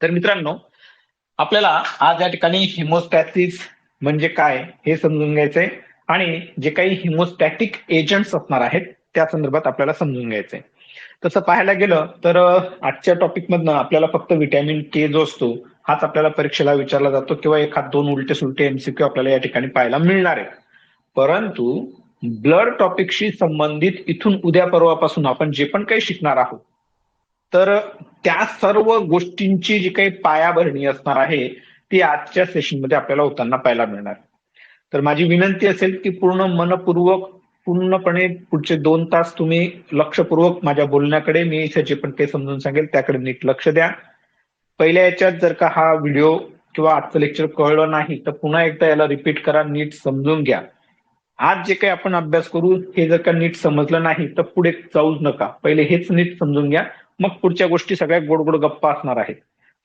तर मित्रांनो, आपल्याला आज या ठिकाणी हिमोस्टॅसिस म्हणजे काय हे समजून घ्यायचंय आणि जे काही हिमोस्टॅटिक एजंट्स असणार आहेत त्या संदर्भात आपल्याला समजून घ्यायचंय. तसं पाहायला गेलं तर आजच्या टॉपिक मधनं आपल्याला फक्त व्हिटॅमिन के जो असतो हाच आपल्याला परीक्षेला विचारला जातो किंवा एखाद दोन उलटे सुलटे एमसीक्यू आपल्याला या ठिकाणी पाहायला मिळणार आहे. परंतु ब्लड टॉपिकशी संबंधित इथून उद्या परवापासून आपण जे पण काही शिकणार आहोत तर त्या सर्व गोष्टींची जी काही पायाभरणी असणार आहे ती आजच्या सेशनमध्ये आपल्याला होताना पाहायला मिळणार. तर माझी विनंती असेल की पूर्ण मनपूर्वक पूर्णपणे पुढचे 2 तास तुम्ही लक्षपूर्वक माझ्या बोलण्याकडे, मी इथे जे पण काही समजून सांगेल त्याकडे नीट लक्ष द्या. पहिल्या याच्यात जर का हा व्हिडिओ किंवा आजचं लेक्चर कळलं नाही तर पुन्हा एकदा याला रिपीट करा, नीट समजून घ्या. आज जे काही आपण अभ्यास करू हे जर का नीट समजलं नाही तर पुढे जाऊच नका, पहिले हेच नीट समजून घ्या, मग पुढच्या गोष्टी सगळ्या गोड गोड गप्पा असणार आहेत.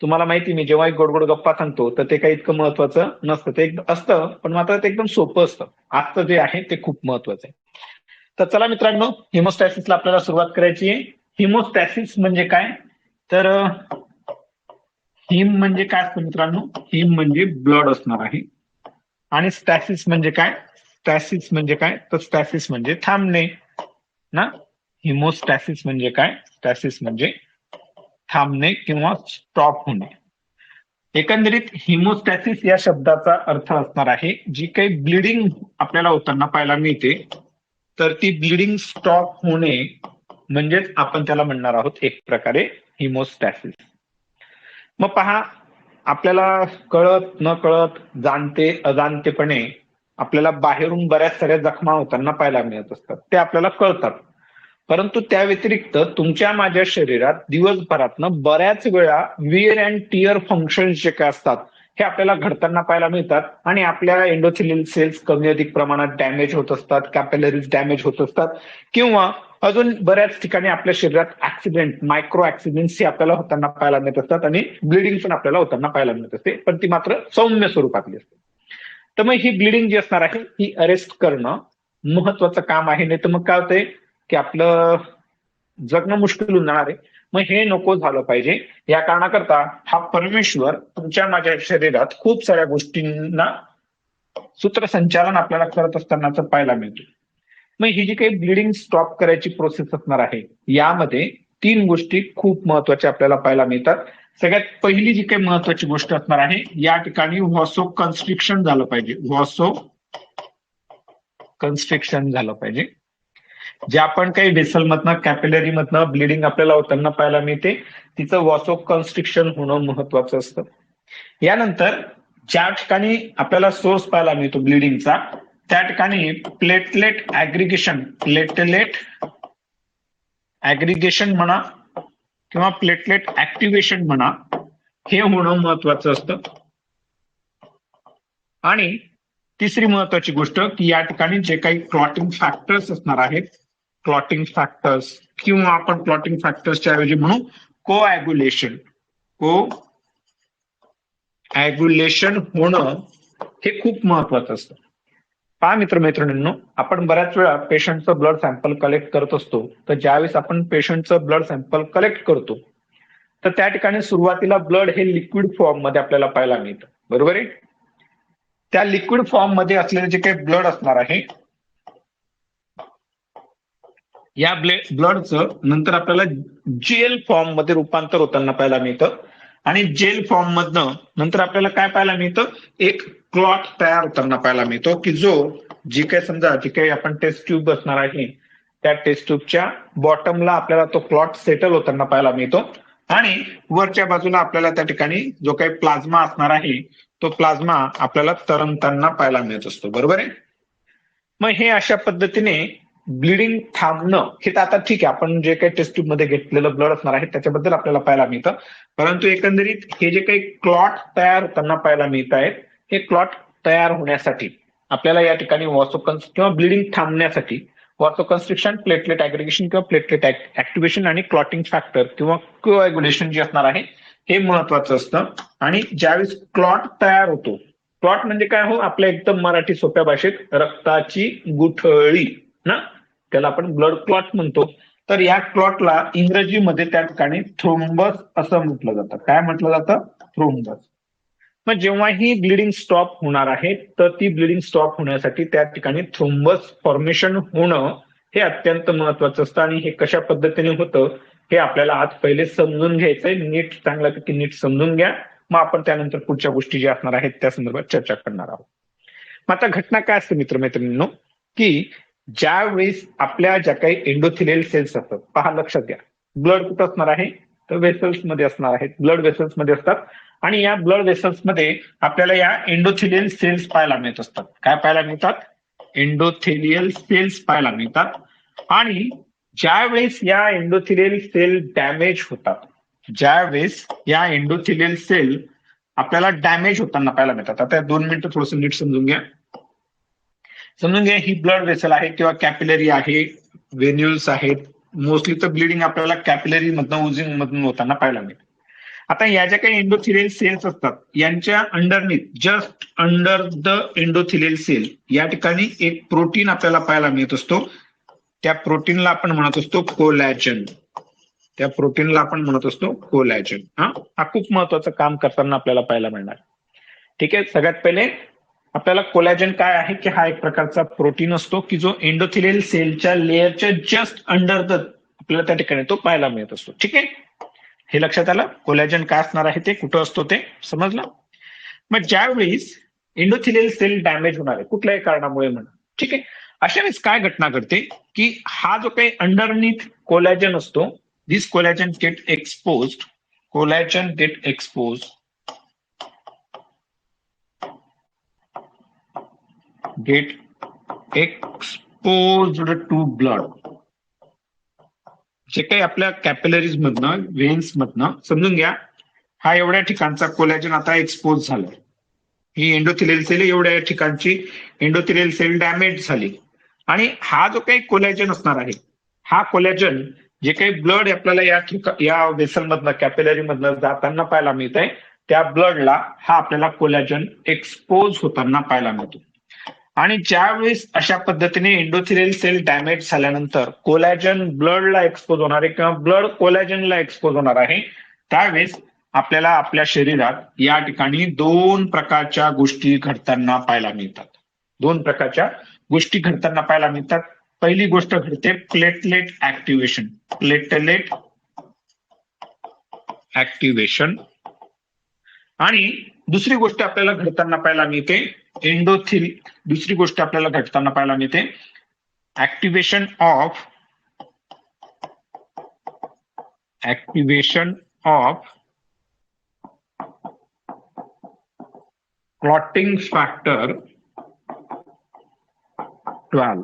तुम्हाला माहिती, मी जेव्हा एक गोड गोड गप्पा सांगतो तर ते काही इतकं महत्वाचं नसतं, ते असतं पण मात्र ते एकदम सोपं असतं. आजचं जे आहे ते खूप महत्वाचं आहे. तर चला मित्रांनो, हिमोस्टॅसिसला आपल्याला सुरुवात करायची आहे. हिमोस्टॅसिस म्हणजे काय? तर हिम म्हणजे काय असतं मित्रांनो? हिम म्हणजे ब्लड असणार आहे. आणि स्टॅसिस म्हणजे काय? स्टॅसिस म्हणजे काय? तर स्टॅसिस म्हणजे थांबणे ना. हिमोस्टॅसिस म्हणजे काय? स्टॅसिस म्हणजे थांबणे किंवा स्टॉप होणे. एकंदरीत हिमोस्टॅसिस या शब्दाचा अर्थ असणार आहे जी काही ब्लिडिंग आपल्याला होताना पाहायला मिळते तर ती ब्लिडिंग स्टॉप होणे म्हणजेच आपण त्याला म्हणणार आहोत एक प्रकारे हिमोस्टॅसिस. मग पहा, आपल्याला कळत न कळत, जाणते अजाणतेपणे आपल्याला बाहेरून बऱ्याच साऱ्या जखमा होताना पाहायला मिळत असतात, ते आपल्याला कळतात. परंतु त्या व्यतिरिक्त तुमच्या माझ्या शरीरात दिवसभरातनं बऱ्याच वेळा विअर अँड टिअर फंक्शन्स जे काय असतात हे आपल्याला घडताना पाहायला मिळतात आणि आपल्या एंडोथिलियल सेल्स कमी अधिक प्रमाणात डॅमेज होत असतात, कॅपिलरीज डॅमेज होत असतात किंवा अजून बऱ्याच ठिकाणी आपल्या शरीरात ऍक्सिडेंट, मायक्रो ऍक्सिडेंट्स ही आपल्याला होताना पाहायला मिळत असतात आणि ब्लिडिंग पण आपल्याला होताना पाहायला मिळत असते, पण ती मात्र सौम्य स्वरूपातली असते. तर मग ही ब्लिडिंग जी असणार आहे ही अरेस्ट करणं महत्वाचं काम आहे, नाही तर मग काय होतंय की आपलं जगणं मुश्किल होऊन जाणार आहे. मग हे नको झालं पाहिजे, या कारणाकरता हा परमेश्वर तुमच्या माझ्या शरीरात खूप साऱ्या गोष्टींना सूत्रसंचालन आपल्याला करत असतानाच पाहायला मिळतो. मग ही जी काही ब्लिडिंग स्टॉप करायची प्रोसेस असणार आहे यामध्ये 3 गोष्टी खूप महत्वाच्या आपल्याला पाहायला मिळतात. सगळ्यात पहिली जी काही महत्वाची गोष्ट असणार आहे, या ठिकाणी व्हॉसो कन्स्ट्रिक्शन झालं पाहिजे. व्हॉसो कन्स्ट्रिक्शन झालं पाहिजे. जे आपण काही व्हेसल मधनं, कॅपिलरी मधनं ब्लिडिंग आपल्याला होताना पाहायला मिळते तिचं व्हॉसो कन्स्ट्रिक्शन होणं महत्वाचं असतं. यानंतर ज्या ठिकाणी आपल्याला सोर्स पाहायला मिळतो ब्लिडिंगचा त्या ठिकाणी प्लेटलेट ऍग्रिगेशन म्हणा किंवा प्लेटलेट ऍक्टिव्हेशन म्हणा, हे होणं महत्वाचं असतं. आणि तिसरी महत्वाची गोष्ट की या ठिकाणी जे काही क्लॉटिंग फॅक्टर्स असणार आहेत, क्लॉटिंग फॅक्टर्स किंवा आपण क्लॉटिंग फॅक्टर्सच्या ऐवजी म्हणू कोॲग्युलेशन होणं हे खूप महत्वाचं असतं. पहा मित्रमैत्रिणींनो, आपण बऱ्याच वेळा पेशंटचं ब्लड सॅम्पल कलेक्ट करत असतो, तर ज्यावेळेस आपण पेशंटचं ब्लड सॅम्पल कलेक्ट करतो तर त्या ठिकाणी सुरुवातीला ब्लड हे लिक्विड फॉर्म मध्ये आपल्याला पाहायला मिळतं, बरोबर आहे. त्या लिक्विड फॉर्म मध्ये असलेले जे काही ब्लड असणार आहे या ब्लडचं नंतर आपल्याला जेल फॉर्म मध्ये रूपांतर होताना पाहायला मिळतं आणि जेल फॉर्म मधनं नंतर आपल्याला काय पाहायला मिळतं, एक क्लॉट तयार होताना पाहायला मिळतो की जो जी काही समजा जी काही आपण टेस्ट ट्यूब असणार आहे त्या टेस्ट ट्यूबच्या बॉटमला आपल्याला तो क्लॉट सेटल होताना पाहायला मिळतो आणि वरच्या बाजूला आपल्याला त्या ठिकाणी जो काही प्लाझ्मा असणार आहे तो प्लाझ्मा आपल्याला तरंगताना पाहायला मिळत असतो, बरोबर आहे. मग हे अशा पद्धतीने ब्लिडिंग थांबणं हे तर आता ठीक आहे, आपण जे काही टेस्ट ट्यूब मध्ये घेतलेलं ब्लड असणार आहे त्याच्याबद्दल आपल्याला पाहायला मिळतं. परंतु एकंदरीत हे जे काही क्लॉट तयार होताना पाहायला मिळत आहेत हे क्लॉट तयार होण्यासाठी आपल्याला या ठिकाणी किंवा ब्लिडिंग थांबण्यासाठी वॉसोकन्स्ट्रिक्शन, प्लेटलेट ऍग्रिगेशन किंवा प्लेटलेट ऍक्टिव्हेशन आणि क्लॉटिंग फॅक्टर किंवा कोॲग्युलेशन जे असणार आहे हे महत्वाचं असतं. आणि ज्यावेळेस क्लॉट तयार होतो, क्लॉट म्हणजे काय हो, आपल्या एकदम मराठी सोप्या भाषेत रक्ताची गुठळी ना, त्याला आपण ब्लड क्लॉट म्हणतो. तर या क्लॉटला इंग्रजीमध्ये त्या ठिकाणी थ्रोम्बस असं म्हटलं जातं. काय म्हटलं जातं? थ्रोम्बस. मग जेव्हा ही ब्लिडिंग स्टॉप होणार आहे तर ती ब्लिडिंग स्टॉप होण्यासाठी त्या ठिकाणी थ्रोम्बस फॉर्मेशन होणं हे अत्यंत महत्वाचं असतं. आणि हे कशा पद्धतीने होतं हे आपल्याला आज पहिले समजून घ्यायचंय. नीट चांगल्यापैकी नीट समजून घ्या. मग आपण त्यानंतर पुढच्या गोष्टी ज्या असणार आहेत त्या संदर्भात चर्चा करणार आहोत. मग आता घटना काय असते मित्रमैत्रिणींनो, की ज्या वेळेस आपल्या ज्या काही एंडोथिलियल सेल्स असतात, पहा लक्षात घ्या, ब्लड कुठं असणार आहे तर वेसल्स मध्ये असणार आहेत. ब्लड वेसल्स मध्ये असतात आणि या ब्लड वेसल्स मध्ये आपल्याला या एंडोथिलियल सेल्स पाहायला मिळत असतात. काय पाहायला मिळतात? एंडोथिलियल सेल्स पाहायला मिळतात. आणि ज्या वेळेस या एंडोथिलियल सेल डॅमेज होतात, ज्या वेळेस या एंडोथिलियल सेल आपल्याला डॅमेज होताना पाहायला मिळतात. आता 2 मिनिटं थोडस नीट समजून घ्या. समजून घ्या, ही ब्लड वेसल आहे किंवा कॅपिलरी आहे, व्हेन्युल्स आहेत. मोस्टली तर ब्लिडिंग आपल्याला कॅपिलरी मधनं उजिंग मधून होताना पाहायला मिळते. आता या ज्या काही एंडोथिलियल सेल्स असतात यांच्या underneath, just under the endothelial cell या ठिकाणी एक प्रोटीन आपल्याला पाहायला मिळत असतो. त्या प्रोटीनला आपण म्हणत असतो कोलॅजन. त्या प्रोटीनला आपण म्हणत असतो कोलॅजन. हा खूप महत्वाचं काम करताना आपल्याला पाहायला मिळणार. ठीक आहे, सगळ्यात पहिले आपल्याला कोलॅजन काय आहे की हा एक प्रकारचा प्रोटीन असतो की जो एंडोथिलियल सेलच्या लेअरच्या जस्ट अंडर द आपल्याला त्या ठिकाणी तो पाहायला मिळत असतो. ठीक आहे, हे लक्षात आलं. कोलॅजन काय असणार आहे ते, कुठं असतो ते समजलं. मग ज्यावेळेस एंडोथिलियल सेल डॅमेज होणार आहे कुठल्याही कारणामुळे म्हणा, ठीक आहे, अशा वेळेस काय घटना घडते की हा जो काही अंडरनीथ कोलॅजन असतो, this collagen get exposed, collagen get expose, get exposed to blood. जे काही आपल्या कॅपिलरीज मधनं, व्हेन्स मधनं, समजून घ्या, हा एवढ्या ठिकाणचा कोलॅजन आता एक्सपोज झाला. ही एंडोथिलियल सेल एवढ्या ठिकाणची एंडोथिलियल सेल डॅमेज झाली. आणि हा जो काही कोलॅजन असणार आहे, हा कोलॅजन जे काही ब्लड आपल्याला या वेसल मधनं, कॅपिलरी मधनं जाताना पाहायला मिळत आहे, त्या ब्लडला हा आपल्याला कोलॅजन एक्सपोज होताना पाहायला मिळतो. आणि ज्यावेळेस अशा पद्धतीने एंडोथिलियल सेल डॅमेज झाल्यानंतर कोलॅजन ब्लडला एक्सपोज होणार आहे किंवा ब्लड कोलॅजनला एक्सपोज होणार आहे, त्यावेळेस आपल्याला आपल्या शरीरात या ठिकाणी 2 प्रकारच्या गोष्टी घडताना पाहायला मिळतात. 2 प्रकारच्या गोष्टी घडताना पाहायला मिळतात. पहिली गोष्ट घडते प्लेटलेट ऍक्टिव्हेशन. Platelet activation. आणि दुसरी गोष्ट आपल्याला घडताना पाहायला मिळते दुसरी गोष्ट आपल्याला घडताना पाहायला मिळते ऍक्टिव्हेशन ऑफ क्लॉटिंग फॅक्टर 12.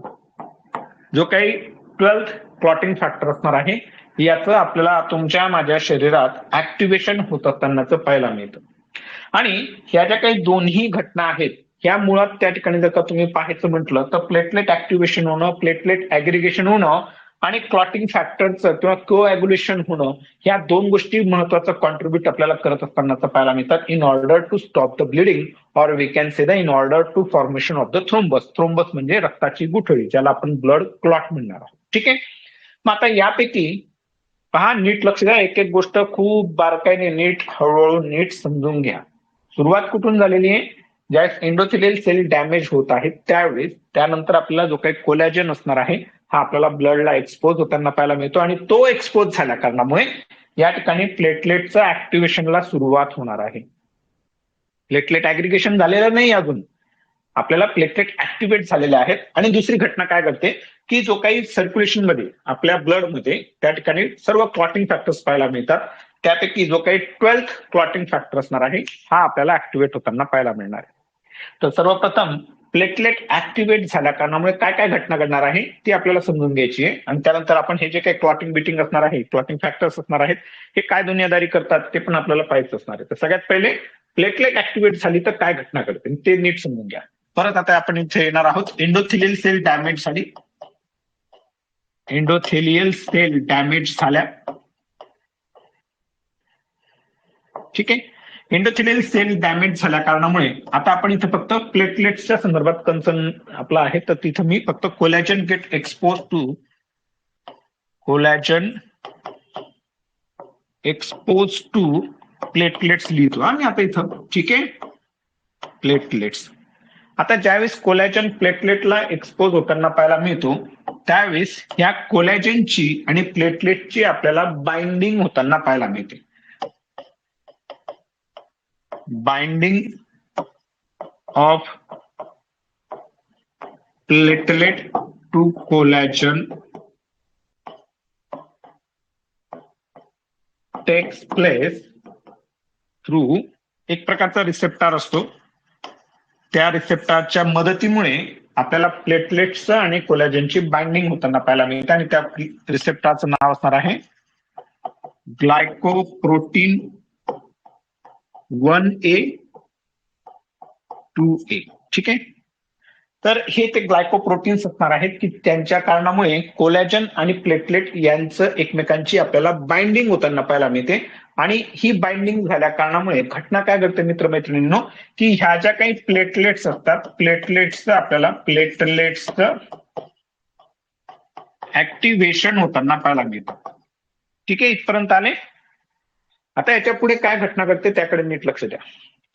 जो काही 12th क्लॉटिंग फॅक्टर असणार आहे याचं आपल्याला तुमच्या माझ्या शरीरात ऍक्टिव्हेशन होत असतानाच पाहायला मिळतं. आणि ह्या ज्या काही दोन्ही घटना आहेत ह्या मुळात त्या ठिकाणी जर का तुम्ही पाहायचं म्हटलं तर प्लेटलेट ऍक्टिव्हेशन होणं, प्लेटलेट ऍग्रिगेशन होणं आणि क्लॉटिंग फॅक्टरचं किंवा कोॲग्युलेशन होणं, ह्या 2 गोष्टी महत्वाचं कॉन्ट्रीब्युट आपल्याला करत असताना पाहायला मिळतात in order to stop the bleeding, or we can say the in order to formation of the thrombus. Thrombus म्हणजे रक्ताची गुठळी, ज्याला आपण ब्लड क्लॉट म्हणणार आहोत. ठीक आहे, मग आता यापैकी पहा, नीट लक्ष द्या, एक एक गोष्ट खूप बारकाईने नीट हळूहळू नीट समजून घ्या. सुरुवात कुठून झालेली आहे? ज्यावेळेस एंडोथिलियल सेल डॅमेज होत आहेत त्यावेळेस, त्यानंतर आपल्याला जो काही कोलॅजन असणार आहे हा आपल्याला ब्लडला एक्सपोज होताना पाहायला मिळतो. आणि तो एक्सपोज झाल्या कारणामुळे या ठिकाणी प्लेटलेटचं ऍक्टिव्हेशनला सुरुवात होणार आहे. प्लेटलेट ऍग्रिगेशन झालेलं नाही अजून, आपल्याला प्लेटलेट ऍक्टिव्हेट झालेले आहेत. आणि दुसरी घटना काय घडते की जो काही सर्क्युलेशन मध्ये आपल्या ब्लड मध्ये त्या ठिकाणी सर्व क्लॉटिंग फॅक्टर्स पाहायला मिळतात, त्यापैकी जो काही 12th क्लॉटिंग फॅक्टर असणार आहे हा आपल्याला ऍक्टिव्हेट होताना पाहायला मिळणार आहे. तर सर्वप्रथम प्लेटलेट ऍक्टिव्हेट झाल्या कारणामुळे काय काय घटना घडणार आहे ती आपल्याला समजून घ्यायची आहे. आणि त्यानंतर आपण हे जे काही क्लॉटिंग बिटिंग असणार आहे, क्लॉटिंग फॅक्टर्स असणार आहेत, हे काय दुनियादारी करतात ते पण आपल्याला पाहायचं असणार आहे. तर सगळ्यात पहिले प्लेटलेट ऍक्टिव्हेट झाली तर काय घटना घडते ते नीट समजून घ्या. परत आता आपण इथे येणार आहोत एंडोथिलियल सेल डॅमेज झाली. एंडोथिलियल सेल डॅमेज झाल्या. ठीक आहे, एंडोथिलियल सेल डॅमेज झाल्या कारणामुळे आता आपण इथे फक्त प्लेटलेट्सच्या संदर्भात कन्सर्न आपला आहे, तर तिथे मी फक्त collagen get expose collagen expose to platelets लिहितो आम्ही आता इथं, ठीक आहे, प्लेटलेट्स. आता ज्यावेळेस कोलॅजन प्लेटलेटला एक्सपोज होताना पाहायला मिळतो, त्यावेळेस या कोलॅजनची आणि प्लेटलेटची आपल्याला बाइंडिंग होताना पाहायला मिळते. Binding of platelet to collagen takes place through एक प्रकारचा रिसेप्टर असतो, त्या रिसेप्टरच्या मदतीमुळे आपल्याला प्लेटलेट्सचं आणि कोलॅजनची बाइंडिंग होताना पाहायला मिळते आणि त्या रिसेप्टरचं नाव असणार आहे ग्लायकोप्रोटीन 1A 2A. ठीक आहे. तर हे ते ग्लायकोप्रोटीन्स असणार आहेत की त्यांच्या कारणामुळे कोलॅजन आणि प्लेटलेट यांचं एकमेकांची आपल्याला बाइंडिंग होताना पाहायला मिळते. आणि ही बाइंडिंग झाल्या कारणामुळे घटना काय घडते मित्रमैत्रिणींनो, की ह्या ज्या काही प्लेटलेट्स असतात, प्लेटलेट्सचं ऍक्टिव्हेशन होताना पाहायला मिळतं. ठीक आहे, इथपर्यंत आले. आता याच्या पुढे काय घटना घडते त्याकडे नीट लक्ष द्या.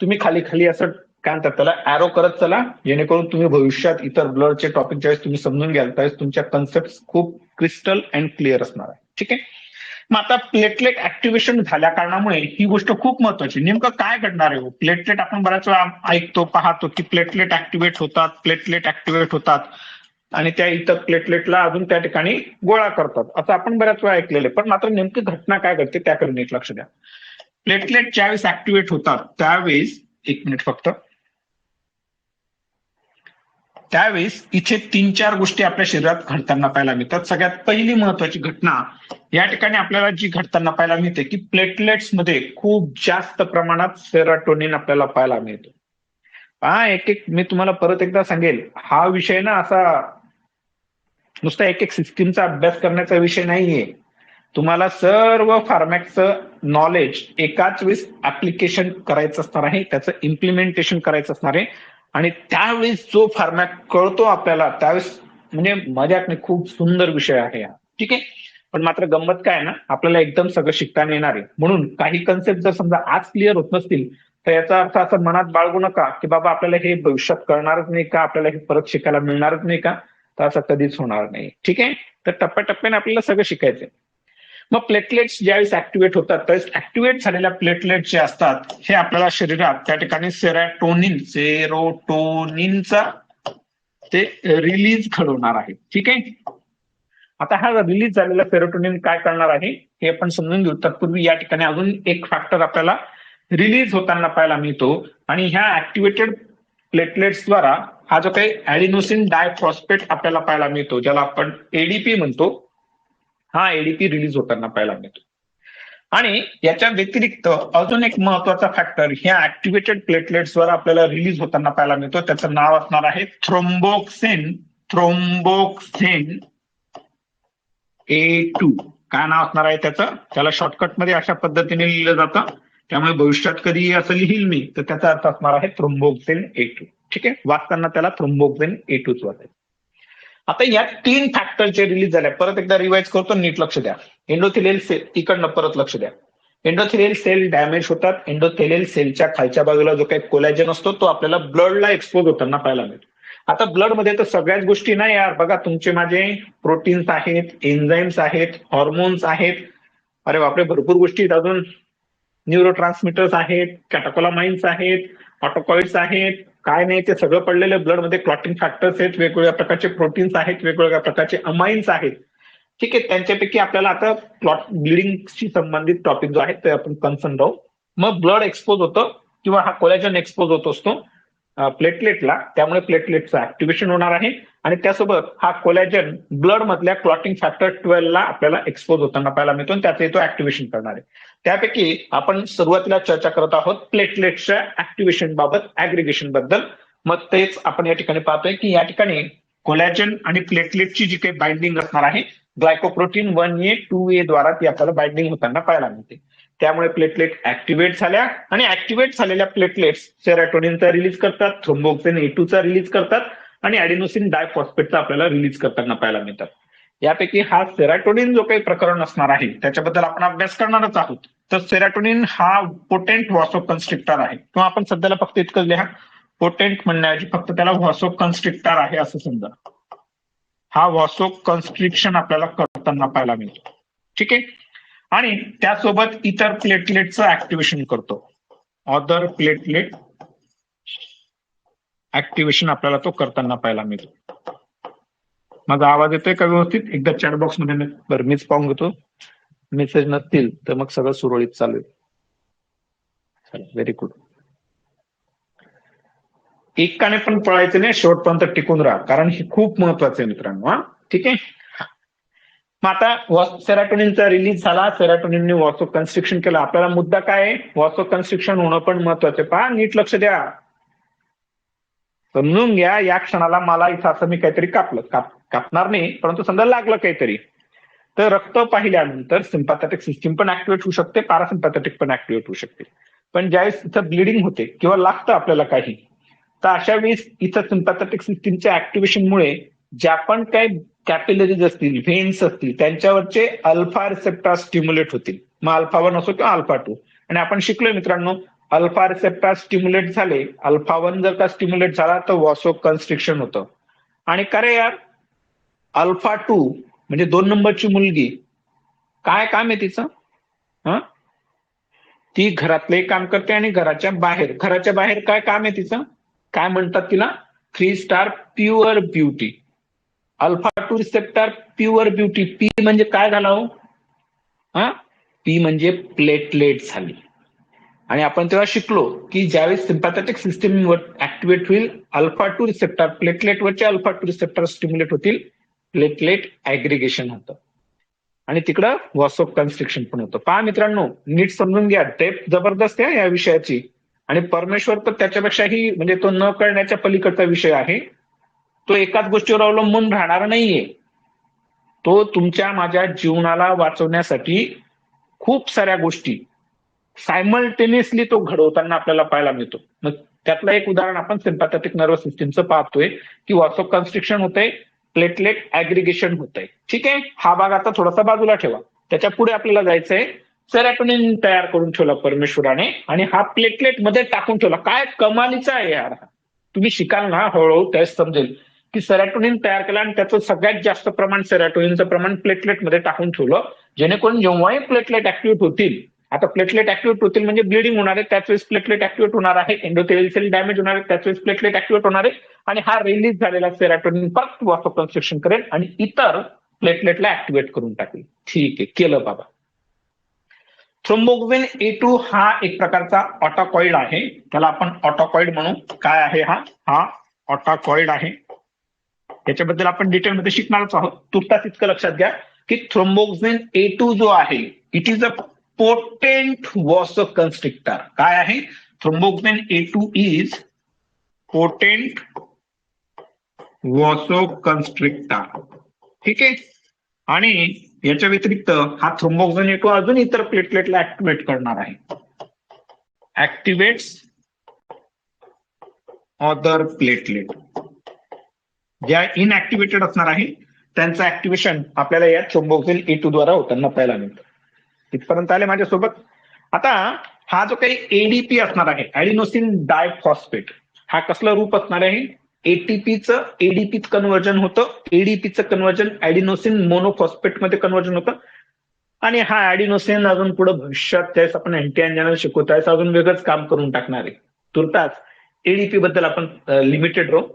तुम्ही खाली खाली असं काय म्हणतात त्याला ॲरो करत चला, जेणेकरून तुम्ही भविष्यात इतर ब्लडचे टॉपिक ज्यावेळेस तुम्ही समजून घ्याल त्यावेळेस तुमच्या कन्सेप्ट खूप क्रिस्टल अँड क्लिअर असणार आहे. ठीक आहे. मग आता प्लेटलेट ऍक्टिव्हेशन झाल्या कारणामुळे ही गोष्ट खूप महत्वाची. नेमकं काय घडणार आहे? प्लेटलेट आपण बऱ्याच वेळा ऐकतो, पाहतो की प्लेटलेट ऍक्टिव्हेट होतात आणि त्या इतर प्लेटलेटला अजून त्या ठिकाणी गोळा करतात, असं आपण बऱ्याच वेळा ऐकलेलं. पण मात्र नेमकी घटना काय घडते त्याकडे नीट लक्ष द्या. प्लेटलेट ज्यावेळेस ऍक्टिव्हेट होतात त्यावेळेस, एक मिनिट फक्त, त्यावेळेस इथे 3-4 गोष्टी आपल्या शरीरात घडताना पाहायला मिळतात. सगळ्यात पहिली महत्वाची घटना या ठिकाणी आपल्याला जी घडताना पाहायला मिळते की प्लेटलेट्स मध्ये खूप जास्त प्रमाणात सेरोटोनिन आपल्याला पाहायला मिळतो. एक मी तुम्हाला परत एकदा सांगेल, हा विषय ना असा नुसता एक सिस्टीमचा अभ्यास करण्याचा विषय नाहीये. तुम्हाला सर्व फार्मॅक्सचं नॉलेज एकाच वेळेस ऍप्लिकेशन करायचं असणार आहे, त्याचं इम्प्लिमेंटेशन करायचं असणार आहे. आणि त्यावेळेस जो फॉर्मॅट कळतो आपल्याला त्यावेळेस म्हणजे मजाक नाही, खूप सुंदर विषय आहे हा. ठीक आहे. पण मात्र गंमत काय ना, आपल्याला एकदम सगळं शिकता येणार आहे. म्हणून काही कन्सेप्ट जर समजा आज क्लिअर होत नसतील तर याचा अर्थ असं मनात बाळगू नका की बाबा आपल्याला हे भविष्यात कळणारच नाही का, आपल्याला हे परत शिकायला मिळणारच नाही का, तर असं कधीच होणार नाही. ठीक आहे. तर टप्प्याटप्प्याने आपल्याला सगळं शिकायचंय. मग प्लेटलेट्स ज्यावेळेस ऍक्टिव्हेट होतात त्यावेळेस ऍक्टिव्हेट झालेल्या प्लेटलेट्स जे असतात हे आपल्याला शरीरात त्या ठिकाणी सेरोटोनिनचा ते रिलीज घडवणार आहे. ठीक आहे. आता हा रिलीज झालेला सेरोटोनिन काय करणार आहे हे आपण समजून घेऊ. तत्पूर्वी या ठिकाणी अजून एक फॅक्टर आपल्याला रिलीज होताना पाहायला मिळतो आणि ह्या ऍक्टिव्हेटेड प्लेटलेट्सद्वारा हा जो काही ऍडिनोसिन डायफॉस्फेट आपल्याला पाहायला मिळतो, ज्याला आपण एडीपी म्हणतो, हा एडीपी रिलीज होताना पाहायला मिळतो. आणि याच्या व्यतिरिक्त अजून एक महत्वाचा फॅक्टर ह्या ऍक्टिव्हेटेड प्लेटलेट्सवर आपल्याला रिलीज होताना पाहायला मिळतो, त्याचं नाव असणार आहे थ्रोम्बोक्सिन A2. काय नाव असणार आहे त्याचं? त्याला शॉर्टकटमध्ये अशा पद्धतीने लिहिलं जातं, त्यामुळे भविष्यात कधी असं लिहिल मी तर त्याचा अर्थ असणार आहे थ्रोम्बोक्सिन A2. ठीक आहे. वाचताना त्याला थ्रोम्बोक्सिन A2च वाचायचं. आता या 3 फॅक्टरचे रिलीज झाल्या. परत एकदा रिवाइज करतो, नीट लक्ष द्या. एंडोथेलियल सेल, इकडनं परत लक्ष द्या. एंडोथेलियल सेल डॅमेज होतात. एंडोथेलियल सेलच्या खालच्या बाजूला जो काही कोलॅजन असतो तो आपल्याला ब्लडला एक्सपोज होताना पाहायला मिळतो. आता ब्लड मध्ये तर सगळ्याच गोष्टी नाही यार, बघा तुमचे माझे प्रोटीन्स आहेत, एन्झाईम्स आहेत, हॉर्मोन्स आहेत, अरे बापरे भरपूर गोष्टी आहेत, अजून न्यूरोट्रान्समिटर्स आहेत, कॅटाकोलामाइन्स आहेत, ऑटोकॉइड्स आहेत, काय नाही ते सगळं पडलेलं ब्लड मध्ये. क्लॉटिंग फॅक्टर्स आहेत, वेगवेगळ्या प्रकारचे प्रोटीन्स आहेत, वेगवेगळ्या प्रकारचे अमाइन्स आहेत. ठीक आहे. त्यांच्यापैकी आपल्याला आता ब्लिडिंगशी संबंधित टॉपिक जो आहे ते आपण कन्सर्न राहू. मग ब्लड एक्सपोज होतं किंवा हा कोलॅजन एक्सपोज होत असतो प्लेटलेटला, त्यामुळे प्लेटलेटचं ऍक्टिव्हेशन होणार आहे आणि त्यासोबत हा कोलॅजन ब्लड मधल्या क्लॉटिंग फॅक्टर 12 ला आपल्याला एक्सपोज होताना पाहायला मिळतो आणि त्याचे तो ऍक्टिव्हेशन करणार आहे. त्यापैकी आपण सुरुवातीला चर्चा करत आहोत प्लेटलेट्सच्या ऍक्टिव्हेशन बाबत, ऍग्रिगेशन बद्दल. मग तेच आपण या ठिकाणी पाहतोय की या ठिकाणी कोलॅजन आणि प्लेटलेटची जी काही बाइंडिंग असणार आहे ग्लायकोप्रोटीन 1A 2A द्वारा ती आपल्याला बाइंडिंग होताना पाहायला मिळते. त्यामुळे प्लेटलेट ऍक्टिव्हेट झाल्या आणि ऍक्टिव्हेट झालेल्या प्लेटलेट्स सेरोटोनिनचा रिलीज करतात, थ्रोम्बोक्सिन A2चा रिलीज करतात आणि ऍडिनोसिन डायफॉस्फेटचा आपल्याला रिलीज करताना पाहायला मिळतात. यापैकी हा सेरोटोनिन जो काही प्रकरण असणार आहे त्याच्याबद्दल आपण अभ्यास करणारच आहोत. तर सेरोटोनिन हा पोटेंट व्हासोकन्स्ट्रिक्टर आहे, किंवा आपण सध्याला फक्त इतकंच लिहा, पोटेंट म्हणण्याऐवजी फक्त त्याला व्हासोकन्स्ट्रिक्टर आहे असं समजा. हा व्हासोकन्स्ट्रिक्शन आपल्याला करताना पाहायला मिळतो. ठीक आहे. आणि त्यासोबत इतर प्लेटलेटचं ऍक्टिव्हेशन करतो. अदर प्लेटलेट ऍक्टिव्हेशन आपल्याला तो करताना पाहायला मिळतो. माझा आवाज येतोय का व्यवस्थित? एकदा चॅट बॉक्स मध्ये बरं मीच पाहून घेतो. मेसेज नसतील तर मग सगळं सुरळीत चालू आहे. Very good. एकाने पण पळायचं नाही, शेवटपर्यंत टिकून राहा, कारण हे खूप महत्वाचं आहे मित्रांनो. हा ठीक आहे. मग आता सेरोटोनिनचा रिलीज झाला, सेरोटोनिनने व्हासोकन्स्ट्रिक्शन केलं. आपल्याला मुद्दा काय आहे? व्हासोकन्स्ट्रिक्शन होणं पण महत्वाचं आहे. पहा, नीट लक्ष द्या, समजून घ्या. या क्षणाला मला इथं असं मी काहीतरी कापणार नाही, परंतु समजा लागलं काहीतरी, तर रक्त पाहिल्यानंतर सिम्पॅथेटिक सिस्टीम पण ऍक्टिव्हेट होऊ शकते, पॅरासिम्पॅथेटिक पण ऍक्टिव्हेट होऊ शकते. पण ज्यावेळेस इथं ब्लिडिंग होते किंवा लागतं आपल्याला काही, तर अशा वेळेस इथं सिम्पॅथेटिक सिस्टीमच्या ऍक्टिव्हेशनमुळे ज्या पण काही कॅपिलरीज असतील, व्हेन्स असतील, त्यांच्यावरचे अल्फा रिसेप्टर स्टिम्युलेट होतील. मग अल्फा 1 असो किंवा अल्फा 2. आणि आपण शिकलोय मित्रांनो, अल्फा रिसेप्टर स्टिम्युलेट झाले, अल्फा 1 जर का स्टिम्युलेट झाला तर व्हासोकन्स्ट्रिक्शन होतं. आणि का रे यार, अल्फा 2 म्हणजे 2 नंबरची मुलगी, काय काम आहे तिचं? ती घरातले काम करते आणि घराच्या बाहेर काय काम आहे तिचं? काय म्हणतात तिला? 3 star pure beauty. Alpha 2 receptor pure beauty. P म्हणजे काय झाला हो? पी म्हणजे प्लेटलेट झाली. आणि आपण तेव्हा शिकलो की ज्यावेळेस सिम्पॅथेटिक सिस्टीम ऍक्टिव्हेट होईल, अल्फा 2 रिसेप्टर प्लेटलेटवरचे अल्फा 2 रिसेप्टर स्टिम्युलेट होतील, प्लेटलेट ऍग्रिगेशन होतं आणि तिकडं व्हासोकन्स्ट्रिक्शन पण होतं. पहा मित्रांनो, नीट समजून घ्या, डेप्थ जबरदस्त आहे या विषयाची. आणि परमेश्वर तर त्याच्यापेक्षाही, म्हणजे तो न कळण्याच्या पलीकडचा विषय आहे. तो एकाच गोष्टीवर अवलंबून राहणार नाहीये. तो तुमच्या माझ्या जीवनाला वाचवण्यासाठी खूप साऱ्या गोष्टी सायमल्टेनियसली तो घडवताना आपल्याला पाहायला मिळतो. मग त्यातलं एक उदाहरण आपण सिम्पॅथेटिक नर्वस सिस्टीमचं पाहतोय की व्हासोकन्स्ट्रिक्शन होतंय, प्लेटलेट ऍग्रिगेशन होतंय. ठीक आहे. हा भाग आता थोडासा बाजूला ठेवा. त्याच्या पुढे आपल्याला जायचंय. सेरोटोनिन तयार करून ठेवला परमेश्वराने आणि हा प्लेटलेट मध्ये टाकून ठेवला. काय कमालीचा आहे यार. तुम्ही शिकाल ना हळूहळू त्याच समजेल की सेरोटोनिन तयार केला आणि त्याचं सगळ्यात जास्त प्रमाण, सेरोटोनिनचं प्रमाण प्लेटलेटमध्ये टाकून ठेवलं, जेणेकरून जेव्हाही प्लेटलेट ऍक्टिव्हेट होतील, आता प्लेटलेट ऍक्टिव्हेट होतील म्हणजे ब्लिडिंग होणार आहे, त्याच वेळेस प्लेटलेट ऍक्टिव्हेट होणार आहे, एंडोथेलियल सेल डॅमेज होणार आहे, त्याच वेळेस प्लेटलेट ऍक्टिव्हेट होणार आहे, आणि हा रिलीज झालेला सेरोटोनिन परत व्हासोकन्स्ट्रिक्शन करेल आणि इतर प्लेटलेटला ऍक्टिव्हेट करून टाकेल. ठीक आहे, केलं बाबा. थ्रोम्बोक्सिन A2 हा एक प्रकारचा ऑटोकॉइड आहे. त्याला आपण ऑटोकॉइड म्हणू. काय आहे हा ऑटोकॉइड आहे. याच्याबद्दल आपण डिटेलमध्ये शिकणारच आहोत. तुर्तास इतकं लक्षात घ्या की थ्रोम्बोक्सिन A2 जो आहे, it is a potent vasoconstrictor. काय आहे? Thromboxane A2 is potent vasoconstrictor. ठीक आहे. आणि याच्या व्यतिरिक्त हा थ्रोम्बोक्सिन A2 अजून इतर प्लेटलेटला ऍक्टिव्हेट करणार आहे. ऍक्टिव्हेट्स अदर प्लेटलेट. ज्या इनऍक्टिव्हेटेड असणार आहे त्यांचं ऍक्टिव्हेशन आपल्याला या थ्रोम्बोक्सिन A2 द्वारा होताना पाहायला मिळतं. इथपर्यंत आले माझ्यासोबत? आता हा जो काही एडीपी असणार आहे, ऍडिनोसिन डायफॉस्फेट, हा कसलं रूप असणार आहे? एटीपीचं एडीपीत कन्व्हर्जन होतं, एडीपीचं कन्व्हर्जन ऍडिनोसिन मोनोफॉस्फेट मध्ये कन्व्हर्जन होतं. आणि हा ऍडिनोसिन अजून पुढे भविष्यात त्यावेळेस आपण अँटी अँजनल शिकवतो त्यावेळेस अजून वेगळंच काम करून टाकणार आहे. तुर्तास एडीपी बद्दल आपण लिमिटेड राहू.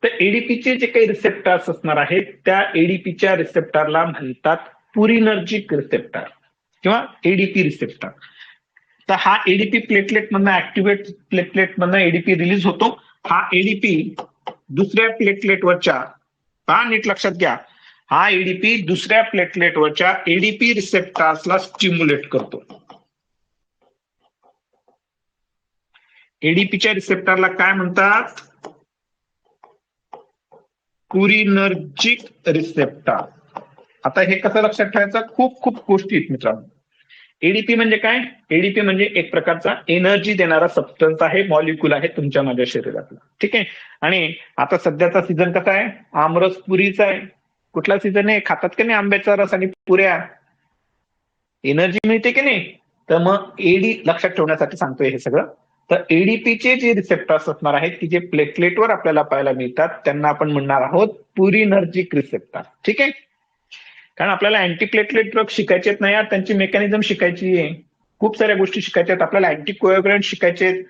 तर एडीपीचे जे काही रिसेप्टर्स असणार आहेत, त्या एडीपीच्या रिसेप्टरला म्हणतात पुरिनर्जिक रिसेप्टर किंवा एडीपी रिसेप्टर. तर हा एडीपी प्लेटलेट मधनं ऍक्टिव्हेट प्लेटलेट मधनं एडीपी रिलीज होतो. हा एडीपी दुसऱ्या प्लेटलेटवरच्या, हा नीट लक्षात घ्या, हा एडीपी दुसऱ्या प्लेटलेटवरच्या एडीपी रिसेप्टर्सला स्टिम्युलेट करतो. एडीपीच्या रिसेप्टरला काय म्हणतात? पुरिनर्जिक रिसेप्टर. आता हे कसं लक्षात ठेवायचं? खूप खूप गोष्टी आहेत मित्रांनो. एडीपी म्हणजे काय? एडीपी म्हणजे एक प्रकारचा एनर्जी देणारा सबस्टन्स आहे, मॉलिक्यूल आहे तुमच्या माझ्या शरीरातला. ठीक आहे. आणि आता सध्याचा सीझन कसा आहे? आमरस पुरीचा आहे. कुठला सीझन आहे, खातात की नाही आंब्याचा रस आणि पुऱ्या, एनर्जी मिळते की नाही. तर मग एडी लक्षात ठेवण्यासाठी सांगतोय हे सगळं. तर एडीपीचे जे रिसेप्टर्स असणार आहेत की जे प्लेटलेटवर आपल्याला पाहायला मिळतात त्यांना आपण म्हणणार आहोत पुरीनर्जिक रिसेप्टर. ठीक आहे, कारण आपल्याला अँटीप्लेटलेट ड्रग शिकायचे आहेत ना यार, त्यांची मेकॅनिझम शिकायची आहे, खूप साऱ्या गोष्टी शिकायच्या आहेत आपल्याला. अँटीकोएग्युलंट शिकायचे आहेत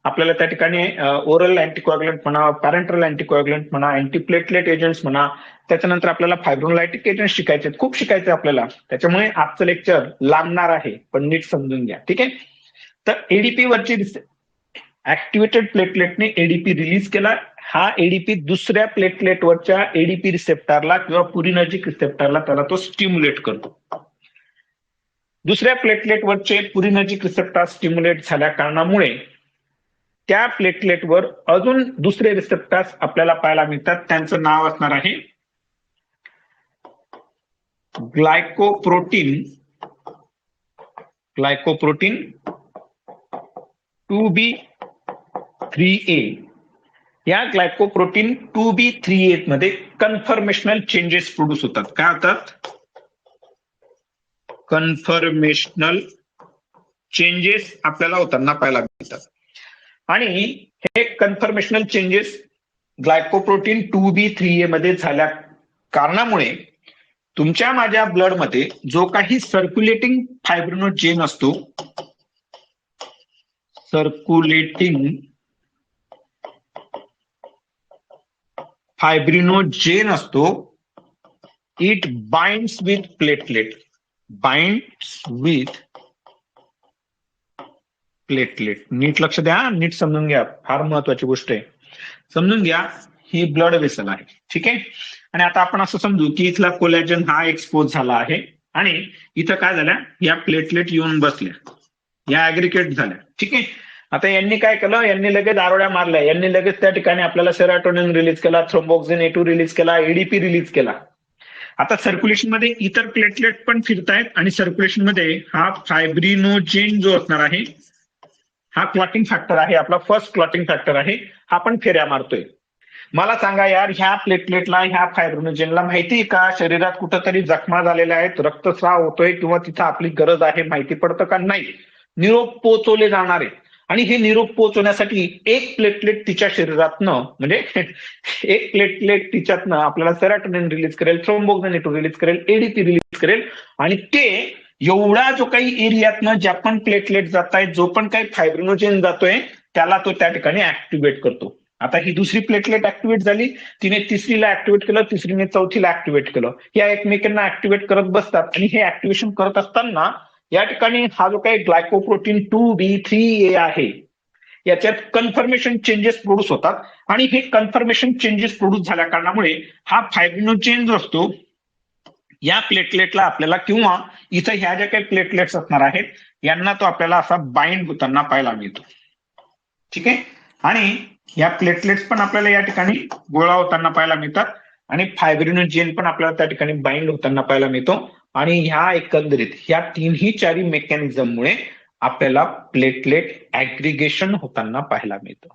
आपल्याला त्या ठिकाणी, ओरल अँटीकोएग्युलंट म्हणा, पॅरेंटल अँटीकोएग्युलंट म्हणा, अँटीप्लेटलेट एजंट्स म्हणा, त्याच्यानंतर आपल्याला फायब्रोलायटिक एजंट शिकायचे, खूप शिकायचे आपल्याला. त्याच्यामुळे आजचं लेक्चर लांबणार आहे, पण नीट समजून घ्या. ठीक आहे, तर एडीपी वरची ऍक्टिव्हेटेड प्लेटलेटने एडीपी रिलीज केला. हा एडीपी दुसऱ्या प्लेटलेटवरच्या एडीपी रिसेप्टरला किंवा पुरीनर्जिक रिसेप्टरला त्याला तो स्टिम्युलेट करतो. दुसऱ्या प्लेटलेटवरचे पुरीनर्जिक रिसेप्टर स्टिम्युलेट झाल्या कारणामुळे त्या प्लेटलेटवर अजून दुसरे रिसेप्टर्स आपल्याला पाहायला मिळतात. त्यांचं नाव असणार आहे ग्लायकोप्रोटीन 2B3A. या ग्लायकोप्रोटीन 2B3A मध्ये कन्फर्मेशनल चेंजेस प्रोड्यूस होतात. काय होतात? कन्फर्मेशनल चेंजेस आपल्याला होताना पाहायला मिळतात. आणि हे कन्फर्मेशनल चेंजेस ग्लायकोप्रोटीन 2B3A मध्ये झाल्या कारणामुळे तुमच्या माझ्या ब्लड मध्ये जो काही सर्क्युलेटिंग फायब्रिनोजेन असतो, सर्क्युलेटिंग फायब्रिनोजेन असतो, it binds with platelet, binds with platelet. नीट लक्ष द्या, नीट समजून घ्या, फार महत्वाची गोष्ट आहे, समजून घ्या. ही ब्लड वेसल आहे. ठीक आहे, आणि आता आपण असं समजू की इथला कोलॅजन हा एक्सपोज झाला आहे आणि इथं काय झाल्या, या प्लेटलेट येऊन बसल्या, या ऍग्रिकेट झाल्या. ठीक आहे, आता यांनी काय केलं, यांनी लगेच आरोड्या मारल्या, यांनी लगेच त्या ठिकाणी आपल्याला सेरोटोनिन रिलीज केला, थ्रोम्बोक्सिन A2 रिलीज केला, एडीपी रिलीज केला. आता सर्क्युलेशन मध्ये इतर प्लेटलेट पण फिरतायत आणि सर्क्युलेशन मध्ये हा फायब्रिनोजेन जो असणार आहे हा क्लॉटिंग फॅक्टर आहे, आपला फर्स्ट क्लॉटिंग फॅक्टर आहे, हा पण फेऱ्या मारतोय. मला सांगा यार, ह्या प्लेटलेटला, ह्या फायब्रिनोजेनला माहिती का शरीरात कुठंतरी जखमा झालेल्या आहेत, रक्तस्राव होतोय किंवा तिथं आपली गरज आहे, माहिती पडतं का? नाही. निरोप पोचवले जाणार आहे आणि हे निरोप पोचवण्यासाठी एक प्लेटलेट तिच्या शरीरातनं, म्हणजे एक प्लेटलेट तिच्यातनं आपल्याला सेरोटोनिन रिलीज करेल, थ्रोम्बोक्सिन A2 रिलीज करेल, एडीपी रिलीज करेल आणि ते एवढा जो काही एरियातनं ज्या पण प्लेटलेट जात आहेत, जो पण काही फायब्रिनोजेन जातोय त्याला तो त्या ठिकाणी ऍक्टिव्हेट करतो. आता ही दुसरी प्लेटलेट ऍक्टिव्हेट झाली, तिने तिसरीला ऍक्टिव्हेट केलं, तिसरीने चौथीला ऍक्टिव्हेट केलं, या एकमेकांना ऍक्टिव्हेट करत बसतात आणि हे ऍक्टिव्हेशन करत असताना या ठिकाणी हा जो काही ग्लायकोप्रोटीन 2B3A आहे याच्यात कन्फर्मेशन चेंजेस प्रोड्यूस होतात आणि हे कन्फर्मेशन चेंजेस प्रोड्यूस झाल्या कारणामुळे हा फायब्रिनोजेन जो असतो या प्लेटलेटला आपल्याला, किंवा इथं ह्या ज्या काही प्लेटलेट्स असणार आहेत यांना तो आपल्याला असा बाइंड होताना पाहायला मिळतो. ठीक आहे, आणि या प्लेटलेट्स पण आपल्याला या ठिकाणी गोळा होताना पाहायला मिळतात आणि फायब्रिनोजेन पण आपल्याला त्या ठिकाणी बाइंड होताना पाहायला मिळतो. आणि ह्या एकंदरीत ह्या तीनही चारी मेकॅनिझममुळे आपल्याला प्लेटलेट ऍग्रिगेशन होताना पाहायला मिळतं.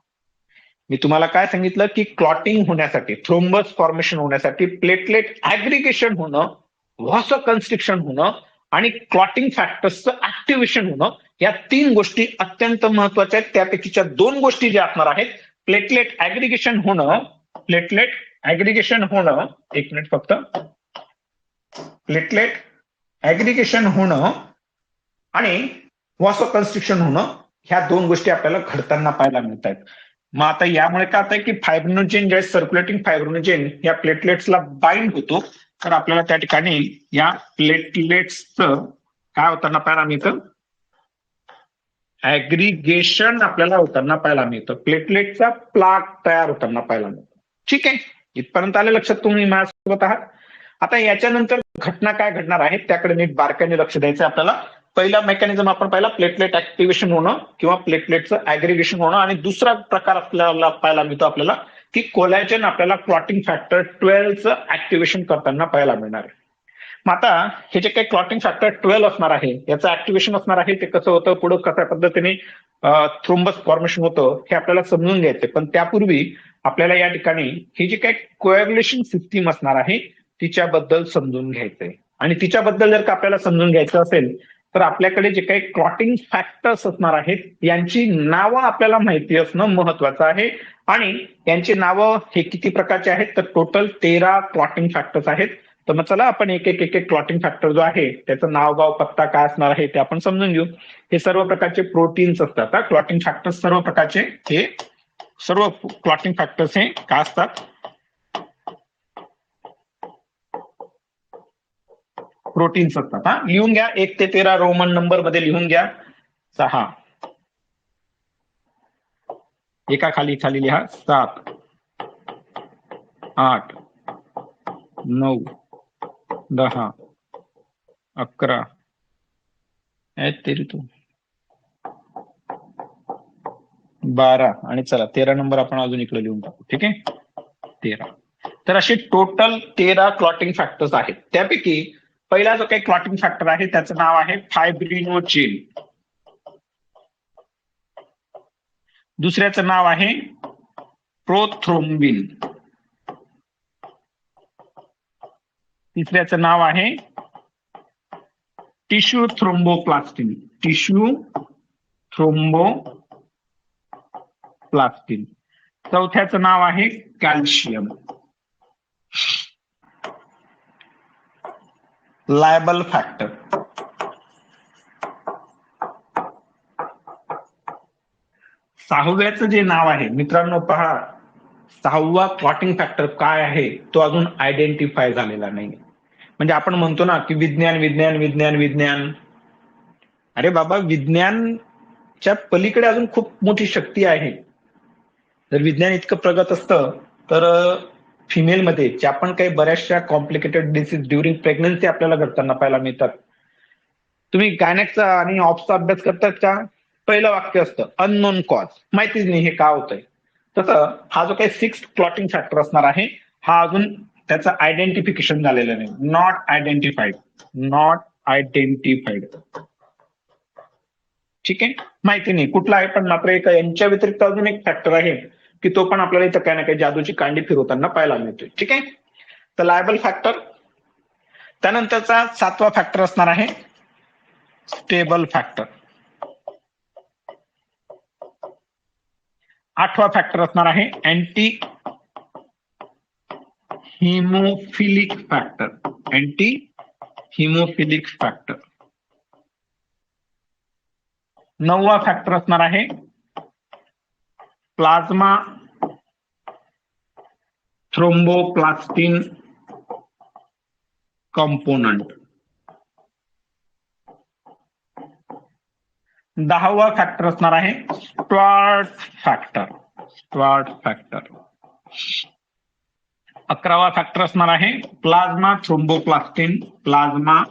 मी तुम्हाला काय सांगितलं की क्लॉटिंग होण्यासाठी, थ्रोम्बस फॉर्मेशन होण्यासाठी प्लेटलेट ऍग्रिगेशन होणं, व्हासोकन्स्ट्रिक्शन होणं आणि क्लॉटिंग फॅक्टर्सचं ऍक्टिव्हेशन होणं, या तीन गोष्टी अत्यंत महत्वाच्या आहेत. त्यापैकीच्या दोन गोष्टी ज्या असणार आहेत, प्लेटलेट ऍग्रिगेशन होणं, प्लेटलेट ऍग्रिगेशन होणं, एक मिनिट फक्त, प्लेटलेट ऍग्रिगेशन होणं आणि व्हासोकन्स्ट्रिक्शन होणं, ह्या दोन गोष्टी आपल्याला घडताना पाहायला मिळत आहेत. मग आता यामुळे काय होतंय की फायब्रिनोजेन जे सर्क्युलेटिंग फायब्रिनोजेन या प्लेटलेट्सला बाइंड होतो, तर आपल्याला त्या ठिकाणी या प्लेटलेट्सचं काय होताना पाहायला मिळतं, ऍग्रिगेशन आपल्याला होताना पाहायला मिळतं, प्लेटलेटचा प्लाग तयार होताना पाहायला मिळतो. ठीक आहे, इथपर्यंत आले लक्षात तुम्ही माझ्यासोबत आहात. आता याच्यानंतर घटना काय घडणार आहे त्याकडे नीट बारकाईने लक्ष द्यायचं आपल्याला. पहिला मेकॅनिझम आपण पाहिला प्लेटलेट ऍक्टिव्हेशन होणं किंवा प्लेटलेटचं ऍग्रिगेशन होणं, आणि दुसरा प्रकार आपल्याला पाहायला मिळतो आपल्याला की कोलॅजन आपल्याला क्लॉटिंग फॅक्टर 12चं ऍक्टिव्हेशन करताना पाहायला मिळणार आहे. मग आता हे जे काही क्लॉटिंग फॅक्टर 12 असणार आहे याचं ऍक्टिव्हेशन असणार आहे, ते कसं होतं, पुढे कशा पद्धतीने थ्रोम्बस फॉर्मेशन होतं हे आपल्याला समजून घ्यायचंय. पण त्यापूर्वी आपल्याला या ठिकाणी ही जी काही कोॲग्युलेशन सिस्टीम असणार आहे तिच्याबद्दल समजून घ्यायचंय. आणि तिच्याबद्दल जर का आपल्याला समजून घ्यायचं असेल तर आपल्याकडे जे काही क्लॉटिंग फॅक्टर्स असणार आहेत यांची नावं आपल्याला माहिती असणं महत्वाचं आहे. आणि यांची नावं हे किती प्रकारचे आहेत तर टोटल 13 क्लॉटिंग फॅक्टर्स आहेत. तर मग चला आपण एक एक क्लॉटिंग फॅक्टर जो आहे त्याचं नाव गाव पत्ता काय असणार आहे ते आपण समजून घेऊ. हे सर्व प्रकारचे प्रोटीन्स असतात. क्लॉटिंग फॅक्टर्स सर्व प्रकारचे हे सर्व क्लॉटिंग फॅक्टर्स हे काय असतात प्रोटीन्स असतात. लिहून घ्या 1 ते 13 रोमन नंबर मध्ये लिहून घ्या. 6 एका खाली खाली लिहा 7 8 9 10 11 तेरी तू 12 आणि चला 13 नंबर आपण अजून इकडे लिहून टाकू. ठीक आहे 13. तर असे टोटल 13 क्लॉटिंग फॅक्टर्स आहेत. त्यापैकी पहिला जो काही क्लॉटिंग फॅक्टर आहे त्याचं नाव आहे फायब्रिनोजेन. दुसऱ्याचं नाव आहे प्रोथ्रोम्बिन. तिसऱ्याचं नाव आहे टिश्यू थ्रोम्बोप्लास्टिन. Tissue thromboplastin. चौथ्याचं नाव आहे कॅल्शियम. Liable factor. सहाव्याचं जे नाव आहे मित्रांनो पहा 6वा क्लॉटिंग फॅक्टर काय आहे तो अजून आयडेंटिफाय झालेला नाही. म्हणजे आपण म्हणतो ना की विज्ञान विज्ञान विज्ञान विज्ञान. अरे बाबा विज्ञानच्या पलीकडे अजून खूप मोठी शक्ती आहे. जर विज्ञान इतकं प्रगत असतं तर फिमेलमध्ये ज्या पण काही बऱ्याचशा कॉम्प्लिकेटेड डिसीज ड्युरिंग प्रेग्नन्सी आपल्याला घडताना पाहायला मिळतात. तुम्ही गायनेकचा आणि ऑप्सचा अभ्यास करतात का? पहिलं वाक्य असतं अननोन कॉज, माहितीच नाही हे का होतंय. तसं हा जो काही 6th क्लॉटिंग फॅक्टर असणार आहे हा अजून त्याचं आयडेंटिफिकेशन झालेलं नाही. Not identified. Not identified. ठीक आहे माहिती नाही कुठला आहे. पण मात्र एक यांच्या व्यतिरिक्त अजून एक फॅक्टर आहे की तो पण आपल्याला इथं काही ना काही जादूची कांडी फिरवताना पाहायला मिळतोय. ठीक आहे तर लायबल फॅक्टर. त्यानंतरचा 7वा फॅक्टर असणार आहे स्टेबल फॅक्टर. 8वा फॅक्टर असणार आहे anti haemophilic factor. Anti haemophilic factor. 9वा फॅक्टर असणार आहे प्लाझ्मा थ्रोम्बोप्लास्टिन कंपोनंट. 10वा फॅक्टर असणार आहे स्ट्वार्ट फॅक्टर. Stuart factor. 11वा फॅक्टर असणार आहे plasma thromboplastin. Plasma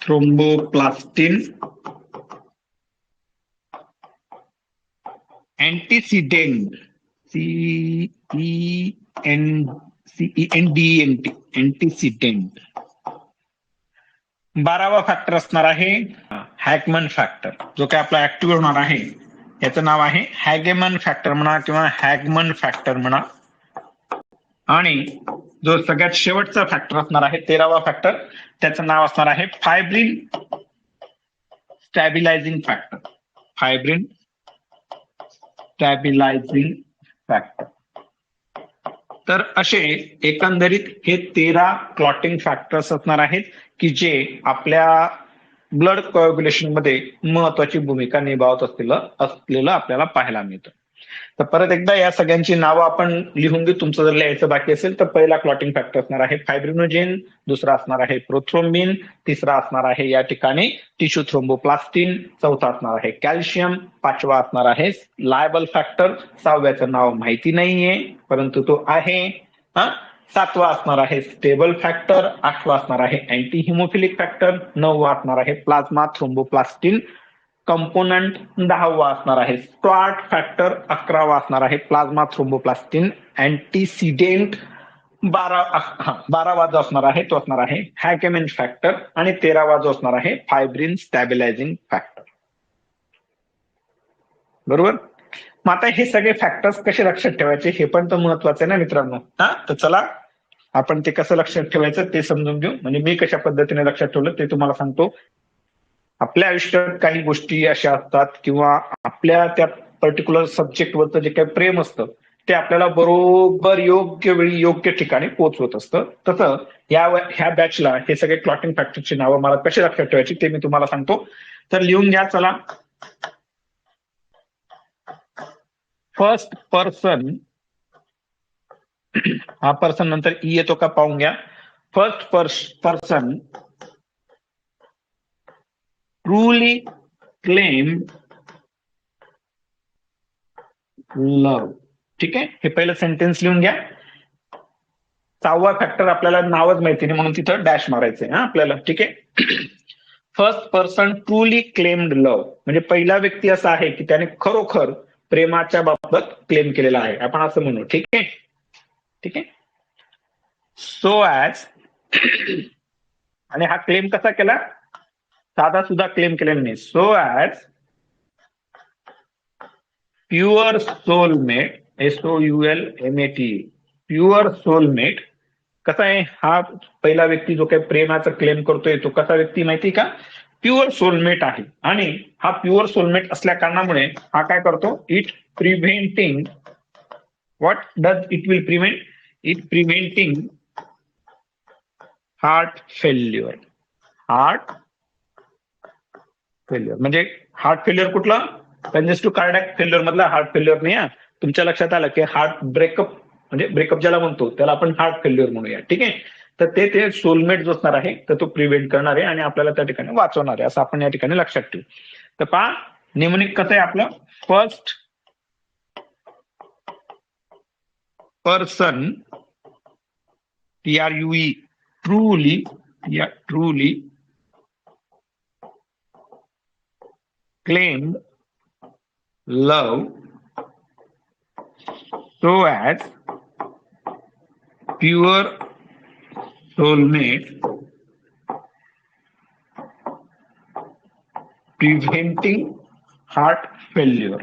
thromboplastin antecedent. CENDENT. Antecedent. 12वा फॅक्टर असणार आहे हॅगमन फॅक्टर. जो काय आपला ऍक्टिव्ह होणार आहे याचं नाव आहे हॅगेमन फॅक्टर म्हणा किंवा हॅगमन फॅक्टर म्हणा. आणि जो सगळ्यात शेवटचा फॅक्टर असणार आहे 13वा फॅक्टर त्याचं नाव असणार आहे fibrin stabilising factor. Fibrin stabilising factor. तर असे एकंदरीत हे 13 क्लॉटिंग फॅक्टर्स असणार आहेत की जे आपल्या ब्लड कोअग्युलेशन मध्ये महत्वाची भूमिका निभावत असलेलं आपल्याला पाहायला मिळतं. तर परत एकदा या सगळ्यांची नावं आपण लिहून घेऊ. तुमचं जर लिहायचं बाकी असेल तर पहिला क्लॉटिंग फॅक्टर असणार आहे फायब्रिनोजेन. दुसरा असणार आहे प्रोथ्रोम्बिन. तिसरा असणार आहे या ठिकाणी टिश्यू थ्रोम्बोप्लास्टिन. चौथा असणार आहे कॅल्शियम. 5वा असणार आहे लायबल फॅक्टर. 6व्याचं नाव माहिती नाहीये परंतु तो आहे. 7वा असणार आहे स्टेबल फॅक्टर. 8वा असणार आहे अँटी हिमोफिलिक फॅक्टर. 9वा असणार आहे प्लाझ्मा थ्रोम्बोप्लास्टिन कंपोनंट. 10वा असणार आहे स्ट्वार्ट फॅक्टर. 11वा असणार आहे प्लाझ्मा थ्रोम्बोप्लास्टिन अँटीसिडेंट. 12वा जो असणार आहे तो असणार आहे हॅगेमन फॅक्टर. आणि 13वा जो असणार आहे फायब्रिन स्टॅबिलायझिंग फॅक्टर. बरोबर. मग आता हे सगळे फॅक्टर्स कसे लक्षात ठेवायचे हे पण तर महत्वाचं आहे ना मित्रांनो. हा, तर चला आपण ते कसं लक्षात ठेवायचं ते समजून घेऊ. म्हणजे मी कशा पद्धतीने लक्षात ठेवलं ते तुम्हाला सांगतो. आपल्या आयुष्यात काही गोष्टी अशा असतात किंवा आपल्या त्या पर्टिक्युलर सब्जेक्टवरचं जे काही प्रेम असतं ते आपल्याला बरोबर योग्य वेळी योग्य ठिकाणी पोहोचवत असतं. तसं ह्या बॅचला हे सगळे क्लॉटिंग फॅक्टरची नावं मला कशी लक्षात ठेवायची ते मी तुम्हाला सांगतो. तर लिहून घ्या चला. फर्स्ट पर्सन, हा पर्सन नंतर ई येतो का पाहून घ्या. First person truly claimed love. ठीक आहे, हे पहिलं सेंटेन्स लिहून घ्या. 6वा फॅक्टर आपल्याला नावच माहिती नाही म्हणून तिथं डॅश मारायचंय हा आपल्याला. ठीक आहे, first person truly claimed love म्हणजे पहिला व्यक्ती असा आहे की त्याने खरोखर प्रेमाच्या बाबत क्लेम केलेला आहे, आपण असं म्हणू. ठीक आहे, ठीक आहे. सो ॲज, आणि हा क्लेम कसा केला, साधा सुद्धा क्लेम केलेला नाही. So as pure soulmate, SOULMATE, pure soulmate. कसा आहे हा पहिला व्यक्ती जो काही प्रेमाचा क्लेम करतोय तो कसा व्यक्ती माहिती का, प्युअर सोलमेट आहे. आणि हा प्युअर सोलमेट असल्या कारणामुळे हा काय करतो, it preventing, what does it will prevent, it preventing heart failure. Heart failure म्हणजे हार्ट फेल्युअर कुठलं, कंजेस्टिव्ह कार्डियाक फेल्युअर मधला हार्ट फेल्युअर नाही. तुमच्या लक्षात आलं की हार्ट ब्रेकअप म्हणजे ब्रेकअप ज्याला म्हणतो त्याला आपण हार्ट फेल्युअर म्हणूया. ठीक आहे, तर ते सोलमेट जो असणार आहे तर तो प्रिव्हेंट करणार आहे आणि आपल्याला त्या ठिकाणी वाचवणार आहे असं आपण या ठिकाणी लक्षात ठेवू. तर पहा नेमनिक कसं आहे आपलं, first person TRUE truly claimed love so as pure soulmate preventing heart failure.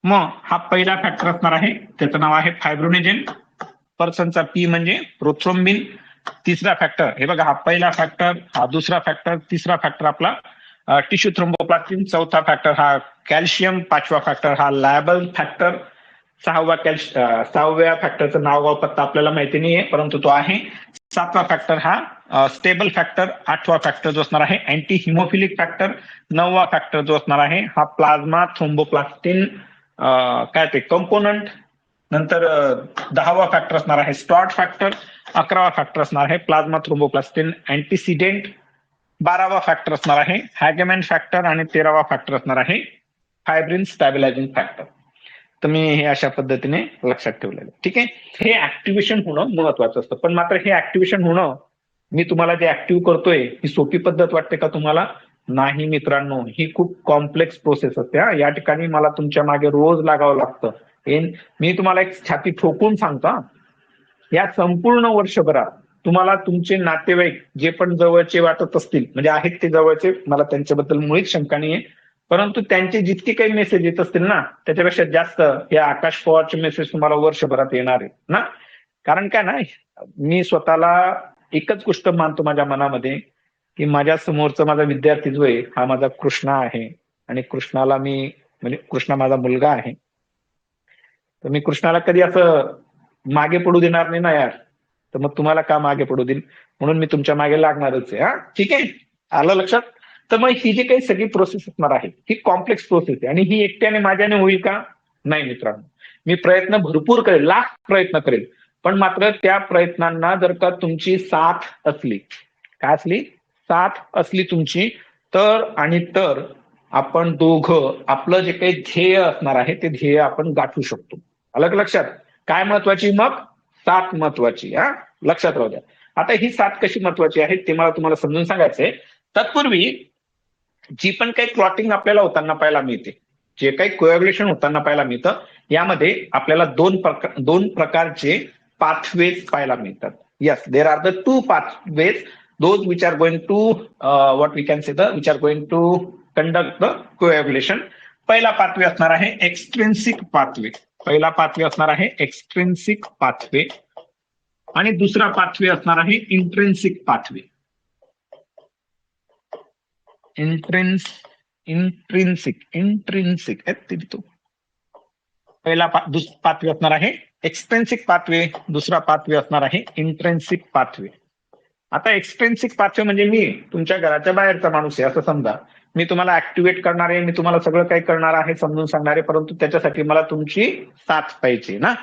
मग हा पहिला फॅक्टर असणार आहे, त्याचं नाव आहे फायब्रोनेजन. पर्सनचा P म्हणजे प्रोथ्रोम्बिन. तिसरा फॅक्टर, हे बघा, हा पहिला फॅक्टर, हा दुसरा फॅक्टर, तिसरा फॅक्टर आपला टिश्यू थ्रोम्बोप्लास्टिन, चौथा फॅक्टर हा कॅल्शियम, पाचवा फॅक्टर हा लायबल फॅक्टर, सहाव्या फॅक्टरचं नाव पत्ता आपल्याला माहिती नाहीये परंतु तो आहे. सातवा फॅक्टर हा स्टेबल फॅक्टर, आठवा फॅक्टर जो असणार आहे अँटी हिमोफिलिक फॅक्टर, नववा फॅक्टर जो असणार आहे हा प्लाझ्मा थ्रोम्बोप्लास्टिन काय ते कंपोनंट, नंतर 10वा फॅक्टर असणार आहे स्टॉर्ट फॅक्टर, 11वा फॅक्टर असणार आहे प्लाझ्मा थ्रोम्बोप्लास्टिन अँटीसिडेंट, 12वा फॅक्टर असणार आहे हॅगेमॅन फॅक्टर आणि 13वा फॅक्टर असणार आहे फायब्रिन स्टॅबिलायझिंग फॅक्टर. तर मी हे अशा पद्धतीने लक्षात ठेवलेलं. ठीक आहे, हे ऍक्टिव्हेशन होणं महत्वाचं असतं. पण मात्र हे ऍक्टिव्हेशन होणं, मी तुम्हाला जे ऍक्टिव्ह करतोय ही सोपी पद्धत वाटते का तुम्हाला? नाही मित्रांनो, ही खूप कॉम्प्लेक्स प्रोसेस असते. या ठिकाणी मला तुमच्या मागे रोज लागावं लागतं. मी तुम्हाला एक छाती ठोकून सांगतो, या संपूर्ण वर्षभरात तुम्हाला तुमचे नातेवाईक जे पण जवळचे वाटत असतील, म्हणजे आहेत ते जवळचे, मला त्यांच्याबद्दल मुळीच शंका नाहीये, परंतु त्यांचे जितके काही मेसेज येत असतील ना त्याच्यापेक्षा जास्त या आकाश पवारचे मेसेज तुम्हाला वर्षभरात येणार आहे ना. कारण काय ना, मी स्वतःला एकच गोष्ट मानतो माझ्या मनामध्ये की माझ्या समोरचा माझा विद्यार्थी जो आहे हा माझा कृष्णा आहे आणि कृष्णाला मी म्हणजे कृष्णा माझा मुलगा आहे, तर मी कृष्णाला कधी असं मागे पडू देणार नाही ना यार. तर मग तुम्हाला का मागे पडू देईल, म्हणून मी तुमच्या मागे लागणारच आहे. ठीक आहे, आलं लक्षात? तर मग ही जी काही सगळी प्रोसेस असणार आहे ही कॉम्प्लेक्स प्रोसेस आहे आणि ही एकट्याने माझ्याने होईल का? नाही मित्रांनो, मी प्रयत्न भरपूर करेल, लाख प्रयत्न करेल, पण मात्र त्या प्रयत्नांना जर का तुमची साथ असली, काय असली? साथ असली तुमची, तर आपण दोघं आपलं जे काही ध्येय असणार आहे ते ध्येय आपण गाठू शकतो. आलं लक्षात? काय महत्वाची मग? साथ महत्वाची. लक्षात राहू द्या. आता ही साथ कशी महत्वाची आहे ते मला तुम्हाला समजून सांगायचंय. तत्पूर्वी जी पण काही क्लॉटिंग आपल्याला होताना पाहायला मिळते, जे काही कोॲग्युलेशन होताना पाहायला मिळतं, यामध्ये आपल्याला दोन प्रकारचे पाथवेज पाहायला मिळतात. Yes, there are the two pathways those which are going to what we can say the which are going to conduct the coagulation. पहिला पाथवे असणार आहे एक्सट्रिन्सिक पाथवे. पहिला पाथवे असणार आहे एक्सट्रिन्सिक पाथवे आणि दुसरा पाथवे असणार आहे इंट्रिन्सिक पाथवे. इंट्रिन्सिक तो पहिला पाथवे असणार आहे एक्सट्रिन्सिक पाथवे, दुसरा पाथवे असणार आहे इंट्रिन्सिक पाथवे. आता एक्सट्रिन्सिक पाथवे म्हणजे मी तुमच्या घराच्या बाहेरचा माणूस आहे असं समजा. मी तुम्हाला ऍक्टिव्हेट करणार आहे, मी तुम्हाला सगळं काही करणार आहे, समजून सांगणार आहे, परंतु त्याच्यासाठी मला तुमची साथ पाहिजे ना.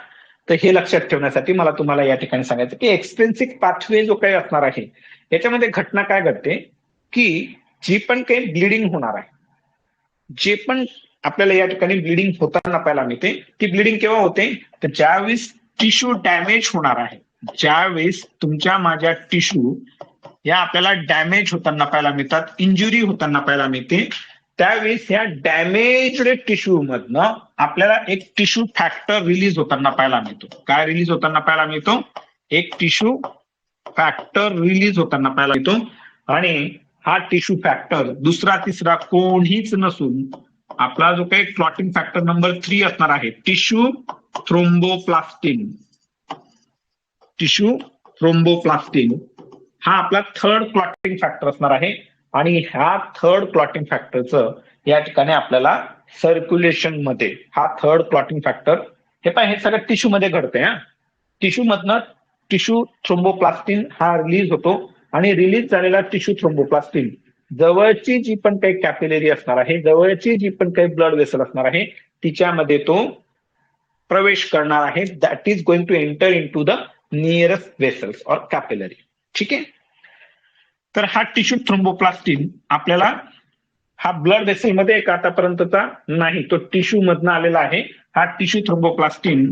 तर हे लक्षात ठेवण्यासाठी मला तुम्हाला या ठिकाणी सांगायचं की एक्सट्रिन्सिक पाथवे जो काही असणार आहे याच्यामध्ये घटना काय घडते की जी पण काही ब्लिडिंग होणार आहे, जे पण आपल्याला या ठिकाणी ब्लिडिंग होताना पाहायला मिळते, ती ब्लिडिंग केव्हा होते तर ज्यावेळेस टिश्यू डॅमेज होणार आहे, ज्यावेळेस तुमच्या माझ्या टिश्यू या आपल्याला डॅमेज होताना पाहायला मिळतात, इंजुरी होताना पाहायला मिळते, त्यावेळेस या डॅमेज्ड टिश्यू मधनं आपल्याला एक टिश्यू फॅक्टर रिलीज होताना पाहायला मिळतो. काय रिलीज होताना पाहायला मिळतो? एक टिश्यू फॅक्टर रिलीज होताना पाहायला मिळतो. आणि हा टिश्यू फॅक्टर दुसरा तिसरा कोणीच नसून आपला जो काही क्लॉटिंग फॅक्टर नंबर 3 असणार आहे टिश्यू थ्रोम्बोप्लास्टिन. टिश्यू थ्रोम्बोप्लास्टिन हा आपला थर्ड क्लॉटिंग फॅक्टर असणार आहे. आणि ह्या थर्ड क्लॉटिंग फॅक्टरचं या ठिकाणी आपल्याला सर्क्युलेशन मध्ये हा थर्ड क्लॉटिंग फॅक्टर हे सगळं टिश्यू मध्ये घडतंय. टिश्यू मधनं टिश्यू थ्रोम्बोप्लास्टिन हा रिलीज होतो आणि रिलीज झालेला टिश्यू थ्रोम्बोप्लास्टिन जवळची जी पण काही कॅपिलरी असणार आहे, जवळची जी पण काही ब्लड वेसल असणार आहे तिच्यामध्ये तो प्रवेश करणार आहे. That is going to enter into the nearest vessels or capillary. ठीक आहे. तर हा टिश्यू थ्रोम्बोप्लास्टिन आपल्याला हा ब्लड वेसल मध्ये एक आतापर्यंतचा नाही, तो टिश्यू मधनं आलेला आहे. हा tissue thromboplastin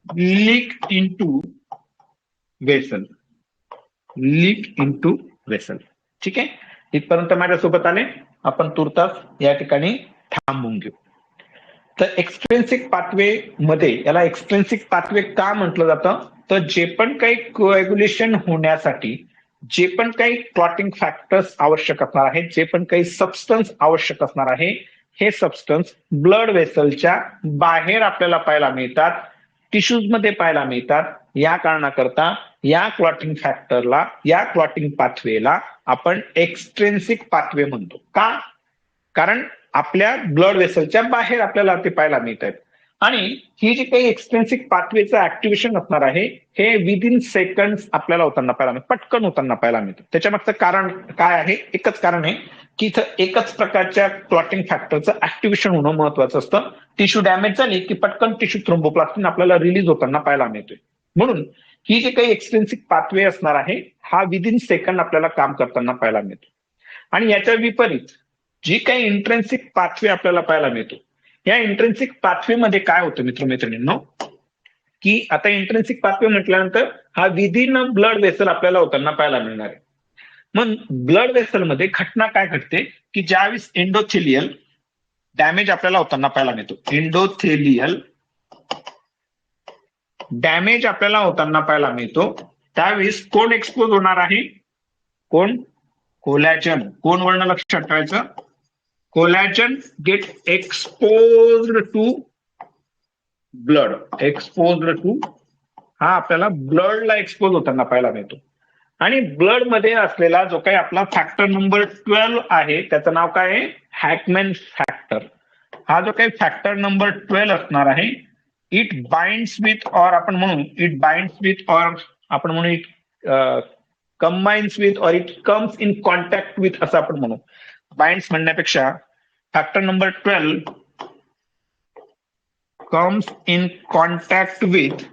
leak into vessel, leak into vessel. ठीक आहे. इथपर्यंत माझ्यासोबत आले. आपण तुर्तास या ठिकाणी थांबून घेऊ. तर एक्सट्रिन्सिक पाथवे मध्ये याला एक्सट्रिन्सिक पाथवे का म्हटलं जातं तर जे पण काही कोएग्युलेशन होण्यासाठी जे पण काही क्लॉटिंग फॅक्टर्स आवश्यक असणार आहेत, जे पण काही सबस्टन्स आवश्यक असणार आहे, हे सबस्टन्स ब्लड वेसलच्या बाहेर आपल्याला पाहायला मिळतात, टिश्यूज मध्ये पाहायला मिळतात. या कारणाकरता या क्लॉटिंग फॅक्टरला, या क्लॉटिंग पाथवेला आपण एक्सट्रिन्सिक पाथवे म्हणतो. का? कारण आपल्या ब्लड वेसलच्या बाहेर आपल्याला ते पाहायला मिळत आहेत. आणि ही जी काही एक्सट्रिन्सिक पाथवेचं ऍक्टिव्हेशन असणार आहे हे विदिन सेकंड आपल्याला होताना पाहायला मिळतं, पटकन होताना पाहायला मिळतं. त्याच्यामागचं कारण काय आहे? एकच कारण आहे की इथं एकच प्रकारच्या क्लॉटिंग फॅक्टरचं ऍक्टिव्हेशन होणं महत्वाचं असतं. टिश्यू डॅमेज झाली की पटकन टिश्यू थ्रोम्बोप्लास्टिन आपल्याला रिलीज होताना पाहायला मिळतोय. म्हणून ही जी काही एक्सट्रिन्सिक पाथवे असणार आहे हा विदिन सेकंड आपल्याला काम करताना पाहायला मिळतो. आणि याच्या विपरीत जी काही इंट्रिन्सिक पाथवे आपल्याला पाहायला मिळतो, या इंट्रिन्सिक पाथवे मध्ये काय होतं मित्रमैत्रिणींनो की आता इंट्रिन्सिक पाथवे म्हटल्यानंतर हा विदिन ब्लड वेसल आपल्याला होताना पाहायला मिळणार आहे. मग ब्लड वेसल मध्ये घटना काय घडते की ज्यावेळेस एंडोथेलियल डॅमेज आपल्याला होताना पाहायला मिळतो, एंडोथेलियल डॅमेज आपल्याला होताना पाहायला मिळतो, त्यावेळेस कोण एक्सपोज होणार आहे? कोण? कोलॅजन. कोण वर्ण लक्षात ठेवायचं? Collagen get exposed to blood. Exposed to हा आपल्याला ब्लडला एक्सपोज होताना पाहायला मिळतो. आणि ब्लड मध्ये असलेला जो काही आपला फॅक्टर नंबर 12 आहे त्याचं नाव काय आहे? हॅकमॅन फॅक्टर. हा जो काही फॅक्टर नंबर 12 असणार आहे इट बाइंड्स विथ ऑर आपण म्हणू इट बाइंड्स विथ ऑर आपण म्हणू it combines with or it comes in contact with असं आपण म्हणू. बाइंड्स म्हणण्यापेक्षा factor number 12 comes in contact with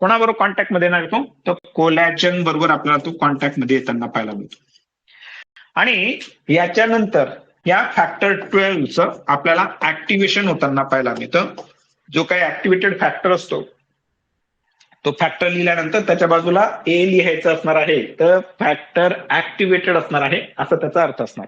कोणाबरोबर कॉन्टॅक्ट मध्ये येणार येतो? तर कोलॅजन बरोबर आपल्याला तो कॉन्टॅक्ट मध्ये येताना पाहायला मिळतो. आणि याच्यानंतर या फॅक्टर 12चं आपल्याला ऍक्टिव्हेशन होताना पाहायला मिळतं. जो काही ऍक्टिव्हेटेड फॅक्टर असतो तो फॅक्टर लिहिल्यानंतर त्याच्या बाजूला ए लिहायचं असणार आहे, तर फॅक्टर ऍक्टिव्हेटेड असणार आहे असं त्याचा अर्थ असणार.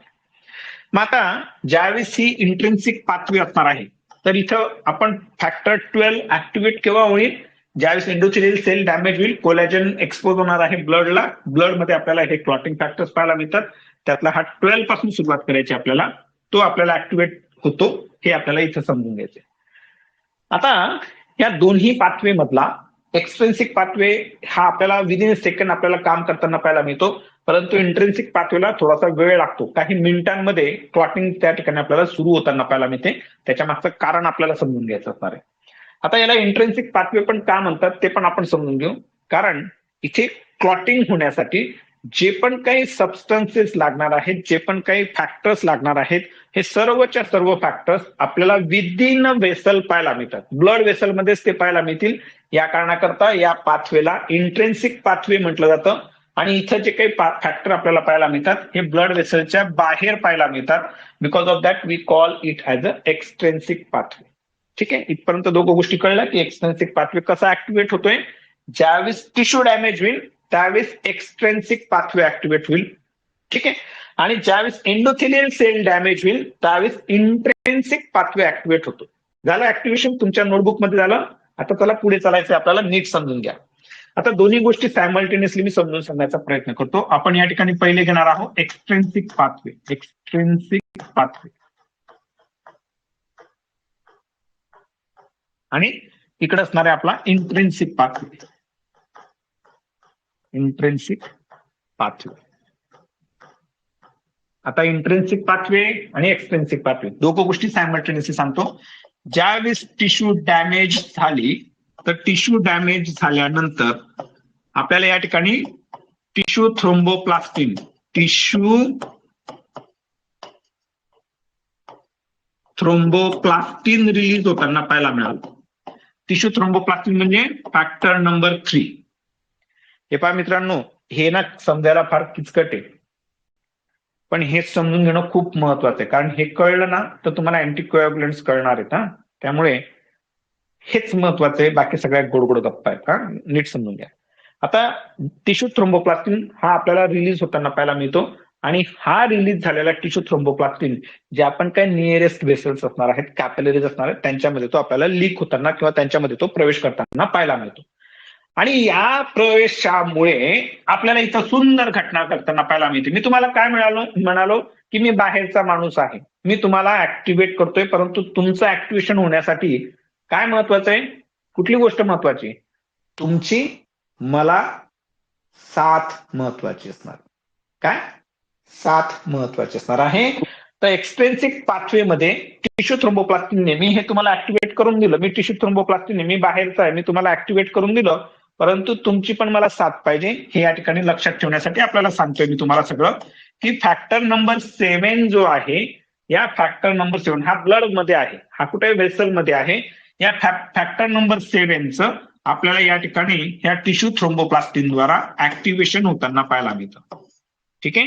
मग आता ज्यावेळेस ही इंट्रिन्सिक पाथवे असणार आहे तर इथं आपण फॅक्टर 12 ऍक्टिव्हेट केव्हा होईल? ज्यावेळेस एंडोथेलियल सेल डॅमेज होईल, कोलॅजन एक्सपोज होणार आहे ब्लडला, ब्लड मध्ये आपल्याला हे क्लॉटिंग फॅक्टर्स पाहायला मिळतात. त्यातला हा 12 पासून सुरुवात करायची आपल्याला, तो आपल्याला ऍक्टिव्हेट होतो, हे आपल्याला इथं समजून घ्यायचे. आता या दोन्ही पाथवे मधला एक्सट्रिन्सिक पाथवे हा आपल्याला विदिन सेकंड आपल्याला काम करताना पाहायला मिळतो, परंतु इंट्रिन्सिक पाथवेला थोडासा वेळ लागतो. काही मिनिटांमध्ये क्लॉटिंग त्या ठिकाणी आपल्याला सुरू होताना पाहायला मिळते. त्याच्या मागचं कारण आपल्याला समजून घ्यायचं असणार आहे. आता याला इंट्रिन्सिक पाथवे पण का म्हणतात ते पण आपण समजून घेऊ. कारण इथे क्लॉटिंग होण्यासाठी जे पण काही सबस्टन्सेस लागणार आहेत, जे पण काही फॅक्टर्स लागणार आहेत, हे सर्वच्या सर्व फॅक्टर्स आपल्याला विदिन वेसल पाहायला मिळतात. ब्लड वेसल मध्येच ते पाहायला मिळतील. या कारणाकरता या पाथवेला इंट्रिन्सिक पाथवे म्हटलं जातं. आणि इथं जे काही फॅक्टर आपल्याला पाहायला मिळतात हे ब्लड वेसलच्या बाहेर पाहायला मिळतात. Because of that we call it as a extrinsic pathway. ठीक आहे, इथपर्यंत दोघं गोष्टी कळल्या की एक्सट्रिन्सिक पाथवे कसा ऍक्टिव्हेट होतोय. ज्यावेळेस टिश्यू डॅमेज होईल त्यावेळेस एक्सट्रिन्सिक पाथवे ऍक्टिव्हेट होईल. ठीक आहे, आणि ज्यावेळेस एंडोथेलियल सेल डॅमेज होईल त्यावेळेस इंट्रिन्सिक पाथवे ऍक्टिव्हेट होतो. झालं ऍक्टिव्हेशन, तुमच्या नोटबुक मध्ये झालं. आता त्याला पुढे चालायचं, आपल्याला नीट समजून घ्या. आता दोन्ही गोष्टी सायमल्टेनियसली मी समजून सांगण्याचा प्रयत्न करतो. आपण या ठिकाणी पहिले घेणार आहोत एक्सट्रिन्सिक पाथवे. एक्सट्रिन्सिक पाथवे आणि इकडे असणार आहे आपला इंट्रिन्सिक पाथवे. Intrinsic pathway. आता इंट्रिन्सिक पाथवे आणि एक्सट्रिन्सिक पाथवे दोघं गोष्टी सायमल्टेनियसली सांगतो. ज्यावेळेस टिश्यू डॅमेज झाली तर टिश्यू डॅमेज झाल्यानंतर आपल्याला या ठिकाणी टिश्यू थ्रोम्बोप्लास्टिन रिलीज होताना पाहायला मिळालं. टिश्यू थ्रोम्बोप्लास्टिन म्हणजे फॅक्टर नंबर 3. हे पहा मित्रांनो, हे ना समजायला फार किचकट आहे, पण हे समजून घेणं खूप महत्वाचं आहे. कारण हे कळलं ना तर तुम्हाला अँटीकोॲग्युलंट्स कळणार आहेत. हा, त्यामुळे हेच महत्वाचं आहे, बाकी सगळ्या गोडगोड गप्पा आहेत. हा, नीट समजून घ्या. आता टिश्यू थ्रोम्बोप्लास्टिन हा आपल्याला रिलीज होताना पाहायला मिळतो, आणि हा रिलीज झालेला टिश्यू थ्रोम्बोप्लास्टिन जे आपण काही नियरेस्ट वेसल्स असणार आहेत, कॅपिलरीज असणार आहेत, त्यांच्यामध्ये तो आपल्याला लीक होताना किंवा त्यांच्यामध्ये तो प्रवेश करताना पाहायला मिळतो. आणि या प्रवेशामुळे आपल्याला इथं सुंदर घटना करताना पाहायला मिळते. मी तुम्हाला काय म्हणालो की मी बाहेरचा माणूस आहे, मी तुम्हाला ऍक्टिव्हेट करतोय, परंतु तुमचं ऍक्टिव्हेशन होण्यासाठी काय महत्वाचं आहे, कुठली गोष्ट महत्वाची, तुमची मला साथ महत्वाची असणार. काय साथ महत्वाची असणार आहे. तर एक्सट्रिन्सिक पाथवे मध्ये टिश्यू थ्रोम्बोप्लास्टिनने मी हे तुम्हाला ऍक्टिव्हेट करून दिलं. मी टिश्यू थ्रोम्बोप्लास्टिनने, मी बाहेरचा आहे, मी तुम्हाला ऍक्टिव्हेट करून दिलं, परंतु तुमची पण मला साथ पाहिजे. हे या ठिकाणी लक्षात ठेवण्यासाठी आपल्याला सांगतोय मी तुम्हाला सगळं, की फॅक्टर नंबर 7 जो आहे, या फॅक्टर नंबर 7 हा ब्लड मध्ये आहे, हा कुठे वेसल मध्ये आहे. या फॅक्टर नंबर 7चं आपल्याला या ठिकाणी ह्या टिश्यू थ्रोम्बोप्लास्टिनद्वारा ऍक्टिव्हेशन होताना पाहायला मिळतं. ठीक आहे,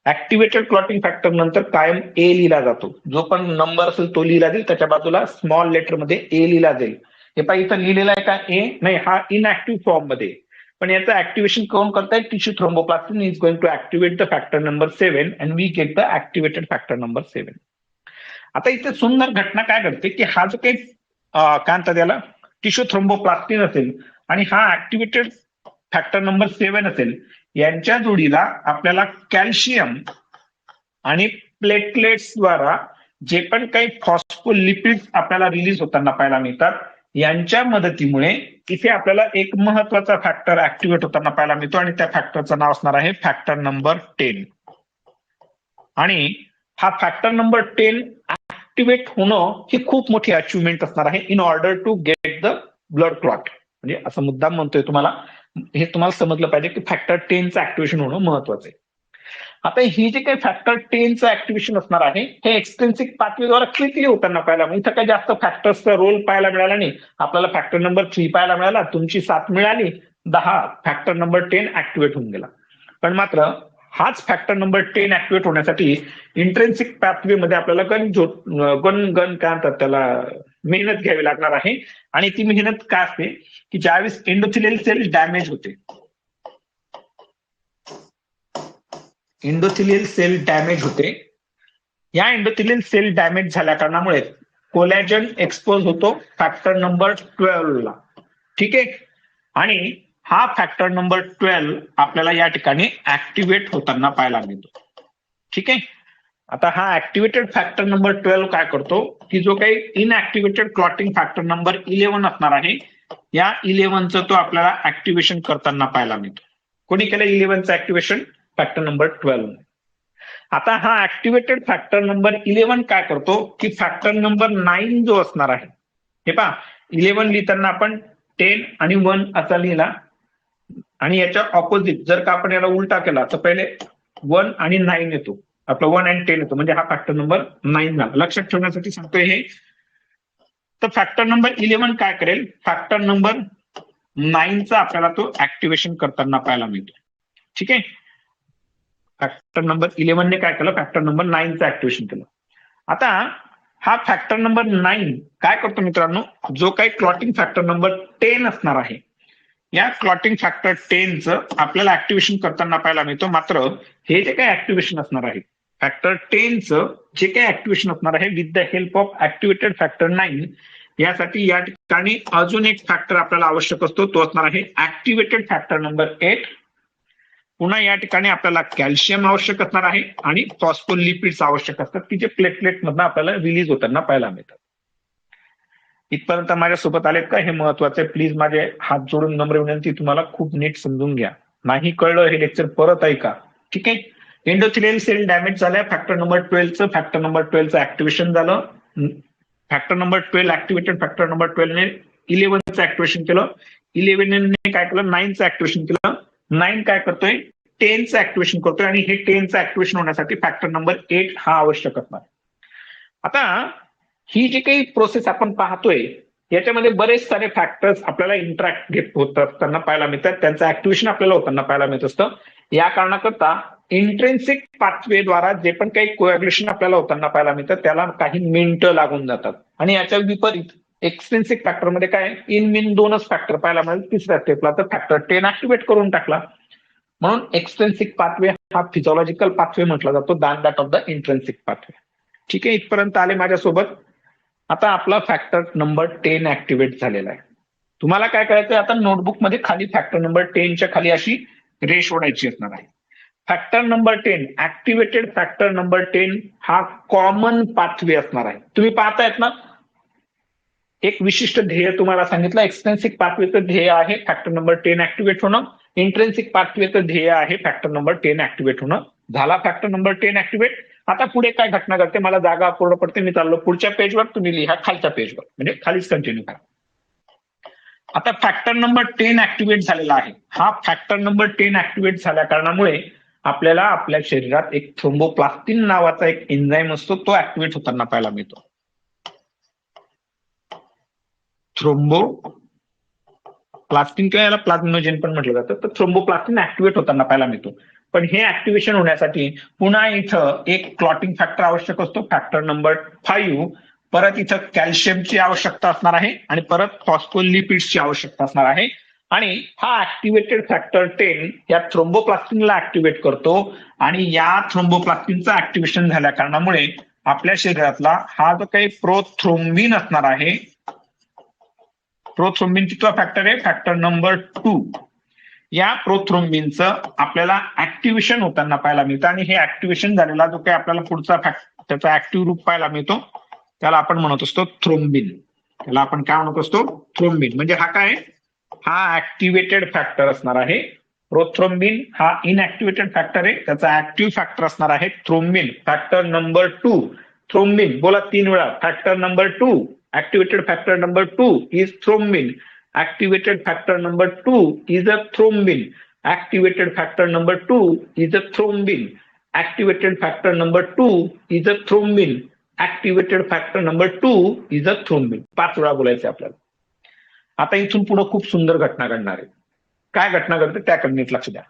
ऍक्टिव्हेटेड क्लॉटिंग फॅक्टर नंतर कायम ए लिहिला जातो. जो पण नंबर असेल तो लिहिला जाईल, त्याच्या बाजूला स्मॉल लेटर मध्ये ए लिहिला जाईल. हे पहा इथं लिहिलेला आहे का ए, नाही, हा इनऍक्टिव्ह फॉर्म मध्ये, पण याचं ऍक्टिव्हेशन कोण करताय, tissue thromboplastin is going to activate the factor number 7 and we get the activated factor number 7. आता इथे सुंदर घटना काय घडते की हा जो काही काय म्हणतात त्याला टिश्यू थ्रोम्बोप्लास्टिन असेल आणि हा ऍक्टिव्हेटेड फॅक्टर नंबर 7 असेल, यांच्या जोडीला आपल्याला कॅल्शियम आणि प्लेटलेट्सद्वारा जे पण काही फॉस्फोलिपिड्स आपल्याला रिलीज होताना पाहायला मिळतात, यांच्या मदतीमुळे इथे आपल्याला एक महत्वाचा फॅक्टर ऍक्टिव्हेट होताना पाहायला मिळतो, आणि त्या फॅक्टरचं नाव असणार आहे फॅक्टर नंबर 10. आणि हा फॅक्टर नंबर 10 ऍक्टिव्हेट होणं ही खूप मोठी अचिव्हमेंट असणार आहे in order to get the blood clot. म्हणजे असं मुद्दाम म्हणतोय तुम्हाला, हे तुम्हाला समजलं पाहिजे की फॅक्टर 10चं ऍक्टिव्हेशन होणं महत्वाचं आहे. आता ही जे काही फॅक्टर 10चं ऍक्टिव्हेशन असणार आहे हे एक्सट्रिन्सिक पाथवेद्वारा क्विकली होताना पाहायला मिळतं. इथं काही जास्त फॅक्टर्सचा रोल पाहायला मिळाला नाही. आपल्याला फॅक्टर नंबर 3 पाहायला मिळाला, तुमची साथ मिळाली, 10 फॅक्टर नंबर 10 ऍक्टिव्हेट होऊन गेला. पण मात्र हाच फॅक्टर नंबर 10 ऍक्टिव्हेट होण्यासाठी इंट्रिन्सिक पाथवे मध्ये आपल्याला गण काय म्हणतात त्याला मेहनत घ्यावी लागणार आहे. आणि ती मेहनत काय असते की ज्यावेळेस एंडोथेलियल सेल डॅमेज होते, एंडोथेलियल सेल डॅमेज होते, या एंडोथेलियल सेल डॅमेज झाल्या कारणामुळे कोलॅजन एक्सपोज होतो फॅक्टर नंबर 12 ला. ठीक आहे. आणि हा फॅक्टर नंबर 12 आपल्याला या ठिकाणी ऍक्टिव्हेट होताना पाहायला मिळतो. ठीक आहे. आता हा ऍक्टिव्हेटेड फॅक्टर नंबर 12 काय करतो की जो काही इनऍक्टिव्हेटेड क्लॉटिंग फॅक्टर नंबर 11 असणार आहे, या 11चं तो आपल्याला ऍक्टिव्हेशन करताना पाहायला मिळतो. कोणी केलं 11चं ऍक्टिव्हेशन? Factor number 12. आता हा ऍक्टिव्हेटेड फॅक्टर नंबर 11 काय करतो की फॅक्टर नंबर 9 जो असणार आहे, हे पहा 11 लिहिताना आपण 10 आणि 1 असा लिहिला, आणि याच्या ऑपोजिट जर का आपण याला उलटा केला तर पहिले 1 आणि 9 येतो, आपला 1 आणि 10 येतो, म्हणजे हा फॅक्टर नंबर 9 झाला. लक्षात ठेवण्यासाठी सांगतोय हे. तर फॅक्टर नंबर 11 काय करेल, फॅक्टर नंबर 9चा आपल्याला तो ऍक्टिव्हेशन करताना पाहायला मिळतो. ठीक आहे. फॅक्टर नंबर 11 ने काय केलं, फॅक्टर नंबर 9चं ऍक्टिव्हेशन केलं. आता हा फॅक्टर नंबर 9 काय करतो मित्रांनो, जो काही क्लॉटिंग फॅक्टर नंबर 10 असणार आहे, या क्लॉटिंग फॅक्टर 10चं आपल्याला ऍक्टिव्हेशन करताना पाहायला मिळतो. मात्र हे जे काही ऍक्टिव्हेशन असणार आहे फॅक्टर 10चं जे काही ऍक्टिव्हेशन असणार आहे with the help of activated factor 9, यासाठी या ठिकाणी अजून एक फॅक्टर आपल्याला आवश्यक असतो, तो असणार आहे ऍक्टिव्हेटेड फॅक्टर नंबर 8. पुन्हा या ठिकाणी आपल्याला कॅल्शियम आवश्यक असणार आहे आणि फॉस्फोलिपिड्स आवश्यक असतात की जे प्लेटलेट मधनं आपल्याला रिलीज होताना पाहायला मिळतात. इथपर्यंत माझ्यासोबत आलेत का? हे महत्वाचं आहे. प्लीज माझे हात जोडून नम्र विनंती, तुम्हाला खूप नीट समजून घ्या. नाही कळलं हे लेक्चर परत ऐका. ठीक आहे. एंडोथेलियल सेल डॅमेज झाल्या फॅक्टर नंबर 12चं, फॅक्टर नंबर 12चं ऍक्टिव्हेशन झालं. Factor number 12 activated factor number 12 ने 11चं ऍक्टिव्हेशन केलं. 11 ने काय केलं, 9चं ऍक्टिव्हेशन केलं. 9 काय करतोय, 10चं ऍक्टिव्हेशन करतोय, आणि हे 10चं ऍक्टिव्हेशन होण्यासाठी फॅक्टर नंबर 8 हा आवश्यक असणार. आता ही जी काही प्रोसेस आपण पाहतोय याच्यामध्ये बरेच सारे फॅक्टर्स आपल्याला इंटरॅक्ट घेत होत असताना पाहायला मिळतात, त्यांचं ऍक्टिव्हेशन आपल्याला होताना पाहायला मिळत असतं. या कारणाकरता इंट्रेन्सिक पाथवेद्वारा जे पण काही कोॲग्युलेशन आपल्याला होताना पाहायला मिळतं त्याला काही मिनिटं लागून जातात. आणि याच्या विपरीत एक्सट्रिन्सिक फॅक्टरमध्ये काय, इन मिन 2च फॅक्टर पाहायला मिळेल. तिसऱ्या स्टेपला तर फॅक्टर 10 ऍक्टिव्हेट करून टाकला. म्हणून एक्सट्रिन्सिक पाथवे हा फिजिओलॉजिकल पाथवे म्हटला जातो than that of the intrinsic pathway. ठीक आहे. इथपर्यंत आले माझ्यासोबत. आता आपला फॅक्टर नंबर 10 ऍक्टिव्हेट झालेला आहे. तुम्हाला काय करायचंय, आता नोटबुकमध्ये खाली फॅक्टर नंबर 10च्या खाली अशी रेष ओढायची असणार आहे. Factor number 10 activated factor number 10 हा कॉमन पाथवे असणार आहे. तुम्ही पाहतायत ना, एक विशिष्ट ध्येय तुम्हाला सांगितलं. एक्सटेन्सिक पाथवेचं ध्येय आहे फॅक्टर नंबर 10 ऍक्टिव्हेट होणं. इंट्रेन्सिक पाथवेचं ध्येय आहे फॅक्टर नंबर 10 ऍक्टिव्हेट होणं. झाला फॅक्टर नंबर 10 ऍक्टिव्हेट. आता पुढे काय घटना घडते, मला जागा पूर्ण पडते, मी चाललो पुढच्या पेजवर, तुम्ही लिहा खालच्या पेजवर, म्हणजे खालीच कंटिन्यू करा. आता फॅक्टर नंबर 10 ऍक्टिव्हेट झालेला आहे. हा फॅक्टर नंबर 10 ऍक्टिव्हेट झाल्या कारणामुळे आपल्याला आपल्या शरीरात एक थ्रोम्बोप्लास्टिन नावाचा एक एन्झाईम असतो, तो ऍक्टिव्हेट होताना पाहायला मिळतो. थ्रोम्बोप्लास्टिन किंवा याला प्लाझ्मिनोजेन पण म्हटलं जातं. तर थ्रोम्बोप्लास्टिन ऍक्टिव्हेट होताना पाहायला मिळतो. पण हे ऍक्टिव्हेशन होण्यासाठी पुन्हा इथं एक क्लॉटिंग फॅक्टर आवश्यक असतो, फॅक्टर नंबर 5. परत इथं कॅल्शियमची आवश्यकता असणार आहे आणि परत फॉस्फोलिपिड्सची आवश्यकता असणार आहे. आणि हा ऍक्टिव्हेटेड फॅक्टर 10 या थ्रोम्बोप्लास्टिनला ऍक्टिव्हेट करतो, आणि या थ्रोम्बोप्लास्टिनचं ऍक्टिव्हेशन झाल्या कारणामुळे आपल्या शरीरातला हा जो काही प्रोथ्रोम्बिन असणार आहे, प्रोथ्रोम्बिन कितवा फॅक्टर आहे, फॅक्टर नंबर 2. या प्रोथ्रोम्बिनचं आपल्याला ऍक्टिव्हेशन होताना पाहायला मिळतं. आणि हे ऍक्टिव्हेशन झालेला जो काही आपल्याला पुढचा त्याचा ऍक्टिव्ह रूप पाहायला मिळतो त्याला आपण म्हणत असतो थ्रोम्बिन. त्याला आपण काय म्हणत असतो, थ्रोम्बिन. म्हणजे हा काय, हा ऍक्टिव्हेटेड फॅक्टर असणार आहे. प्रोथ्रोम्बिन हा इनऍक्टिव्हेटेड फॅक्टर आहे, त्याचा ऍक्टिव्ह फॅक्टर असणार आहे थ्रोम्बिन. फॅक्टर नंबर 2 थ्रोम्बिन, बोला 3 वेळा. Factor number 2 activated factor number 2 is thrombin. Activated factor number 2 is a thrombin. Activated factor number 2 is a thrombin. Activated factor number 2 is a thrombin. Activated factor number 2 is a thrombin. 5 वेळा बोलायचं आपल्याला. आता इथून पुढे खूप सुंदर घटना घडणार आहे. काय घटना घडते त्याकडे नीट लक्ष द्या.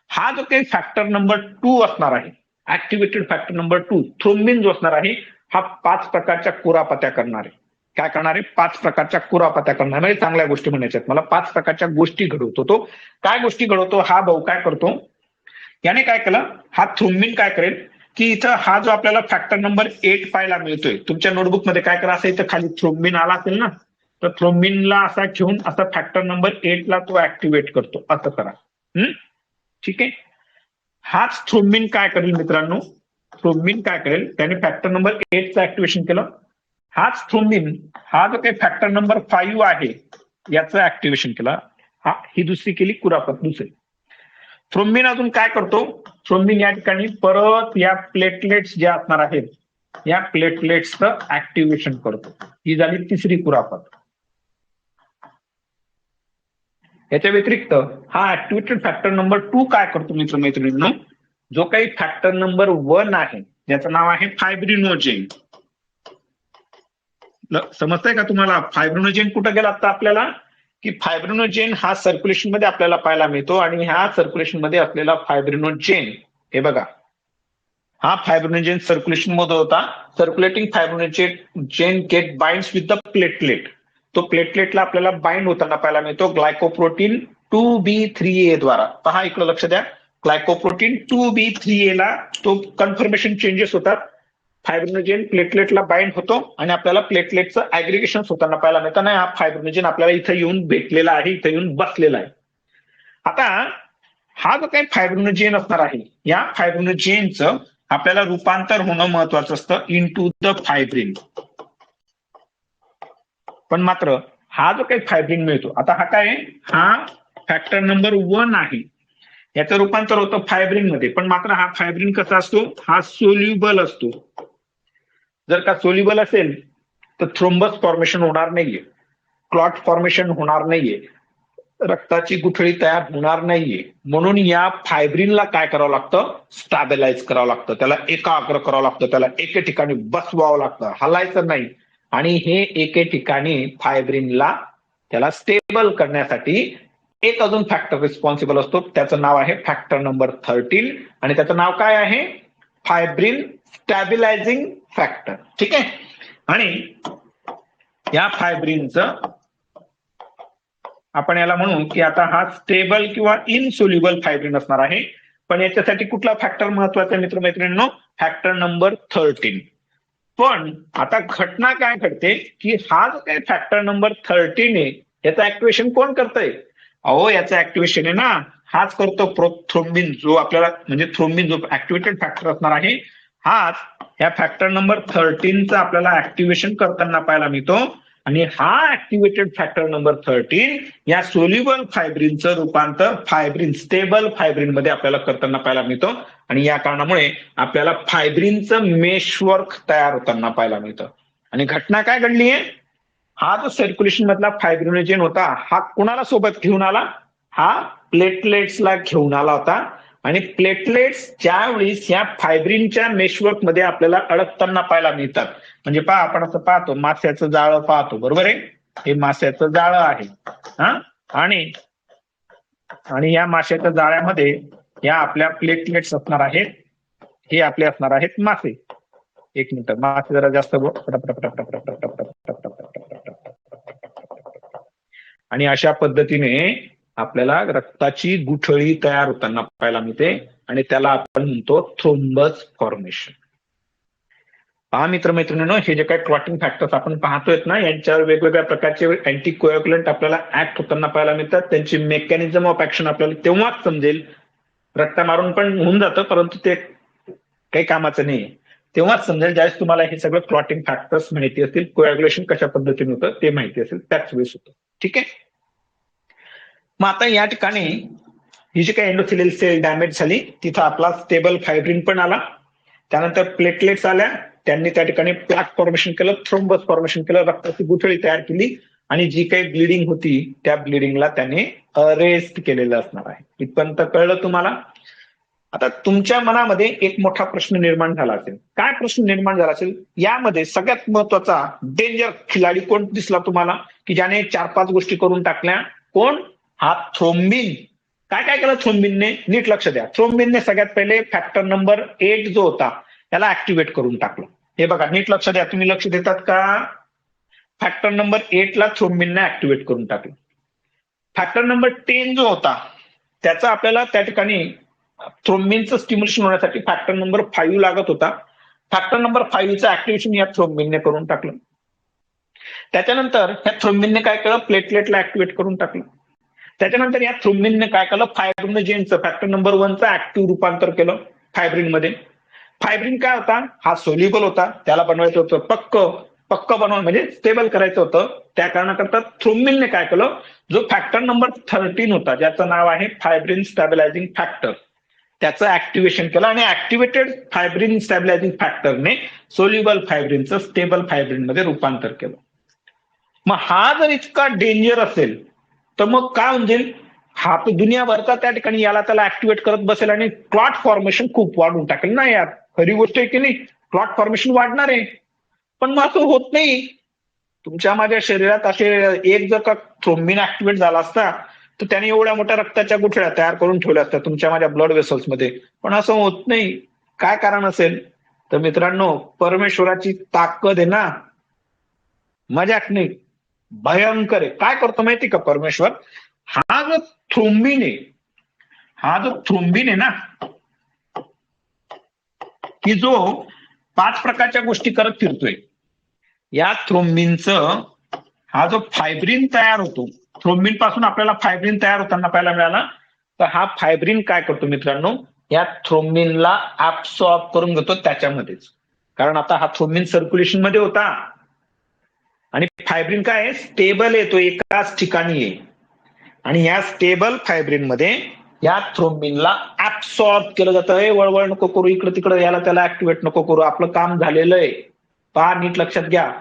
हा जो काही फॅक्टर नंबर 2 असणार आहे, ऍक्टिव्हेटेड फॅक्टर नंबर 2 थ्रोम्बिन जो असणार आहे, हा 5 प्रकारच्या कुरापत्या करणार आहे. काय करणार आहे, 5 प्रकारच्या कुरापत्या करणार. म्हणजे चांगल्या गोष्टी म्हणायच्या मला. 5 प्रकारच्या गोष्टी घडवतो तो. काय गोष्टी घडवतो, हा भाऊ काय करतो, याने काय केलं, हा थ्रोम्बिन काय करेल की इथं हा जो आपल्याला फॅक्टर नंबर 8 पाहायला मिळतोय, तुमच्या नोटबुकमध्ये काय करा, असं इथं खाली थ्रोम्बिन आला असेल ना, तर थ्रोम्बिनला असा घेऊन असा फॅक्टर नंबर 8 ला तो ऍक्टिव्हेट करतो, असं करा. ठीक आहे. हाच थ्रोम्बिन काय करेल मित्रांनो, थ्रोम्बिन काय करेल, त्याने फॅक्टर नंबर 8 चं ऍक्टिव्हेशन केलं. हाच थ्रोम्बिन हा जो काही फॅक्टर नंबर 5 आहे याचं ऍक्टिव्हेशन केलं. ही दुसरी केली कुरापत दुसरी. थ्रोम्बिन अजून काय करतो, थ्रोम्बिन या ठिकाणी परत या प्लेटलेट्स ज्या असणार आहेत या प्लेटलेट्सचं ऍक्टिव्हेशन करतो. ही झाली तिसरी कुरापत. याच्या व्यतिरिक्त हा ऍक्टिव्हेटेड फॅक्टर नंबर 2 काय करतो मित्रमैत्रिणींनो, जो काही फॅक्टर नंबर 1 आहे ज्याचं नाव आहे फायब्रिनोजेन. समजतंय का तुम्हाला फायब्रिनोजेन कुठं गेला आता आपल्याला, की फायब्रिनोजेन हा सर्क्युलेशन मध्ये आपल्याला पाहायला मिळतो. आणि ह्या सर्क्युलेशन मध्ये असलेला फायब्रिनोजेन, हे बघा, हा फायब्रिनोजेन सर्क्युलेशन मध्ये होता. Circulating fibrinogen get binds with the platelet. तो प्लेटलेटला आपल्याला बाइंड होताना पाहायला मिळतो ग्लायकोप्रोटीन 2B3A द्वारा. पहा इकडे लक्ष द्या, ग्लायकोप्रोटीन 2B3A ला तो कन्फर्मेशन चेंजेस होतात. फायब्रिनोजेन प्लेटलेटला बाइंड होतो आणि आपल्याला प्लेटलेटचं ऍग्रिगेशन होताना पाहायला मिळतं. नाही, हा फायब्रिनोजेन आपल्याला इथं येऊन भेटलेला आहे, इथं येऊन बसलेला आहे. आता हा जो काही फायब्रिनोजेन असणार आहे या फायब्रिनोजेनचं आपल्याला रूपांतर होणं महत्वाचं असतं इनटू द फायब्रिन. पण मात्र हा जो काही फायब्रिन मिळतो, आता हा काय, हा फॅक्टर नंबर 1 आहे, याचं रूपांतर होतं फायब्रिन मध्ये. पण मात्र हा फायब्रिन कसा असतो, हा सोल्युबल असतो. जर का सोल्युबल असेल तर थ्रोम्बस फॉर्मेशन होणार नाहीये, क्लॉट फॉर्मेशन होणार नाहीये, रक्ताची गुठळी तयार होणार नाहीये. म्हणून या फायब्रिनला काय करावं लागतं, स्टॅबिलाइज करावं लागतं, त्याला एकाग्र करावं लागतं, त्याला एके ठिकाणी बसवावं लागतं, हलायचं नाही. आणि हे एके ठिकाणी फायब्रिनला त्याला स्टेबल करण्यासाठी एक अजून फॅक्टर रिस्पॉन्सिबल असतो, त्याचं नाव आहे फॅक्टर नंबर 13. आणि त्याचं नाव काय आहे, फायब्रिन स्टॅबिलायझिंग फॅक्टर. ठीक आहे. आणि या फायब्रिनचं आपण याला म्हणू की आता हा स्टेबल किंवा इनसोल्युबल फायब्रिन असणार आहे. पण याच्यासाठी कुठला फॅक्टर महत्वाचा मित्रमैत्रिणींनो, फॅक्टर नंबर 13. पण आता घटना काय घडते की हा जो काही फॅक्टर नंबर 13 आहे याचं ऍक्टिव्हेशन कोण करतंय, अहो याचं ऍक्टिव्हेशन आहे ना हाच करतो प्रोथ्रोम्बिन, जो आपल्याला म्हणजे थ्रोम्बिन जो ऍक्टिव्हेटेड फॅक्टर असणार आहे हाच या फॅक्टर नंबर 13चं आपल्याला ऍक्टिव्हेशन करताना पाहायला मिळतो. आणि हा ऍक्टिव्हेटेड फॅक्टर नंबर 13 या सोल्युबल फायब्रिनचं रूपांतर फायब्रिन स्टेबल फायब्रिन मध्ये आपल्याला करताना पाहायला मिळतो. आणि या कारणामुळे आपल्याला फायब्रिनचं मेशवर्क तयार होताना पाहायला मिळतं. आणि घटना काय घडली आहे, हा जो सर्क्युलेशन मधला फायब्रिनोजेन होता हा कुणाला सोबत घेऊन आला, हा प्लेटलेट्सला घेऊन आला होता. आणि प्लेटलेट्स ज्यावेळी या फायब्रिनच्या मेशवर्क मध्ये आपल्याला अडकताना पाहायला मिळतात, म्हणजे पहा आपण असं पाहतो मास्याचं जाळं पाहतो, बरोबर आहे, हे मास्याचं जाळं आहे. आणि या माशाच्या जाळ्यामध्ये या आपल्या प्लेटलेट्स असणार आहेत, हे आपले असणार आहेत मासे. एक मिनिट, मासे जरा जास्त आणि अशा पद्धतीने आपल्याला रक्ताची गुठळी तयार होताना पाहायला मिळते आणि त्याला आपण म्हणतो थ्रोम्बस फॉर्मेशन. पहा मित्रमैत्रिणींनो, हे जे काही क्लॉटिंग फॅक्टर्स आपण पाहतोय ना यांच्यावर वेगवेगळ्या प्रकारचे अँटीकोएग्युलंट आपल्याला ऍक्ट होताना पाहायला मिळतात. त्यांची मेकॅनिझम ऑफ ऍक्शन आपल्याला तेव्हाच समजेल, रक्त मारून पण होऊन जातं परंतु ते काही कामाचं नाही, तेव्हाच समजेल ज्यावेळेस तुम्हाला हे सगळं क्लॉटिंग फॅक्टर्स माहिती असतील, कोएग्युलेशन कशा पद्धतीने होतं ते माहिती असेल, त्याच वेळेस होतं. ठीक आहे. मग आता या ठिकाणी ही जी काही एंडोथेलियल सेल डॅमेज झाली तिथं आपला स्टेबल फायब्रिन पण आला, त्यानंतर प्लेटलेट्स आल्या, त्यांनी त्या ठिकाणी प्लॅक फॉर्मेशन केलं, थ्रोम्बस फॉर्मेशन केलं, रक्ताची गुठळी तयार केली आणि जी काही ब्लिडिंग होती त्या ब्लिडिंगला त्याने अरेस्ट केलेलं असणार आहे. इथपर्यंत कळलं तुम्हाला. आता तुमच्या मनामध्ये एक मोठा प्रश्न निर्माण झाला असेल. काय प्रश्न निर्माण झाला असेल, यामध्ये सगळ्यात महत्वाचा डेंजर खिलाडी कोण दिसला तुम्हाला, की ज्याने 4-5 गोष्टी करून टाकल्या, कोण, हा थ्रोम्बिन. काय काय केलं थ्रोम्बिनने, नीट लक्ष द्या. थ्रोम्बिनने सगळ्यात पहिले फॅक्टर नंबर 8 जो होता त्याला ऍक्टिव्हेट करून टाकलं. हे बघा नीट लक्ष द्या, तुम्ही लक्ष देतात का, फॅक्टर नंबर 8 ला थ्रोम्बिनने ऍक्टिव्हेट करून टाकलं. फॅक्टर नंबर 10 जो होता त्याचा आपल्याला त्या ठिकाणी थ्रोम्बिनचं स्टिम्युलेशन होण्यासाठी फॅक्टर नंबर 5 लागत होता. फॅक्टर नंबर 5चं ऍक्टिव्हेशन या थ्रोम्बिनने करून टाकलं. त्याच्यानंतर ह्या थ्रोम्बिनने काय केलं, प्लेटलेटला ऍक्टिव्हेट करून टाकलं. त्याच्यानंतर या थ्रोम्बिनने काय केलं, फायब्रिनोजेनचं फॅक्टर नंबर 1चं ऍक्टिव्ह रूपांतर केलं फायब्रिनमध्ये. फायब्रिन काय होता, हा सोल्युबल होता, त्याला बनवायचं होतं पक्क बनवून म्हणजे स्टेबल करायचं होतं. त्या कारणाकरता थ्रोम्बिनने काय केलं, जो फॅक्टर नंबर 13 होता, ज्याचं नाव आहे फायब्रिन स्टॅबिलायझिंग फॅक्टर, त्याचं ऍक्टिव्हेशन केलं आणि ऍक्टिव्हेटेड फायब्रिन स्टॅबिलायझिंग फॅक्टरने सोल्युबल फायब्रिनचं स्टेबल फायब्रिनमध्ये रूपांतर केलं. मग हा जर इतका डेंजर असेल तर मग काय म्हणजे हा तर दुनियाभरचा त्या ठिकाणी याला त्याला ऍक्टिव्हेट करत बसेल आणि क्लॉट फॉर्मेशन खूप वाढून टाकेल ना यार. खरी गोष्ट आहे की नाही, क्लॉट फॉर्मेशन वाढणार आहे. पण मग असं होत नाही. तुमच्या माझ्या शरीरात असे एक जर का थ्रोम्बिन ऍक्टिव्हेट झाला असता तर त्याने एवढ्या मोठ्या रक्ताच्या गुठळ्या तयार करून ठेवल्या असत्या तुमच्या माझ्या ब्लड वेसल्स मध्ये. पण असं होत नाही. काय कारण असेल तर मित्रांनो, परमेश्वराची ताकद आहे ना, मजाक नाही, भयंकर आहे. काय करतो माहिती का परमेश्वर, हा जो थ्रोम्बिन आहे, हा जो थ्रोम्बिन आहे ना, की जो 5 प्रकारच्या गोष्टी करत फिरतोय, या थ्रोम्बिनचं हा जो फायब्रिन तयार होतो, थ्रोम्बिन पासून आपल्याला फायब्रिन तयार होताना पाहायला मिळाला, तर हा फायब्रिन काय करतो मित्रांनो, या थ्रोम्बिनला ऍब्सॉर्ब करून घेतो त्याच्यामध्येच. कारण आता हा थ्रोम्बिन सर्क्युलेशन मध्ये होता आणि फायब्रिन काय आहे, स्टेबल आहे, तो एकाच ठिकाणी आहे. आणि या स्टेबल फायब्रिन मध्ये या थ्रोम्बिनला ऍब्सॉर्ब केलं जातं. हे वळवळ नको करू, इकडे तिकडे याला त्याला ऍक्टिव्हेट नको करू, आपलं काम झालेलं आहे. पहा, नीट लक्षात घ्या.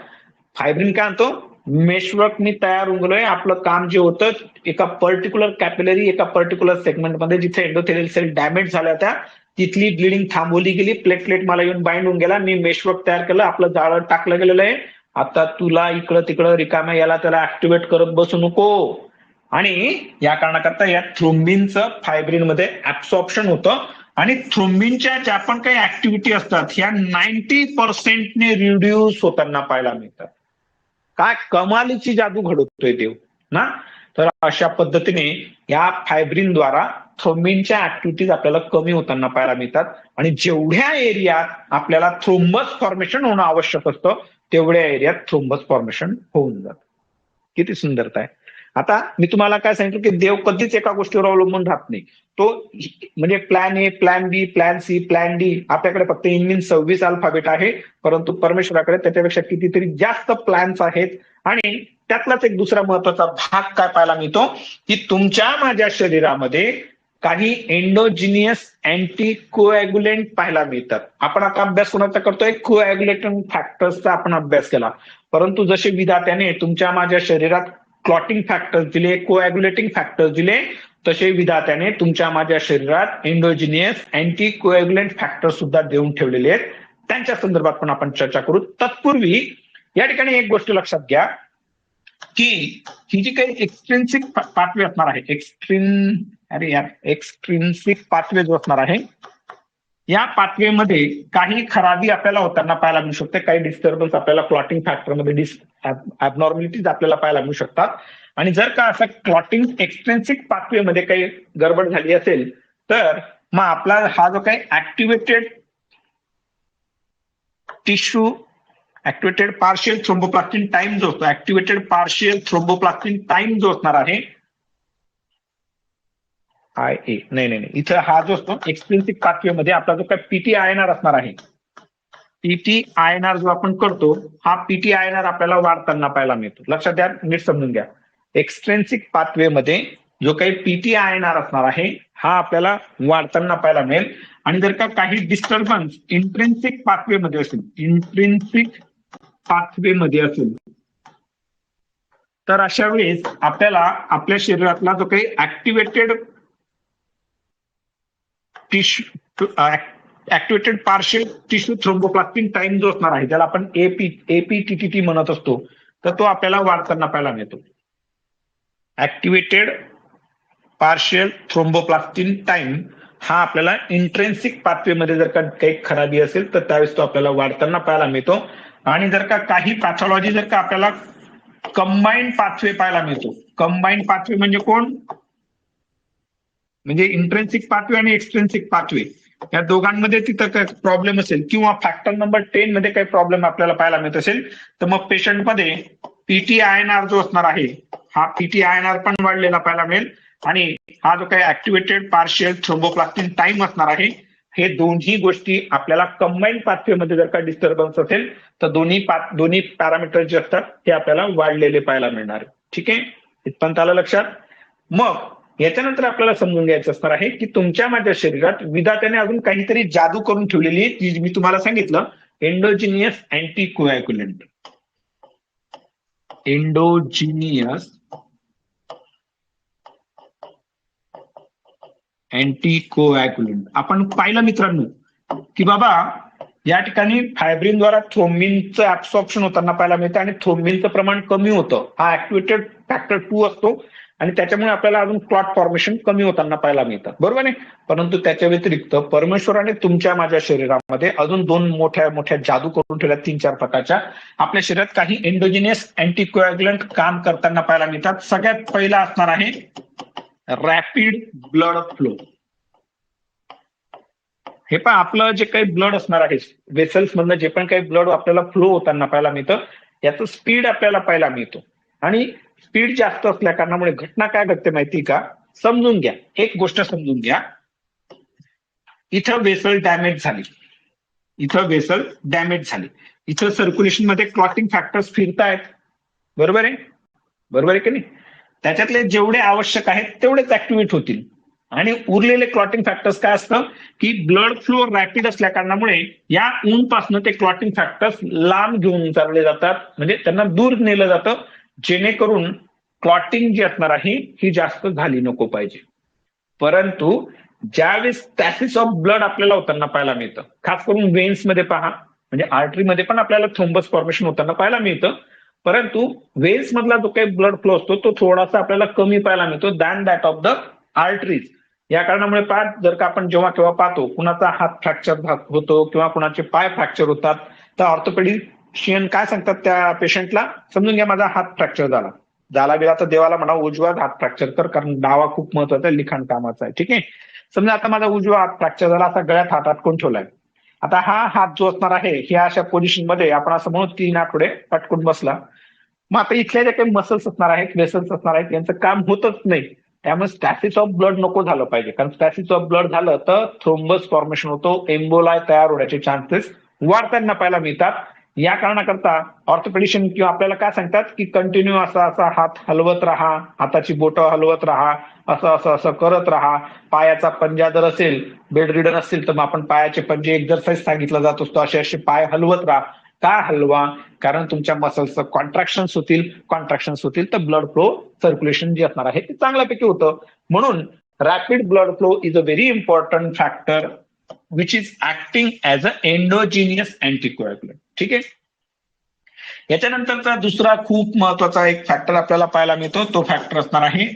फायब्रिन काय म्हणतो, मेशवर्कनी तयार होऊन गेलोय. आपलं काम जे होतं एका पर्टिक्युलर कॅपिलरी, एका पर्टिक्युलर सेगमेंटमध्ये जिथे एंडोथेलियल सेल डॅमेज झाल्या होत्या तिथली ब्लिडिंग थांबवली गेली, प्लेटलेट मला येऊन बाइंड होऊन गेला, मी मेशवर्क तयार केलं, आपलं जाळं टाकलं गेलेलं आहे. आता तुला इकडं तिकडं रिकाम्या याला त्याला ऍक्टिव्हेट करत बसू नको. आणि या कारणाकरता या थ्रोम्बिनचं फायब्रिनमध्ये ऍब्सॉर्प्शन होतं आणि थ्रोम्बिनच्या ज्या पण काही ऍक्टिव्हिटी असतात ह्या 90% रिड्यूस होताना पाहायला मिळतात. काय कमालीची जादू घडवतोय देव ना. तर अशा पद्धतीने या फायब्रिनद्वारा थ्रोम्बिनच्या ऍक्टिव्हिटीज आपल्याला कमी होताना पाहायला मिळतात आणि जेवढ्या एरियात आपल्याला थ्रोम्बस फॉर्मेशन होणं आवश्यक असतं तेवढ्या एरियात थ्रोम्बस फॉर्मेशन होऊन जातं. किती सुंदरता आहे. आता मी तुम्हाला काय सांगितलं की देव कधीच एका गोष्टीवर अवलंबून राहत नाही. तो म्हणजे plan A, plan B, plan C, plan D, आपल्याकडे फक्त इंग्लिश 26 अल्फाबेट आहे, परंतु परमेश्वराकडे त्याच्यापेक्षा कितीतरी जास्त प्लॅन्स आहेत. आणि त्यातलाच एक दुसरा महत्वाचा भाग काय पाहायला मिळतो की तुमच्या माझ्या शरीरामध्ये काही एंडोजिनियस अँटी कोॲग्युलेंट पाहायला मिळतात. आपण आता अभ्यास कोणाचा करतोय, कोॲग्युलेटिंग फॅक्टर्सचा आपण अभ्यास केला. परंतु जसे विधात्याने तुमच्या माझ्या शरीरात क्लॉटिंग फॅक्टर्स दिले, कोॲग्युलेटिंग फॅक्टर्स दिले, तसे विधात्याने तुमच्या माझ्या शरीरात एंडोजिनियस अँटी कोॲग्युलेंट फॅक्टर सुद्धा देऊन ठेवलेले आहेत. त्यांच्या संदर्भात पण आपण चर्चा करू. तत्पूर्वी या ठिकाणी एक गोष्ट लक्षात घ्या की ही जी काही एक्सट्रिन्सिक पाथवे असणार आहे, एक्सट्रिन्सिक पाथवे जो असणार आहे, या पाथवेमध्ये काही खराबी आपल्याला होताना पाहायला मिळू शकते, काही डिस्टर्बन्स आपल्याला क्लॉटिंग फॅक्टरमध्ये ऍबनॉर्मॅलिटीज आपल्याला पाहायला मिळू शकतात. आणि जर का असं क्लॉटिंग एक्सट्रिन्सिक पाथवेमध्ये काही गडबड झाली असेल तर मग आपला हा जो काही activated tissue, activated partial thromboplastin time जो असतो, ऍक्टिव्हेटेड पार्शियल थ्रोम्बोप्लास्टिन टाइम जो असणार आहे, नाही, इथं हा जो असतो एक्सट्रिन्सिक पाथवेमध्ये आपला जो काही पीटी आयएनआर असणार आहे, पीटी आयएनआर जो आपण करतो, हा पीटी आयएनआर आपल्याला वाढताना पाहायला मिळतो. लक्षात द्या, नीट समजून घ्या. एक्सट्रिन्सिक पाथवेमध्ये जो काही पीटी आयएनआर असणार आहे हा आपल्याला वाढताना पाहायला मिळेल. आणि जर का काही डिस्टर्बन्स इंट्रिन्सिक पाथवेमध्ये असेल, इंट्रिन्सिक पाथवेमध्ये असेल तर अशा वेळेस आपल्याला आपल्या शरीरातला जो काही activated tissue, activated partial tissue thromboplastin time जो असणार आहे, ज्याला आपण एपीटीटीटी म्हणत असतो, तर तो आपल्याला वाढताना पाहायला मिळतो. ऍक्टिव्हेटेड पार्शियल थ्रोम्बोप्लास्टिन टाइम हा आपल्याला इंट्रेन्सिक पाथवेमध्ये जर का काही खराबी असेल तर त्यावेळेस तो आपल्याला वाढताना पाहायला मिळतो. आणि जर का काही पॅथॉलॉजी जर का आपल्याला कंबाईंड पाथवे पाहायला मिळतो. कंबाईंड पाथवे म्हणजे कोण, म्हणजे इंट्रेन्सिक पाथवे आणि एक्सट्रेन्सिक पाथवे या दोघांमध्ये तिथं काही प्रॉब्लेम असेल किंवा फॅक्टर नंबर 10 मध्ये काही प्रॉब्लेम आपल्याला पाहायला मिळत असेल तर मग पेशंटमध्ये PTINR जो असणार आहे, हा PTINR पण वाढलेला पाहायला मिळेल. आणि हा जो काही ऍक्टिव्हेटेड पार्शियल थ्रोम्बोप्लास्टिन टाइम असणार आहे, हे दोन्ही गोष्टी आपल्याला कंबाईन पाथवे मध्ये जर का डिस्टर्बन्स असेल तर दोन्ही पॅरामीटर जे असतात हे आपल्याला वाढलेले पाहायला मिळणार आहे. ठीक आहे, इथपर्यंत आलं लक्षात. मग याच्यानंतर आपल्याला समजून घ्यायचं असणार आहे की तुमच्या माझ्या शरीरात विधात्याने अजून काहीतरी जादू करून ठेवलेली आहे, जी मी तुम्हाला सांगितलं, एंडोजिनियस अँटीकोॲग्युलंट. एंडोजिनियस अँटीकोॲग्युलंट. आपण पाहिलं मित्रांनो की बाबा या ठिकाणी फायब्रिनद्वारा थ्रोम्बिनचं ऍब्सॉर्प्शन होताना पाहायला मिळतं आणि थ्रोम्बिनचं प्रमाण कमी होतं. हा ऍक्टिव्हेटेड फॅक्टर 2 असतो आणि त्याच्यामुळे आपल्याला अजून क्लॉट फॉर्मेशन कमी होताना पाहायला मिळतं, बरोबर आहे. परंतु त्याच्या व्यतिरिक्त परमेश्वराने तुमच्या माझ्या शरीरामध्ये अजून दोन मोठ्या मोठ्या जादू करून ठेवल्या, 3-4 प्रकारच्या. आपल्या शरीरात काही एंडोजिनियस अँटीकोॲग्युलंट काम करताना पाहायला मिळतात. सगळ्यात पहिला असणार आहे रॅपिड ब्लड फ्लो. हे पण आपलं जे काही ब्लड असणार आहे, वेसल्स मधनं जे पण काही ब्लड आपल्याला फ्लो होताना पाहायला मिळतं, याचं स्पीड आपल्याला पाहायला मिळतो. आणि स्पीड जास्त असल्या कारणामुळे घटना काय घडते माहिती का, समजून घ्या, एक गोष्ट समजून घ्या. इथं वेसल डॅमेज झाली, इथं सर्क्युलेशन मध्ये क्लॉटिंग फॅक्टर्स फिरतायत, बरोबर आहे की नाही. त्याच्यातले जेवढे आवश्यक आहेत तेवढेच ऍक्टिव्हेट होतील. आणि उरलेले क्लॉटिंग फॅक्टर्स काय असतं की ब्लड फ्लो रॅपिड असल्या कारणामुळे या ऊनपासून ते क्लॉटिंग फॅक्टर्स लांब घेऊन चालले जातात, म्हणजे त्यांना दूर नेलं जातं, जेणेकरून क्लॉटिंग जी असणार आहे ही जास्त झाली नको पाहिजे. परंतु ज्यावेळेस स्टॅसिस ऑफ ब्लड आपल्याला होताना पाहायला मिळतं, खास करून वेन्स मध्ये पहा, म्हणजे आर्टरीमध्ये पण आपल्याला थ्रोम्बस फॉर्मेशन होताना पाहायला मिळतं. परंतु वेन्स मधला जो काही ब्लड फ्लो असतो तो थोडासा आपल्याला कमी पाहायला मिळतो than that of the arteries. या कारणामुळे जर का आपण जेव्हा केव्हा पाहतो कुणाचा हात फ्रॅक्चर होतो किंवा कुणाचे पाय फ्रॅक्चर होतात, तर ऑर्थोपेडिशियन काय सांगतात त्या पेशंटला, समजून घ्या माझा हात फ्रॅक्चर झाला गेला तर देवाला म्हणा उजवा हात फ्रॅक्चर कर, कारण डावा खूप महत्वाचा आहे, लिखाण कामाचा आहे. ठीक आहे, समजा आता माझा उजवा हात फ्रॅक्चर झाला, असा गळ्यात हात अटकून ठेवलाय. आता हा हात जो असणार आहे ह्या अशा पोझिशन मध्ये आपण असं म्हणू 3 आठवडे अटकून बसला. मग आता इथल्या ज्या काही मसल्स असणार आहेत, वेसल्स असणार आहेत, यांचं काम होतच नाही. त्यामुळे स्टॅसिस ऑफ ब्लड नको झालं पाहिजे, कारण स्टॅसिस ऑफ ब्लड झालं तर थ्रोम्बस फॉर्मेशन होतो, एम्बोलाय तयार होण्याचे चान्सेस वाढताना पाहायला मिळतात. या कारणाकरता ऑर्थोपेडिशियन किंवा आपल्याला काय सांगतात की कंटिन्यू असा हात हलवत राहा, हाताची बोटं हलवत राहा, असं करत राहा. पायाचा पंजा जर असेल, बेड रिडन असेल तर मग आपण पायाचे पंजे एक्झरसाइज सांगितला जात असतो, असे पाय हलवत राहा. का हलवा, कारण तुमच्या मसल्सचं कॉन्ट्रॅक्शन्स होतील तर ब्लड फ्लो सर्क्युलेशन जे असणार आहे ते चांगल्यापैकी होतं. म्हणून rapid blood flow is a very important factor which is acting as a endogenous anticoagulant. ठीक आहे, याच्यानंतरचा दुसरा खूप महत्वाचा एक फॅक्टर आपल्याला पाहायला मिळतो, तो फॅक्टर असणार आहे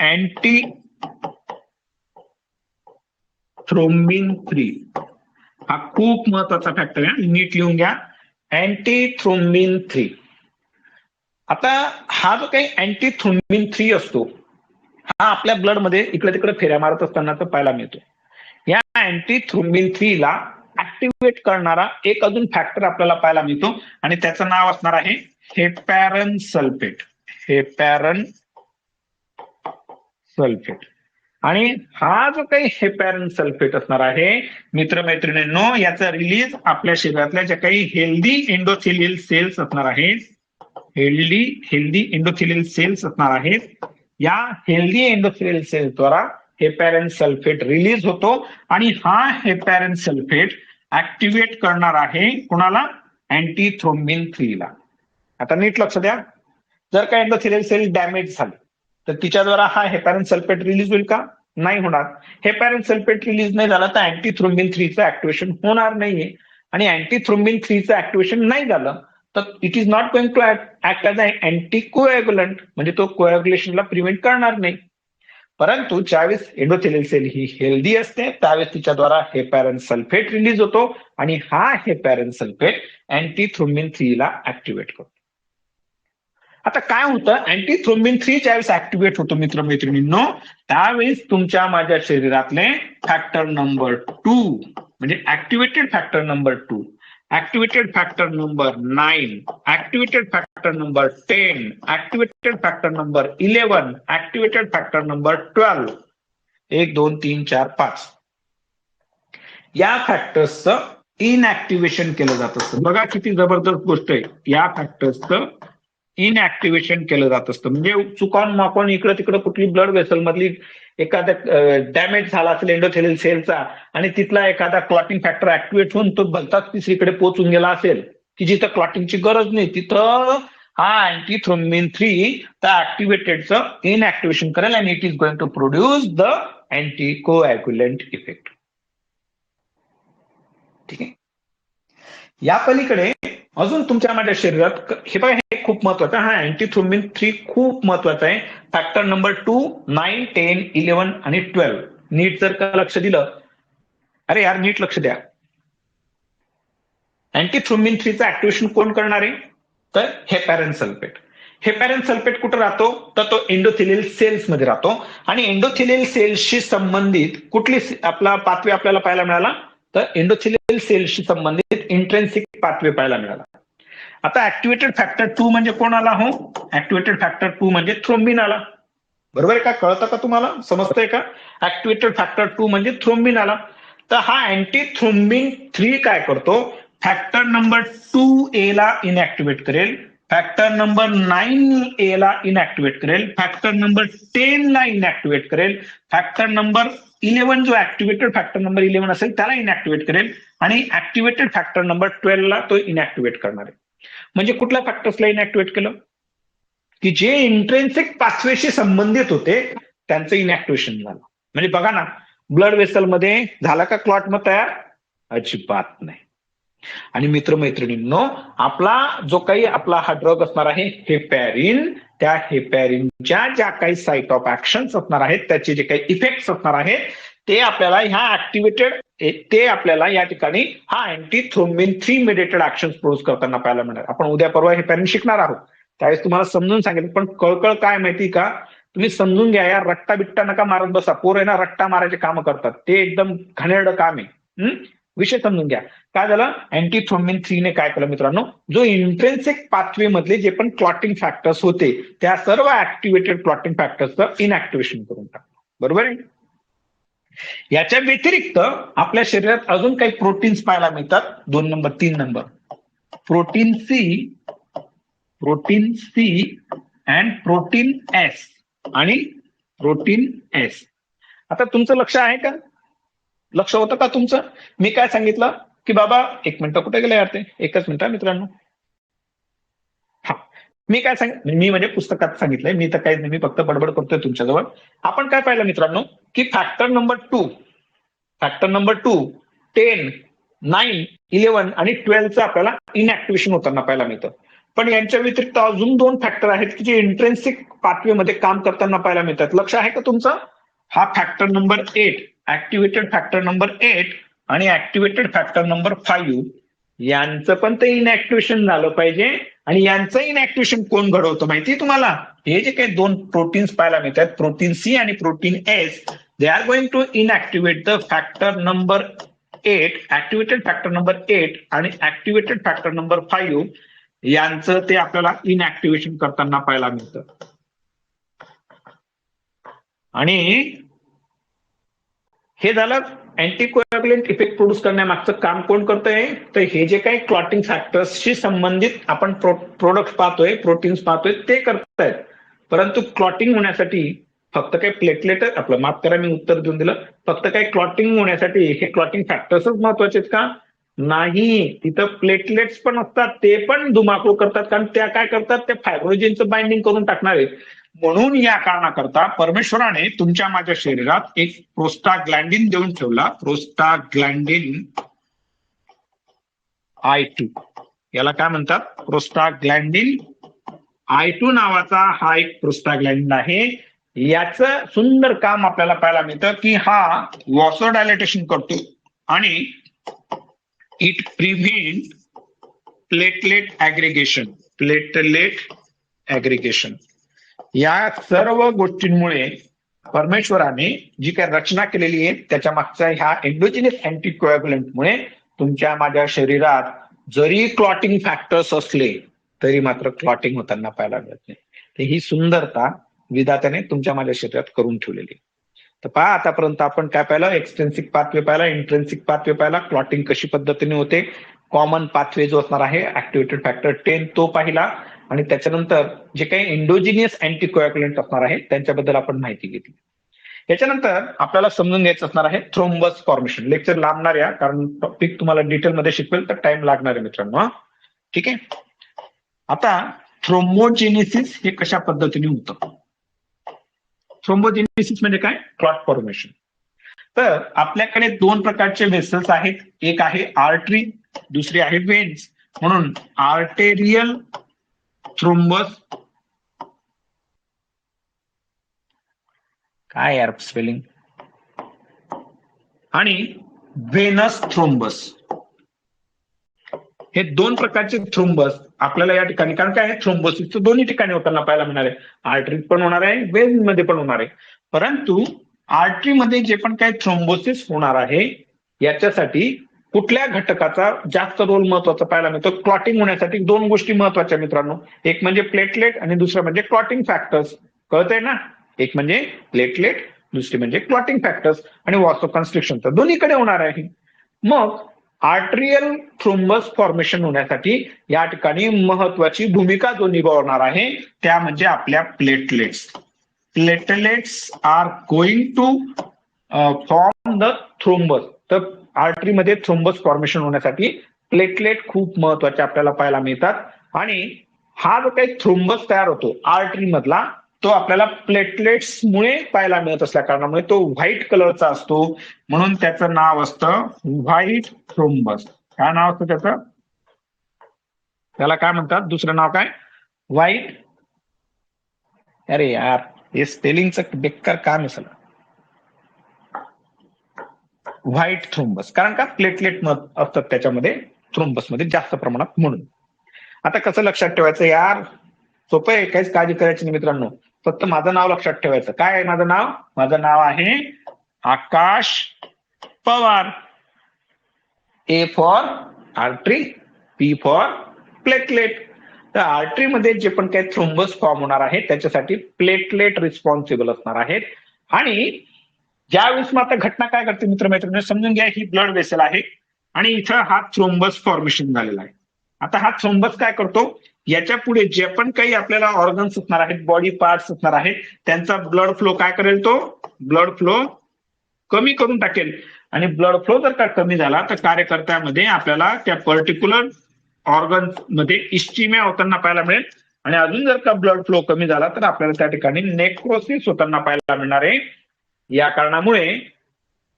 अँटी थ्रोम्बिन 3. हा खूप महत्वाचा फॅक्टर आहे, नीट लिहून घ्या, अँटी थ्रोम्बिन 3. आता हा जो काही अँटी थ्रोम्बिन 3 असतो, हा आपल्या ब्लड मध्ये इकडे तिकडे फेऱ्या मारत असताना तो पाहायला मिळतो. या अँटी थ्रोम्बिन 3 ला ऍक्टिव्हेट करणारा एक अजून फॅक्टर आपल्याला पाहायला मिळतो आणि त्याचं नाव असणार आहे हेपॅरन सल्फेट. आणि हा जो काही हेपॅरन सल्फेट असणार आहे मित्रमैत्रिणींनो, याचा रिलीज आपल्या शरीरातल्या ज्या काही हेल्दी एंडोथेलियल सेल्स असणार आहेत, या हेल्दी एंडोथेलियल सेल्स द्वारा हेपॅरन सल्फेट रिलीज होतो आणि हा हेपॅरन सल्फेट ऍक्टिव्हेट करणार आहे कोणाला, अँटी थ्रोम्बिन 3 ला. आता नीट लक्ष द्या, जर का एंडोथेलियल सेल डॅमेज झाली तर तिच्याद्वारा हा हेपॅरन सल्फेट रिलीज होईल का, नाही होणार. हेपॅरन सल्फेट रिलीज नाही झाला तर अँटी थ्रोम्बिन 3 चं ऍक्टिव्हेशन होणार नाहीये, आणि अँटी थ्रोम्बिन 3 चं ऍक्टिव्हेशन नाही झालं तर it is not going to act as a anticoagulant, म्हणजे तो कोॲग्युलेशनला प्रिव्हेंट करणार नाही. परंतु ज्यावेळेस एंडोथेलियल सेल ही हेल्दी असते त्यावेळेस तिच्याद्वारा हेपॅरन सल्फेट रिलीज होतो आणि हा हेपॅरन सल्फेट अँटी थ्रोम्बिन 3 ला ऍक्टिव्हेट करतो. आता काय होतं, अँटी थ्रोम्बिन 3 ज्यावेळेस ऍक्टिव्हेट होतो मित्रमैत्रिणींनो, त्यावेळेस तुमच्या माझ्या शरीरातले फॅक्टर नंबर 2 म्हणजे activated factor number 2 activated factor number 9, activated factor number 10, activated factor number 11, activated factor number 12, 1 2 3 4 5 या फॅक्टर्सचं इनऍक्टिव्हेशन केलं जात असतं. बघा किती जबरदस्त गोष्ट आहे. या फॅक्टर्सचं इनऍक्टिव्हेशन केलं जात असतं. म्हणजे चुकान माकून इकडे तिकडे कुठली ब्लड वेसल मधली एखादा डॅमेज झाला असेल एंडोथेलियल सेलचा आणि तिथला एखादा क्लॉटिंग फॅक्टर ऍक्टिव्हेट होऊन तो भलताच तिसरीकडे पोहोचून गेला असेल की जिथं क्लॉटिंगची गरज नाही, तिथं हा अँटीथ्रोम्बिन 3 त्या ऍक्टिव्हेटेडचं इनऍक्टिव्हेशन करेल आणि it is going to produce the anticoagulant effect. ठीक आहे. या पलीकडे अजून तुमच्या माझ्या शरीरात हे बघा, हे खूप महत्वाचं आहे. हा अँटीथ्रोम्बिन 3 खूप महत्वाचा आहे. फॅक्टर नंबर 2, 9, 10, 11 आणि 12. नीट जर का लक्ष दिलं, अरे यार नीट लक्ष द्या. अँटीथ्रोम्बिन 3चं ऍक्टिव्हेशन कोण करणार आहे? तर हेपॅरिन सल्फेट. हेपॅरिन सल्फेट कुठं राहतो? तर तो एंडोथेलियल सेल्स मध्ये राहतो आणि एंडोथेलियल सेल्सशी संबंधित कुठली आपला पाथवे आपल्याला पाहायला मिळाला? तर एंडोथेलियल सेल्सशी संबंधित इंट्रेन्सिक पाथवे पाहायला मिळाला. आता ऍक्टिव्हेटेड फॅक्टर 2 म्हणजे कोण आला? हो, ऍक्टिव्हेटेड फॅक्टर 2 म्हणजे थ्रोम्बिन आला. बरोबर आहे का? कळतं का तुम्हाला? समजतंय का? ऍक्टिव्हेटेड फॅक्टर 2 म्हणजे थ्रोम्बिन आला. तर हा अँटीथ्रोम्बिन 3 काय करतो? फॅक्टर नंबर 2A ला इनऍक्टिव्हेट करेल, फॅक्टर नंबर 9A ला इनऍक्टिव्हेट करेल, फॅक्टर नंबर 10 ला इनऍक्टिव्हेट करेल, फॅक्टर नंबर 11 जो ऍक्टिव्हेटेड फॅक्टर नंबर 11 असेल त्याला इनऍक्टिव्हेट करेल आणि ऍक्टिव्हेटेड फॅक्टर नंबर 12 ला तो इनऍक्टिव्हेट करणार आहे. म्हणजे कुठल्या फॅक्टर्सला इनऍक्टिव्हेट केलं? की जे इंट्रेन्सिक पाथवेशी संबंधित होते त्यांचं इनऍक्टिव्हेशन झालं. म्हणजे बघा ना, ब्लड वेसल मध्ये झाला का क्लॉट मग तयार? अजिबात नाही. आणि मित्रमैत्रिणींनो, आपला जो काही आपला हा ड्रग असणार आहे हेपॅरिन, त्या हेपॅरिनच्या ज्या काही साईट ऑफ ऍक्शन्स असणार आहेत, त्याचे जे काही इफेक्ट्स असणार आहेत ते आपल्याला ह्या ऍक्टिव्हेटेड ते आपल्याला या ठिकाणी हा अँटीथ्रोम्बिन 3 मेडिएटेड ऍक्शन्स प्रोड्यूस करताना पाहायला मिळणार. आपण उद्या परवा हेपॅरिन शिकणार आहोत, त्यावेळेस तुम्हाला समजून सांगेल. पण कळकळ काय माहिती का? तुम्ही समजून घ्या यार, रट्टा बिट्टा नका मारत बसा. पोर आहे ना रट्टा मारायचे काम करतात, ते एकदम घाणेरडं काम आहे. विषय समजून घ्या. काय झालं? अँटीथ्रोम्बिन 3 ने काय केलं मित्रांनो? जो इंट्रेन्सिक पाथवे मधले जे पण क्लॉटिंग फॅक्टर्स होते त्या सर्व ऍक्टिव्हेटेड क्लॉटिंग फॅक्टर्सचं इनऍक्टिव्हेशन करून टाकलं. बरोबर आहे? याच्या व्यतिरिक्त आपल्या शरीरात अजून काही प्रोटीन्स पाहायला मिळतात. 2 number 3 number protein C and protein S आणि प्रोटीन एस. आता तुमचं लक्ष आहे का? लक्ष होतं का तुमचं? मी काय सांगितलं की बाबा, एक मिनिट, कुठे गेलं यार ते? एकच मिनिट मित्रांनो. हा, मी काय मी म्हणजे पुस्तकात सांगितलंय, मी तर काही नाही, मी फक्त बडबड करतोय तुमच्याजवळ. आपण काय पाहिलं मित्रांनो की फॅक्टर नंबर 2, 10, 9, 11 आणि 12चं आपल्याला इनऍक्टिव्हेशन होताना पाहायला मिळतं. पण यांच्या व्यतिरिक्त अजून 2 फॅक्टर आहेत की जे इंट्रेन्सिक पाथवेमध्ये काम करताना पाहायला मिळतात. लक्ष आहे का तुमचं? हा factor number 8, activated factor number 8 आणि ऍक्टिव्हेटेड फॅक्टर नंबर 5 यांचं पण ते इनऍक्टिव्हेशन झालं पाहिजे. आणि यांचं इनऍक्टिव्हेशन कोण घडवतं माहिती तुम्हाला? हे जे काही 2 प्रोटीन्स पाहायला मिळतात, प्रोटीन सी आणि protein S, they are going to inactivate the factor number 8, activated factor number 8 आणि ऍक्टिव्हेटेड फॅक्टर नंबर 5 यांचं ते आपल्याला इनऍक्टिव्हेशन करताना पाहायला मिळतं. आणि हे झालं अँटीकोॲग्युलंट इफेक्ट प्रोड्यूस करण्यामागचं काम कोण करतंय? तर हे जे काही क्लॉटिंग फॅक्टर्सशी संबंधित आपण प्रोडक्ट पाहतोय, प्रोटीन्स पाहतोय, ते करतायत. परंतु क्लॉटिंग होण्यासाठी फक्त काही प्लेटलेट, आपलं माफ करा मी उत्तर देऊन दिलं, फक्त काही क्लॉटिंग होण्यासाठी हे क्लॉटिंग फॅक्टर्सच महत्वाचे आहेत का? नाही, तिथं प्लेटलेट्स पण असतात, ते पण धुमाकूळ करतात. कारण त्या काय करतात? त्या फायब्रोजिनचं बाइंडिंग करून टाकणार आहे. म्हणून या कारणाकरता परमेश्वराने तुमच्या माझ्या शरीरात एक प्रोस्टाग्लॅन्डिन देऊन ठेवला, प्रोस्टाग्लॅन्डिन I2. याला काय म्हणतात? प्रोस्टाग्लॅन्डिन I2 नावाचा हा एक प्रोस्टाग्लॅन्डिन आहे. याचं सुंदर काम आपल्याला पाहायला मिळतं की हा वॉसोडायलेटेशन करतो आणि इट प्रिव्हेंट प्लेटलेट ऍग्रिगेशन. या सर्व गोष्टींमुळे परमेश्वराने जी काही रचना केलेली आहे त्याच्या मागच्या ह्या एंडोजिनस अँटीकोॲग्युलंटमुळे तुमच्या माझ्या शरीरात जरी क्लॉटिंग फॅक्टर्स असले तरी मात्र क्लॉटिंग होताना पाहायला मिळत नाही. तर ही सुंदरता विधात्याने तुमच्या माझ्या शरीरात करून ठेवलेली. तर पहा, आतापर्यंत आपण काय पाहिलं, एक्सट्रिन्सिक पाथवे पाहिला, इंट्रिन्सिक पाथवे पाहिला, क्लॉटिंग कशी पद्धतीने होते, कॉमन पाथवे जो असणार आहे ऍक्टिव्हेटेड फॅक्टर 10 तो पाहिला, आणि त्याच्यानंतर जे काही एंडोजिनियस अँटीकोॲग्युलंट असणार आहे त्यांच्याबद्दल आपण माहिती घेतली. याच्यानंतर आपल्याला समजून घ्यायचं असणार आहे थ्रोम्बस फॉर्मेशन. लेक्चर लांबणार या, कारण टॉपिक तुम्हाला डिटेलमध्ये शिकवेल तर टाइम लागणार आहे मित्रांनो. ठीक आहे. आता थ्रोम्बोजेनेसिस हे कशा पद्धतीने होतं. थ्रोम्बोजेनेसिस म्हणजे काय, क्लॉट फॉर्मेशन. तर आपल्याकडे दोन प्रकारचे वेसल्स आहेत, एक आहे आर्टरी, दुसरी आहे वेन्स. म्हणून आर्टेरियल थ्रोम्बस, काय यार स्पेलिंग, आणि वेनस थ्रोम्बस, हे दोन प्रकारचे थ्रोम्बस आपल्याला या ठिकाणी, कारण काय थ्रोम्बोसिस दोन्ही ठिकाणी होताना पाहायला मिळणार आहे, आर्टरीत पण होणार आहे, वेन मध्ये पण होणार आहे. परंतु आर्टरीमध्ये जे पण काही थ्रोम्बोसिस होणार आहे याच्यासाठी कुठल्या घटकाचा जास्त रोल महत्वाचा पाहायला मिळतो. क्लॉटिंग होण्यासाठी दोन गोष्टी महत्वाच्या मित्रांनो, एक म्हणजे प्लेटलेट आणि दुसरं म्हणजे क्लॉटिंग फॅक्टर्स. कळतंय ना, एक म्हणजे प्लेटलेट, दुसरी म्हणजे क्लॉटिंग फॅक्टर्स, आणि वॉसोकन्स्ट्रिक्शन तर दोन्हीकडे होणार आहे. मग आर्टरियल थ्रोम्बस फॉर्मेशन होण्यासाठी या ठिकाणी महत्वाची भूमिका जो निभावणार आहे त्या म्हणजे आपल्या platelets. Platelets are going to form the thrombus. तर आर्टरीमध्ये थ्रोम्बस फॉर्मेशन होण्यासाठी प्लेटलेट खूप महत्वाचे आपल्याला पाहायला मिळतात, आणि हा जो काही थ्रोम्बस तयार होतो आर्टरी मधला तो आपल्याला प्लेटलेट्समुळे पाहायला मिळत असल्या कारणामुळे तो व्हाईट कलरचा असतो, म्हणून त्याचं नाव असतं व्हाईट थ्रोम्बस. काय नाव असतं त्याचं, त्याला काय म्हणतात, दुसरं नाव काय, व्हाईट, अरे यार हे स्पेलिंगचं बेकार काम आहे सगळं, व्हाईट थ्रोम्बस. कारण का प्लेटलेट असतात त्याच्यामध्ये थ्रोम्बस मध्ये जास्त प्रमाणात म्हणून. आता कसं लक्षात ठेवायचं यार, सोपं आहे, काहीच काळजी करायची नाही मित्रांनो, फक्त माझं नाव लक्षात ठेवायचं. काय आहे माझं नाव, माझं नाव आहे Akash Pawar. A for artery, P for platelet. तर आर्टरीमध्ये जे पण काही थ्रोम्बस फॉर्म होणार आहे त्याच्यासाठी प्लेटलेट रिस्पॉन्सिबल असणार आहेत. आणि ज्यावेळेस मग आता घटना काय करते मित्रमैत्रिणी समजून घ्या, ही ब्लड वेसल आहे आणि इथं हा थ्रोम्बस फॉर्मेशन झालेला आहे. आता हा थ्रोम्बस काय करतो, याच्या पुढे जे पण काही आपल्याला ऑर्गन्स असणार आहेत, बॉडी पार्ट्स असणार आहेत, त्यांचा ब्लड फ्लो काय करेल, तो ब्लड फ्लो कमी करून टाकेल. आणि ब्लड फ्लो जर का कमी झाला तर कार्यकर्त्यामध्ये आपल्याला त्या पर्टिक्युलर ऑर्गन मध्ये इस्चिमिया होताना पाहायला मिळेल. आणि अजून जर का ब्लड फ्लो कमी झाला तर आपल्याला त्या ठिकाणी नेक्रोसिस होताना पाहायला मिळणार आहे. या कारणामुळे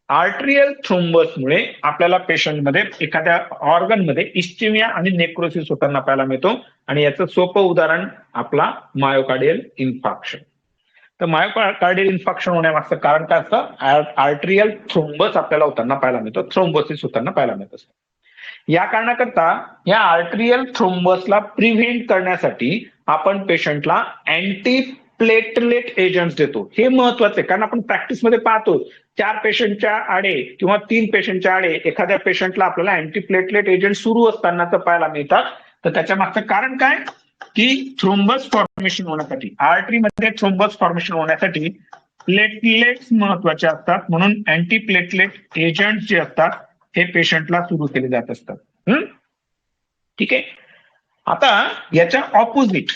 आर्टरियल थ्रोम्बसमुळे आपल्याला पेशंटमध्ये एखाद्या ऑर्गनमध्ये इस्चिमिया आणि नेक्रोसिस होताना पाहायला मिळतो. आणि याचं सोपं उदाहरण आपला मायोकार्डियल इन्फार्क्शन. तर मायोकार्डियल इन्फार्क्शन होण्यामागचं कारण काय असतं, आर्टरियल थ्रोम्बस आपल्याला होताना पाहायला मिळतो, थ्रोम्बोसिस होताना पाहायला मिळत असतं. या कारणाकरता या आर्टरियल थ्रोम्बसला प्रिव्हेंट करण्यासाठी आपण पेशंटला अँटी प्लेटलेट एजंट्स देतो. हे महत्वाचं आहे, कारण आपण प्रॅक्टिसमध्ये पाहतो 4 पेशंटच्या आडे किंवा 3 पेशंटच्या आडे एखाद्या पेशंटला आपल्याला अँटी प्लेटलेट एजंट सुरू असताना पाहायला मिळतात. तर त्याच्या मागचं कारण काय की थ्रोम्बस फॉर्मेशन होण्यासाठी, आर्टरीमध्ये थ्रोम्बस फॉर्मेशन होण्यासाठी प्लेटलेट्स महत्वाचे असतात, म्हणून अँटी प्लेटलेट एजंट जे असतात हे पेशंटला सुरू केले जात असतात. ठीक आहे. आता याच्या ऑपोजिट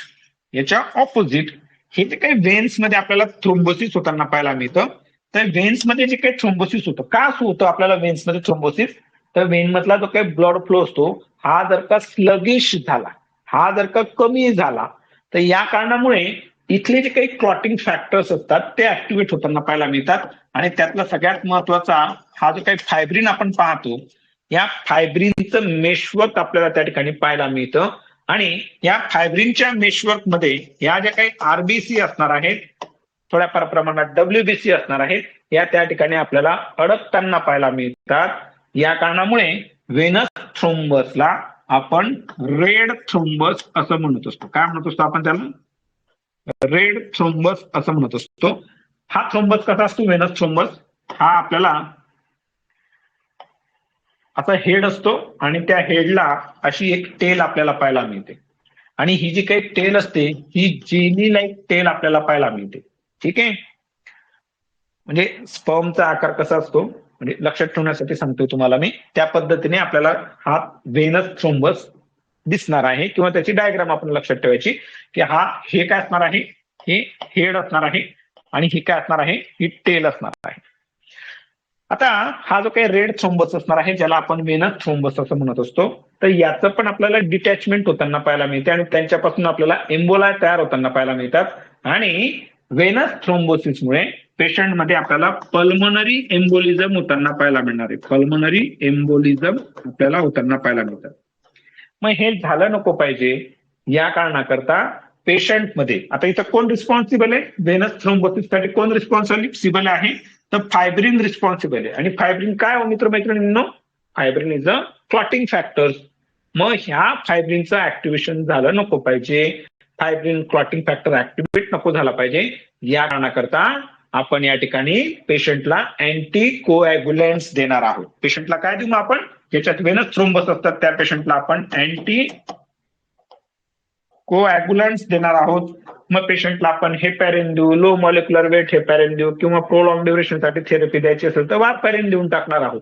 हे जे काही व्हेन्स मध्ये आपल्याला थ्रोम्बोसिस होताना पाहायला मिळतं. तर व्हेन्स मध्ये जे काही थ्रोम्बोसिस होतं, का होतं आपल्याला व्हेन्स मध्ये थ्रोम्बोसिस, तर व्हेन मधला जो काही ब्लड फ्लो असतो हा जर का स्लगिश झाला, हा जर का कमी झाला, तर या कारणामुळे इथले जे काही क्लॉटिंग फॅक्टर्स असतात ते ऍक्टिव्हेट होताना पाहायला मिळतात. आणि त्यातला सगळ्यात महत्वाचा हा जो काही फायब्रिन आपण पाहतो, या फायब्रिनचं मेशवर्क आपल्याला त्या ठिकाणी पाहायला मिळतं. आणि या फायब्रिनच्या मेशवर्क मध्ये या ज्या काही आरबीसी असणार आहेत, थोड्याफार प्रमाणात डब्ल्यूबीसी असणार आहेत, या त्या ठिकाणी आपल्याला अडकताना पाहायला मिळतात. या कारणामुळे व्हेनस थ्रोम्बसला आपण रेड थ्रोम्बस असं म्हणत असतो. काय म्हणत असतो आपण त्याला, रेड थ्रोम्बस असं म्हणत असतो. हा थ्रोम्बस कसा असतो व्हेनस थ्रोम्बस, हा आपल्याला असा हेड असतो आणि त्या हेडला अशी एक टेल आपल्याला पाहायला मिळते. आणि ही जी काही टेल असते ही जेली लाईक टेल आपल्याला पाहायला मिळते. ठीक आहे. म्हणजे स्पर्मचा आकार कसा असतो म्हणजे लक्षात ठेवण्यासाठी सांगतोय तुम्हाला मी, त्या पद्धतीने आपल्याला हा व्हेनस थ्रोम्बस दिसणार आहे किंवा त्याची डायग्राम आपण लक्षात ठेवायची की हे काय असणार आहे, हे हेड असणार आहे आणि ही काय असणार आहे, ही टेल असणार आहे. आता हा जो काही रेड थ्रोम्बस असणार आहे ज्याला आपण व्हेनस थ्रोम्बस असं म्हणत असतो, तर याचं पण आपल्याला डिटॅचमेंट होताना पाहायला मिळते आणि त्यांच्यापासून आपल्याला एम्बोला तयार होताना पाहायला मिळतात. आणि व्हेनस थ्रोम्बोसिसमुळे पेशंटमध्ये आपल्याला पल्मोनरी एम्बोलिझम होताना पाहायला मिळणार आहे. पल्मोनरी एम्बोलिझम आपल्याला होताना पाहायला मिळतात. मग हे झालं नको पाहिजे या कारणाकरता पेशंटमध्ये आता इथं कोण रिस्पॉन्सिबल आहे, व्हेनस थ्रोम्बोसिससाठी कोण रिस्पॉन्सिबल आहे, तर फायब्रिन रिस्पॉन्सिबल आहे. आणि फायब्रिन काय हो मित्रमैत्रिणींनो, fibrin is a clotting factor. मग ह्या फायब्रिनचं ऍक्टिव्हेशन झालं नको पाहिजे, फायब्रिन क्लॉटिंग फॅक्टर ऍक्टिव्हेट नको झाला पाहिजे, या कारणाकरता आपण या ठिकाणी पेशंटला अँटी कोॲग्युलंट्स देणार आहोत. पेशंटला काय देऊ आपण, ज्याच्यात व्हेनस थ्रोम्बस असतात त्या पेशंटला आपण अँटी कोॲग्युलंट्स देणार आहोत. मग पेशंटला आपण हेपॅरिन देऊ, लो मॉलिक्युलर वेट हेपॅरिन देऊ किंवा प्रोलॉंग ड्युरेशनसाठी थेरपी द्यायची असेल तर वारफॅरिन देऊन टाकणार आहोत.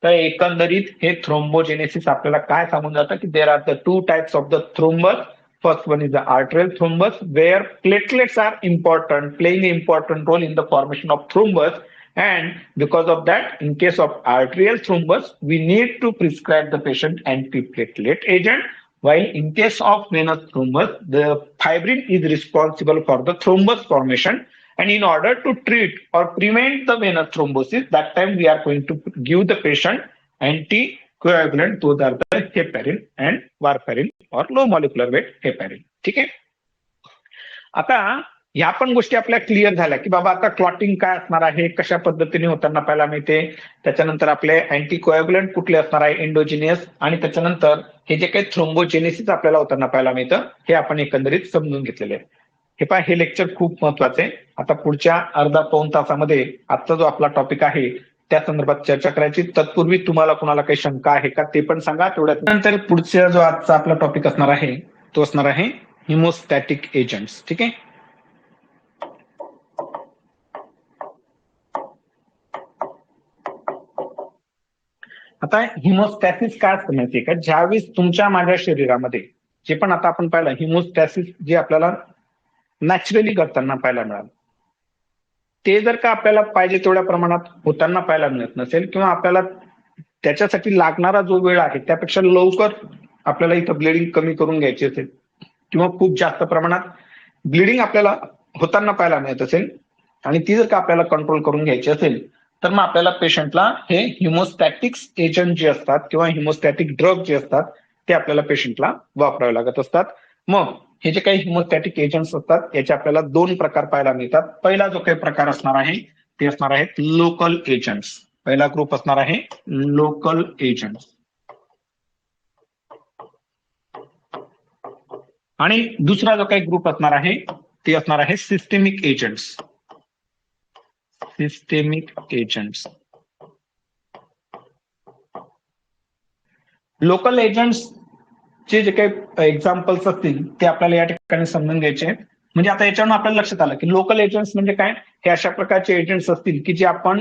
तर एकंदरीत हे थ्रोम्बोजेनेसिस आपल्याला काय सांगून जातं की there are the two types of the thrombus. First one is the arterial thrombus, where platelets are important, playing an important role in the formation of thrombus. And because of that, in case of arterial thrombus, we need to prescribe the patient antiplatelet agent. While in case of venous thrombus, the fibrin is responsible for the thrombus formation. And in order to treat or prevent the venous thrombosis, that time we are going to give the patient anticoagulant. Those are the heparin and warfarin or low molecular weight heparin. ठीक आहे. आता ह्या पण गोष्टी आपल्या clear झाल्या की बाबा आता क्लॉटिंग काय असणार आहे, कशा पद्धतीने होताना पाहायला मिळते, त्याच्यानंतर आपले अँटीकोॲग्युलंट कुठले असणार आहे एंडोजिनियस, आणि त्याच्यानंतर हे जे काही थ्रोम्बोजेनेसिस आपल्याला होताना पाहायला मिळतं हे आपण एकंदरीत समजून घेतलेले आहे. हे पहा, हे लेक्चर खूप महत्वाचं आहे. आता पुढच्या अर्धा पाऊण तासामध्ये आजचा जो आपला टॉपिक आहे त्या संदर्भात चर्चा करायची. तत्पूर्वी तुम्हाला कुणाला काही शंका आहे का ते पण सांगा. तेवढ्यात नंतर पुढचा जो आजचा आपला टॉपिक असणार आहे तो असणार आहे हिमोस्टॅटिक एजंट्स. ठीक आहे. आता हिमोस्टॅसिस काय असतं माहितीये का, ज्यावेळेस तुमच्या माझ्या शरीरामध्ये जे पण आता आपण पाहिलं हिमोस्टॅसिस जे आपल्याला नॅचरली करताना पाहायला मिळालं, ते जर का आपल्याला पाहिजे तेवढ्या प्रमाणात होताना पाहायला मिळत नसेल किंवा आपल्याला त्याच्यासाठी लागणारा जो वेळ आहे त्यापेक्षा लवकर आपल्याला इथं ब्लिडिंग कमी करून घ्यायची असेल किंवा खूप जास्त प्रमाणात ब्लिडिंग आपल्याला होताना पाहायला मिळत असेल आणि ती जर का आपल्याला कंट्रोल करून घ्यायची असेल तर मग आपल्याला पेशंटला हे हिमोस्टॅटिक्स एजंट जे असतात किंवा हिमोस्टॅटिक ड्रग जे असतात ते आपल्याला पेशंटला वापरावे लागत असतात. मग हे जे काही हिमोस्टॅटिक एजंट्स असतात याचे आपल्याला दोन प्रकार पाहायला मिळतात. पहिला जो काही प्रकार असणार आहे ते असणार आहेत लोकल एजंट्स. पहिला ग्रुप असणार आहे लोकल एजंट्स आणि दुसरा जो काही ग्रुप असणार आहे ते असणार आहे systemic agents. Systemic agents. Local agents चे जे काही एक्झाम्पल्स असतील ते आपल्याला या ठिकाणी समजून घ्यायचे आहेत. म्हणजे आता याच्यावरून आपल्याला लक्षात आलं की लोकल एजंट्स म्हणजे काय, हे अशा प्रकारचे एजंट्स असतील की जे आपण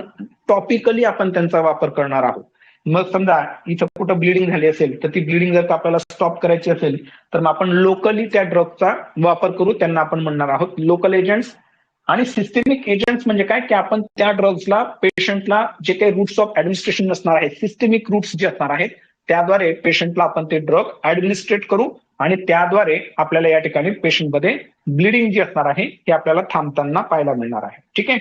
टॉपिकली आपण त्यांचा वापर करणार आहोत. मग समजा इथं कुठं ब्लिडिंग झाली असेल तर ती ब्लिडिंग जर का आपल्याला स्टॉप करायची असेल तर मग आपण लोकली त्या ड्रगचा वापर करू, त्यांना आपण म्हणणार आहोत लोकल एजंट्स. आणि सिस्टेमिक एजंट्स म्हणजे काय की आपण त्या ड्रग्सला पेशंटला जे काही रूट्स ऑफ ऍडमिनिस्ट्रेशन असणार आहेत, सिस्टेमिक रूट्स जे असणार आहेत त्याद्वारे पेशंटला आपण ते ड्रग ऍडमिनिस्ट्रेट करू आणि त्याद्वारे आपल्याला या ठिकाणी पेशंटमध्ये ब्लिडिंग जी असणार आहे ते आपल्याला थांबताना पाहायला मिळणार आहे. ठीक आहे.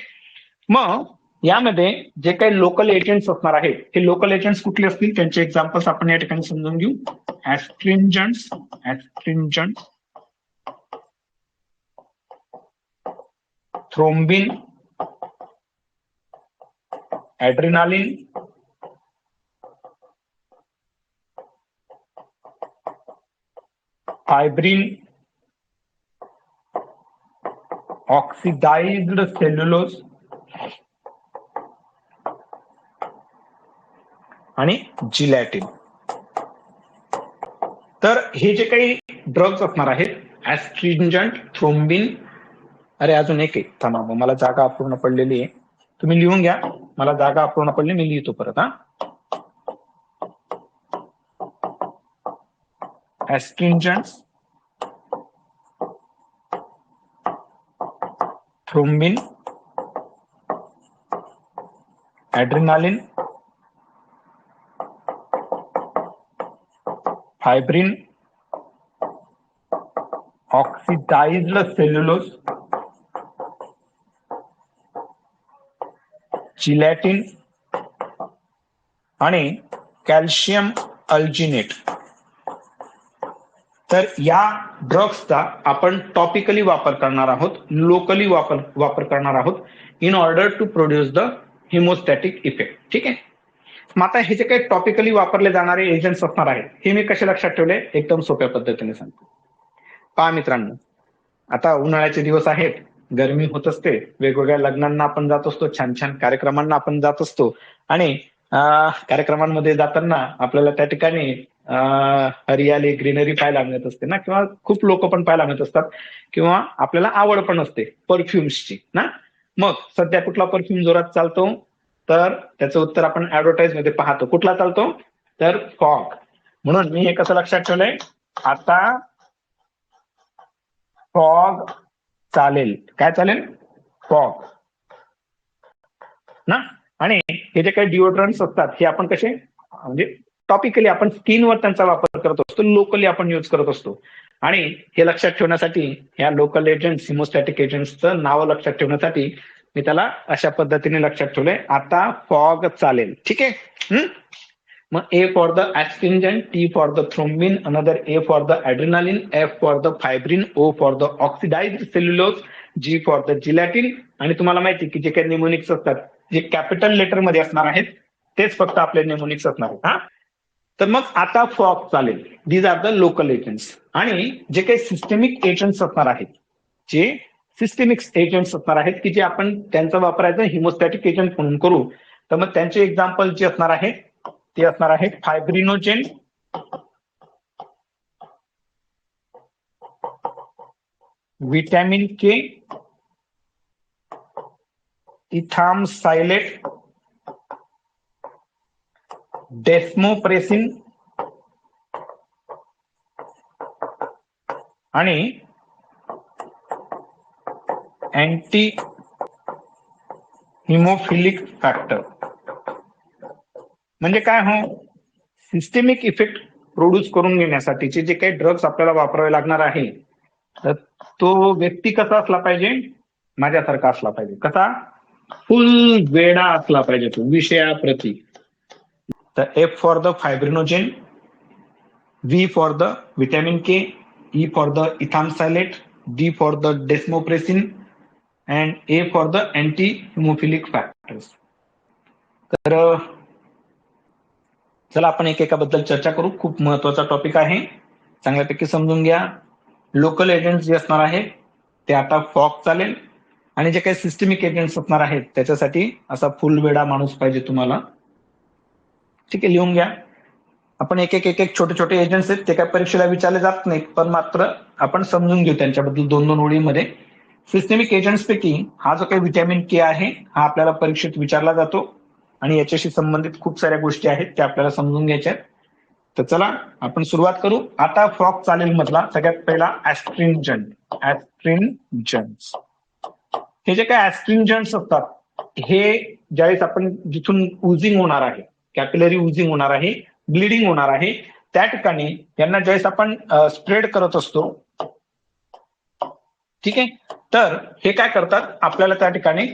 मग यामध्ये जे काही लोकल एजंट्स असणार आहेत हे लोकल एजंट्स कुठले असतील त्यांचे एक्झाम्पल्स आपण या ठिकाणी समजून घेऊ. ऍस्ट्रिंजंट्स, थ्रोम्बिन, ऍड्रिनालिन, फायब्रिन, ऑक्सिडाइज्ड सेल्युलोज, आणि जिलॅटिन. तर हे जे काही ड्रग्ज असणार आहेत, ऍस्ट्रिंजंट, थ्रोम्बिन, अरे अजून एक आहे, थांबा, मला जागा अपूर्ण पडलेली आहे, तुम्ही लिहून घ्या, मला जागा अपूर्ण पडली, मी लिहितो परत. Astringent, thrombin, adrenaline, fibrin, oxidised cellulose, gelatin आणि कॅल्शियम अल्जिनेट. तर या ड्रग्सचा आपण टॉपिकली वापर करणार आहोत, लोकली वापर करणार आहोत, in order to produce the haemostatic effect. ठीक आहे. मग आता हे जे काही टॉपिकली वापरले जाणारे एजंट्स असणार आहेत, हे मी कसे लक्षात ठेवले, एकदम सोप्या पद्धतीने सांगतो. पहा मित्रांनो, आता उन्हाळ्याचे दिवस आहेत, गरमी होत असते, वेगवेगळ्या लग्नांना आपण जात असतो, छान छान कार्यक्रमांना आपण जात असतो, आणि कार्यक्रमांमध्ये जाताना आपल्याला त्या ठिकाणी हरियाली, ग्रीनरी पाहायला मिळत असते ना, किंवा खूप लोक पण पाहायला मिळत असतात, किंवा आपल्याला आवड पण असते परफ्युम्सची ना. मग सध्या कुठला परफ्यूम जोरात चालतो, तर त्याचं उत्तर आपण ऍडव्हर्टाईज मध्ये पाहतो. कुठला चालतो, तर फॉग. म्हणून मी हे कसं लक्षात ठेवलंय, आता फॉग चालेल. काय चालेल, फॉग ना. आणि हे जे काही डिओड्रंट्स असतात, हे आपण कसे, म्हणजे टॉपिकली आपण स्किनवर त्यांचा वापर करत असतो, लोकली आपण यूज करत असतो. आणि हे लक्षात ठेवण्यासाठी, या लोकल एजंट्स, हिमोस्टॅटिक एजंट्सचं नाव लक्षात ठेवण्यासाठी मी त्याला अशा पद्धतीने लक्षात ठेवलंय, आता फॉग चालेल. ठीक आहे. मग A for the astringent, T for the thrombin, another A for the adrenaline, F for the fibrin, O for the oxidised cellulose, G for the gelatin. आणि तुम्हाला माहिती की जे काही निमोनिक्स असतात, जे कॅपिटल लेटर मध्ये असणार आहेत, तेच फक्त आपले निमोनिक्स असणार आहेत. हा, तर मग आता फॉग चालेल. These are the local agents. आणि जे काही सिस्टेमिक एजंट्स असणार आहेत, जे सिस्टेमिक एजंट्स असणार आहेत, की जे आपण त्यांचा वापरायचा हिमोस्टॅटिक एजंट म्हणून करू, तर मग त्यांचे एक्झाम्पल जे असणार आहे, ते असणार आहे फायब्रिनोजेन, विटॅमिन के, इथामसाइलेट, डेस्मोप्रेसिन आणि अँटी हिमोफिलिक फॅक्टर. म्हणजे काय हो, सिस्टेमिक इफेक्ट प्रोड्यूस करून घेण्यासाठीचे जे काही ड्रग्स आपल्याला वापरावे लागणार आहे, तर तो व्यक्ती कसा असला पाहिजे, माझ्यासारखा असला पाहिजे. कसा, फुल वेडा असला पाहिजे तो विषयाप्रती. तर F for the fibrinogen, V for the vitamin K, E for the ethamsylate, D for the desmopressin and A for the anti haemophilic factors. तर चला आपण एकेकाबद्दल चर्चा करू. खूप महत्वाचा टॉपिक आहे, चांगल्यापैकी समजून घ्या. लोकल एजंट्स जे असणार आहेत, ते आता फॉग चालेल. आणि जे काही सिस्टमिक एजंट्स असणार आहेत, त्याच्यासाठी असा फुल वेडा माणूस पाहिजे तुम्हाला. ठीक आहे, लिहून घ्या. आपण एक एक छोटे छोटे एजंट्स आहेत, ते काय परीक्षेला विचारले जात नाहीत, पण मात्र आपण समजून घेऊ त्यांच्याबद्दल 2-2 ओळीमध्ये. सिस्टेमिक एजंट्स पैकी हा जो काही विटॅमिन के आहे, हा आपल्याला परीक्षेत विचारला जातो, आणि याच्याशी संबंधित खूप साऱ्या गोष्टी आहेत, त्या आपल्याला समजून घ्यायच्या. तर चला आपण सुरुवात करू. आता फॉग चालेल मधला सगळ्यात पहिला ऍस्ट्रिंजंट. ऍस्ट्रिंजंट्स, हे जे काही ऍस्ट्रिंजंट्स असतात, हे ज्यावेळेस आपण जिथून उजिंग होणार आहे, कॅपिलरी उजिंग होणार आहे, ब्लिडिंग होणार आहे, त्या ठिकाणी यांना ज्यावेळेस आपण स्प्रेड करत असतो, ठीक आहे, तर हे काय करतात, आपल्याला त्या ठिकाणी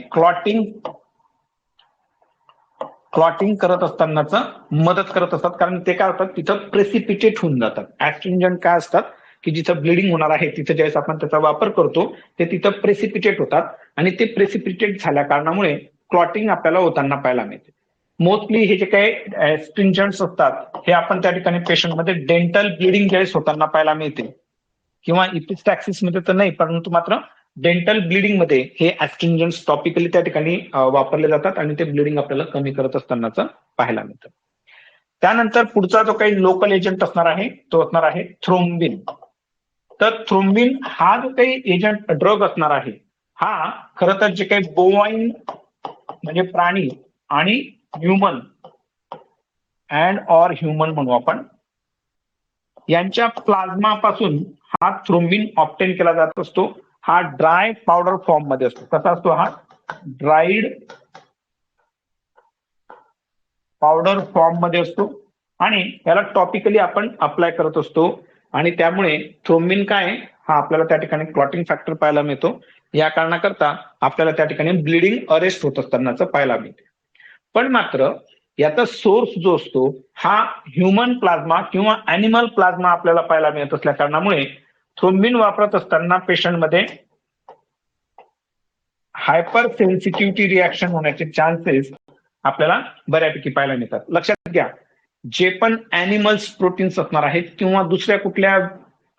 क्लॉटिंग करत असतानाच मदत करत असतात. कारण ते काय होतात, तिथं प्रेसिपिटेट होऊन जातात. ऍस्ट्रिंजंट काय असतात, की जिथं ब्लिडिंग होणार आहे, तिथं ज्यावेळेस आपण त्याचा वापर करतो, ते तिथं प्रेसिपिटेट होतात, आणि ते प्रेसिपिटेट झाल्या कारणामुळे क्लॉटिंग आपल्याला होताना पाहायला मिळते. मोस्टली हे जे काही ऍस्ट्रिंजंट्स असतात, हे आपण त्या ठिकाणी पेशंटमध्ये डेंटल ब्लिडिंग ज्यावेळेस होताना पाहायला मिळते, किंवा इपिस्टॅक्सिस मध्ये तर नाही, परंतु मात्र डेंटल ब्लिडिंग मध्ये हे ऍस्ट्रिंजंट्स टॉपिकली त्या ठिकाणी वापरले जातात, आणि ते ब्लिडिंग आपल्याला कमी करत असतानाच पाहायला मिळतं. त्यानंतर पुढचा जो काही लोकल एजंट असणार आहे तो असणार आहे थ्रोम्बिन. तर थ्रोम्बिन हा जो काही एजंट ड्रग असणार आहे हा खरं तर जे काही बोवाईन म्हणजे प्राणी आणि ह्युमन अँड ऑर ह्युमन म्हणू आपण, यांच्या प्लाझ्मापासून हा थ्रोम्बिन ऑप्टेन केला जात असतो. हा ड्राय पावडर फॉर्म मध्ये असतो. कसा असतो हा? ड्राईड पावडर फॉर्म मध्ये असतो आणि याला टॉपिकली आपण अप्लाय करत असतो आणि त्यामुळे थ्रोम्बिन काय हा आपल्याला त्या ठिकाणी क्लॉटिंग फॅक्टर पाहायला मिळतो. या कारणाकरता आपल्याला त्या ठिकाणी ब्लिडिंग अरेस्ट होत असतानाच पाहायला मिळते. पण मात्र याचा सोर्स जो असतो हा ह्युमन प्लाझ्मा किंवा अॅनिमल प्लाझ्मा आपल्याला पाहायला मिळत असल्या कारणामुळे थ्रोम्बिन वापरत असताना पेशंटमध्ये हायपर सेन्सिटिव्हिटी रिॲक्शन होण्याचे चान्सेस आपल्याला बऱ्यापैकी पाहायला मिळतात. लक्षात घ्या, जे पण अॅनिमल्स प्रोटीन्स असणार आहेत किंवा दुसऱ्या कुठल्या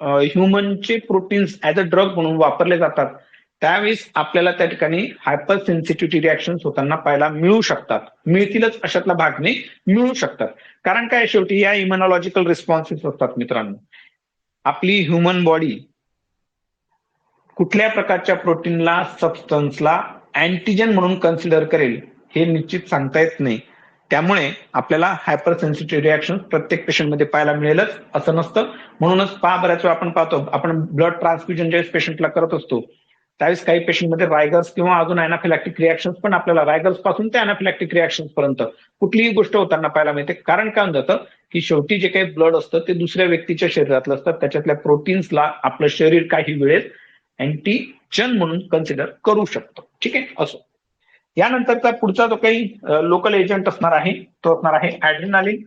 ह्युमनचे प्रोटीन्स ऍज अ ड्रग म्हणून वापरले जातात त्यावेळेस आपल्याला त्या ठिकाणी हायपर सेन्सिटिव्हिटी रिॲक्शन होताना पाहायला मिळू शकतात. मिळतीलच अशातला भाग नाही, मिळू शकतात. कारण काय शेवटी या इम्युनॉलॉजिकल रिस्पॉन्सेस असतात मित्रांनो. आपली ह्युमन बॉडी कुठल्या प्रकारच्या प्रोटीनला सबस्टन्सला अँटीजन म्हणून कन्सिडर करेल हे निश्चित सांगता येत नाही. त्यामुळे आपल्याला हायपर सेन्सिटिव्ह रिॲक्शन प्रत्येक पेशंटमध्ये पाहायला मिळेलच असं नसतं. म्हणूनच बऱ्याच वेळा आपण पाहतो, आपण ब्लड ट्रान्सफ्युजन ज्यावेळेस पेशंटला करत असतो त्यावेळेस काही पेशंटमध्ये रायगर्स किंवा अजून अॅनाफिलॅक्टिक रिॲक्शन्स पण आपल्याला रायगर्स पासून ते अॅनाफिलॅक्टिक रिॲक्शन्स पर्यंत कुठलीही गोष्ट होताना पाहायला मिळते. कारण काय होऊन जातं की शेवटी जे काही ब्लड असतं ते दुसऱ्या व्यक्तीच्या शरीरातलं असतं. त्याच्यातल्या प्रोटीन्सला आपलं शरीर काही वेळेस अँटीजन म्हणून कन्सिडर करू शकतो. ठीक आहे, असो. यानंतरचा पुढचा जो काही लोकल एजंट असणार आहे तो असणार आहे ऍड्रेनालिन.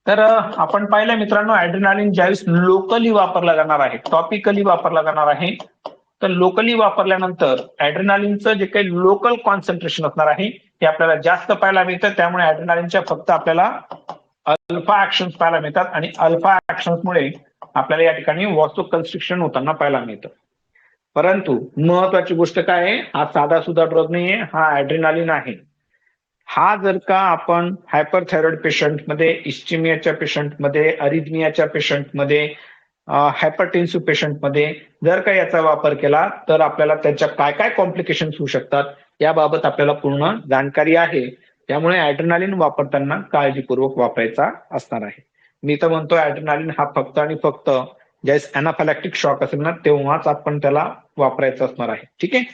तर आपण पाहिलं मित्रांनो, ऍड्रेनालिन ज्यावेळेस लोकली वापरला जाणार आहे, टॉपिकली वापरला जाणार आहे, तर लोकली वापरल्यानंतर ऍड्रेनालिनचं जे काही लोकल कॉन्सन्ट्रेशन असणार आहे ते आपल्याला जास्त पाहायला मिळतं. त्यामुळे ऍड्रेनालिनच्या फक्त आपल्याला अल्फा ऍक्शन्स पाहायला मिळतात आणि अल्फा ऍक्शन्समुळे आपल्याला या ठिकाणी वॉसो कन्स्ट्रिक्शन होताना पाहायला मिळतं. परंतु महत्वाची गोष्ट काय आहे, हा साधा सुद्धा ड्रग नाहीये, हा ऍड्रेनालिन आहे. हा जर का आपण हायपरथायरॉइड पेशंटमध्ये, इस्चिमियाच्या पेशंटमध्ये, अरिथमियाच्या पेशंटमध्ये, हायपरटेन्सिव्ह पेशंटमध्ये जर का याचा वापर केला तर आपल्याला त्याच्या काय काय कॉम्प्लिकेशन्स होऊ शकतात याबाबत आपल्याला पूर्ण जाणकारी आहे. त्यामुळे ऍड्रेनालिन वापरताना काळजीपूर्वक वापरायचा असणार आहे. मी तर म्हणतो ऍड्रेनालिन हा फक्त आणि फक्त ज्यावेळेस अॅनाफिलॅक्टिक शॉक असेल ना तेव्हाच आपण त्याला वापरायचं असणार आहे. ठीक आहे.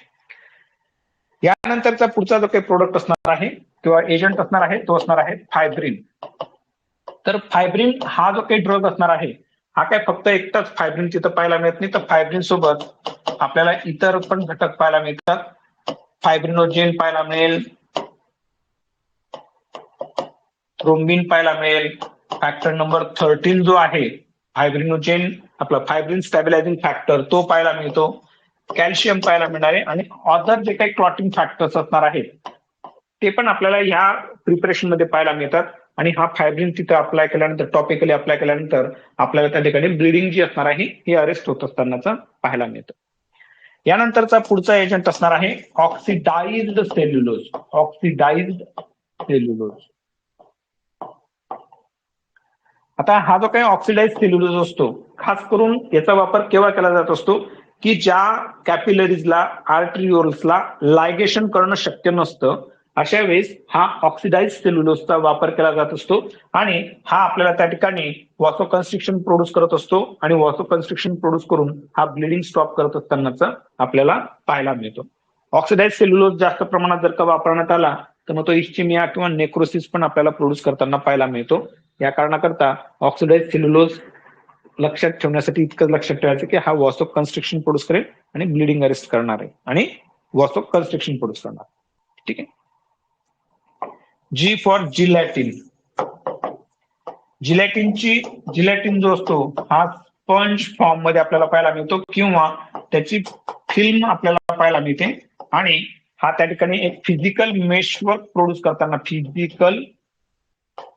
यानंतरचा पुढचा जो काही प्रोडक्ट असणार आहे किंवा एजंट असणार आहे तो असणार आहे फायब्रिन. तर फायब्रिन हा जो काही ड्रग असणार आहे हा काय फक्त एकटाच फायब्रिन तिथं पाहायला मिळत नाही, तर फायब्रिन सोबत आपल्याला इतर पण घटक पाहायला मिळतात. फायब्रिनोजेन पाहायला मिळेल, थ्रोम्बिन पाहायला मिळेल, फॅक्टर नंबर 13 जो आहे फायब्रिनोजेन, आपला फायब्रिन स्टॅबिलायझिंग फॅक्टर तो पाहायला मिळतो, कॅल्शियम पाहायला मिळणार आहे आणि अदर जे काही क्लॉटिंग फॅक्टर्स असणार आहेत ते पण आपल्याला ह्या प्रिपरेशन मध्ये पाहायला मिळतात. आणि हा फायब्रिन तिथे अप्लाय केल्यानंतर, टॉपिकली अप्लाय केल्यानंतर आपल्याला त्या ठिकाणी ब्लिडिंग जी असणार आहे हे अरेस्ट होत असतानाच पाहायला मिळतं. यानंतरचा पुढचा एजंट असणार आहे ऑक्सिडाइज्ड सेल्युलोज. Oxidised cellulose. आता हा जो काही ऑक्सिडाइज्ड सेल्युलोज असतो खास करून याचा वापर केव्हा केला जात असतो की ज्या कॅपिलरीजला, आर्टरिओल्सला लायगेशन करणं शक्य नसतं अशा वेळेस हा ऑक्सिडाइज सेल्युलोजचा वापर केला जात असतो आणि हा आपल्याला त्या ठिकाणी वॉसो कन्स्ट्रिक्शन प्रोड्यूस करत असतो आणि वॉसो कन्स्ट्रिक्शन प्रोड्यूस करून हा ब्लिडिंग स्टॉप करत असतानाच आपल्याला पाहायला मिळतो. ऑक्सिडाइज सेल्युलोज जास्त प्रमाणात जर का वापरण्यात आला तर मग तो इस्चिमिया किंवा नेक्रोसिस पण आपल्याला प्रोड्यूस करताना पाहायला मिळतो. या कारणाकरता ऑक्सिडाइज सेल्युलोज लक्षात ठेवण्यासाठी इतकं लक्षात ठेवायचं की हा वॉसो कन्स्ट्रिक्शन प्रोड्यूस करेल आणि ब्लिडिंग अरेस्ट करणार आहे आणि वॉसो कन्स्ट्रिक्शन प्रोड्यूस करणार. ठीक आहे. जी फॉर जिलॅटिन. जिलॅटिन जो असतो हा स्पंज फॉर्म मध्ये आपल्याला पाहायला मिळतो किंवा त्याची फिल्म आपल्याला पाहायला मिळते आणि हा त्या ठिकाणी एक फिजिकल मेशवर्क प्रोड्यूस करताना, फिजिकल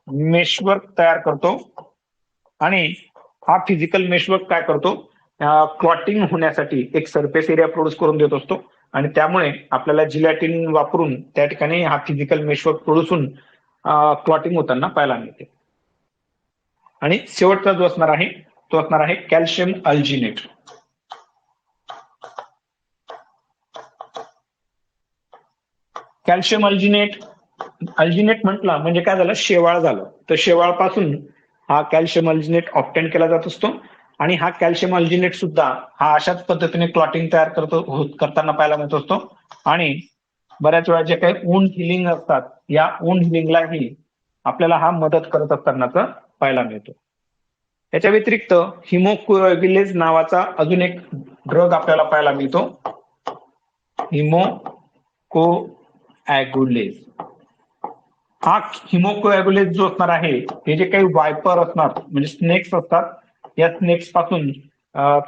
मेशवर्क तयार करतो आणि हा फिजिकल मेशवर्क काय करतो, क्लॉटिंग होण्यासाठी एक सरफेस एरिया प्रोड्यूस करून देत असतो आणि त्यामुळे आपल्याला जिलॅटिन वापरून त्या ठिकाणी हा फिजिकल मेशवर्क प्रोड्यूस होऊन क्लॉटिंग होताना पाहायला मिळते. आणि शेवटचा जो असणार आहे तो असणार आहे कॅल्शियम अल्जिनेट. कॅल्शियम अल्जिनेट म्हटलं म्हणजे काय झालं, शेवाळ झालं. तर शेवाळपासून हा कॅल्शियम अल्जिनेट ऑप्टेन केला जात असतो. आणि हा कॅल्शियम अल्जिनेट सुद्धा हा अशाच पद्धतीने क्लॉटिंग तयार करताना पाहायला मिळत असतो. आणि बऱ्याच वेळा जे काही वुंड हिलिंग असतात, या वुंड हिलिंगलाही आपल्याला हा मदत करत असतानाच पाहायला मिळतो. याच्या व्यतिरिक्त हिमोकोॲग्युलेज नावाचा अजून एक ड्रग आपल्याला पाहायला मिळतो. हिमोकोॲग्युलेज हा हिमोकोॲग्युलेज जो असणार आहे, हे जे काही वायपर असणार म्हणजे स्नेक्स असतात, या स्नेक्स पासून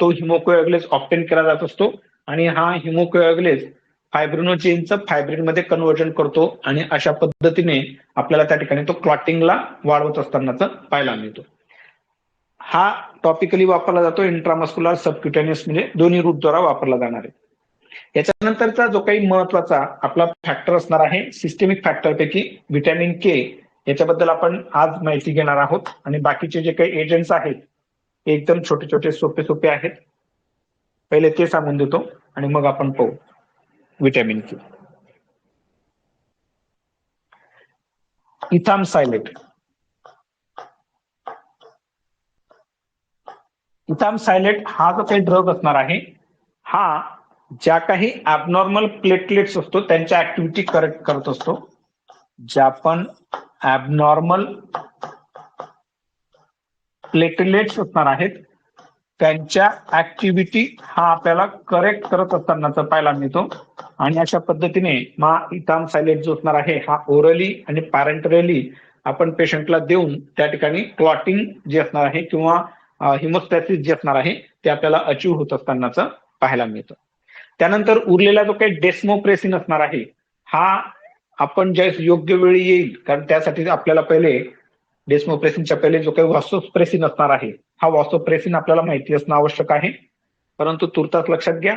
तो हिमोकोॲग्युलेज ऑप्टेन केला जात असतो. आणि हा हिमोकोॲग्युलेज फायब्रिनोजेनचं फायब्रिनमध्ये कन्व्हर्जन करतो आणि अशा पद्धतीने आपल्याला त्या ठिकाणी तो क्लॉटिंगला वाढवत असतानाच पाहायला मिळतो. हा टॉपिकली वापरला जातो, इंट्रामस्क्युलर सबक्युटेनियस म्हणजे दोन्ही रूटद्वारा वापरला जाणार आहे. याच्यानंतरचा जो काही महत्वाचा आपला फॅक्टर असणार आहे, सिस्टेमिक फॅक्टर पैकी व्हिटॅमिन के, याच्याबद्दल आपण आज माहिती घेणार आहोत. आणि बाकीचे जे काही एजंट्स आहेत एकदम छोटे छोटे सोपे सोपे आहेत, पहिले ते सांगून देतो आणि मग आपण पाहू व्हिटॅमिन के. इथामसायलेट. इथामसायलेट हा जो काही ड्रग असणार आहे, हा ज्या काही ॲबनॉर्मल प्लेटलेट्स असतो त्यांच्या ऍक्टिव्हिटी करेक्ट करत असतो. ज्या पण ॲबनॉर्मल प्लेटलेट्स असणार आहेत त्यांच्या ऍक्टिव्हिटी हा आपल्याला करेक्ट करत असतानाचा पाहायला मिळतो. आणि अशा पद्धतीने इथामसायलेट जो असणार आहे हा ओरली आणि पॅरेंटरली आपण पेशंटला देऊन त्या ठिकाणी क्लॉटिंग जे असणार आहे किंवा हिमोस्टॅसिस जे असणार आहे ते आपल्याला अचीव्ह होत असतानाच पाहायला मिळतं. त्यानंतर उरलेला जो काही डेस्मोप्रेसिन असणार आहे, हा आपण ज्या योग्य वेळी येईल, कारण त्यासाठी आपल्याला पहिले डेस्मोप्रेसिनच्या पहिले जो काही वॉसोप्रेसिन असणार आहे, हा वॉसोप्रेसिन आपल्याला माहिती असणं आवश्यक आहे. परंतु तुर्तास लक्षात घ्या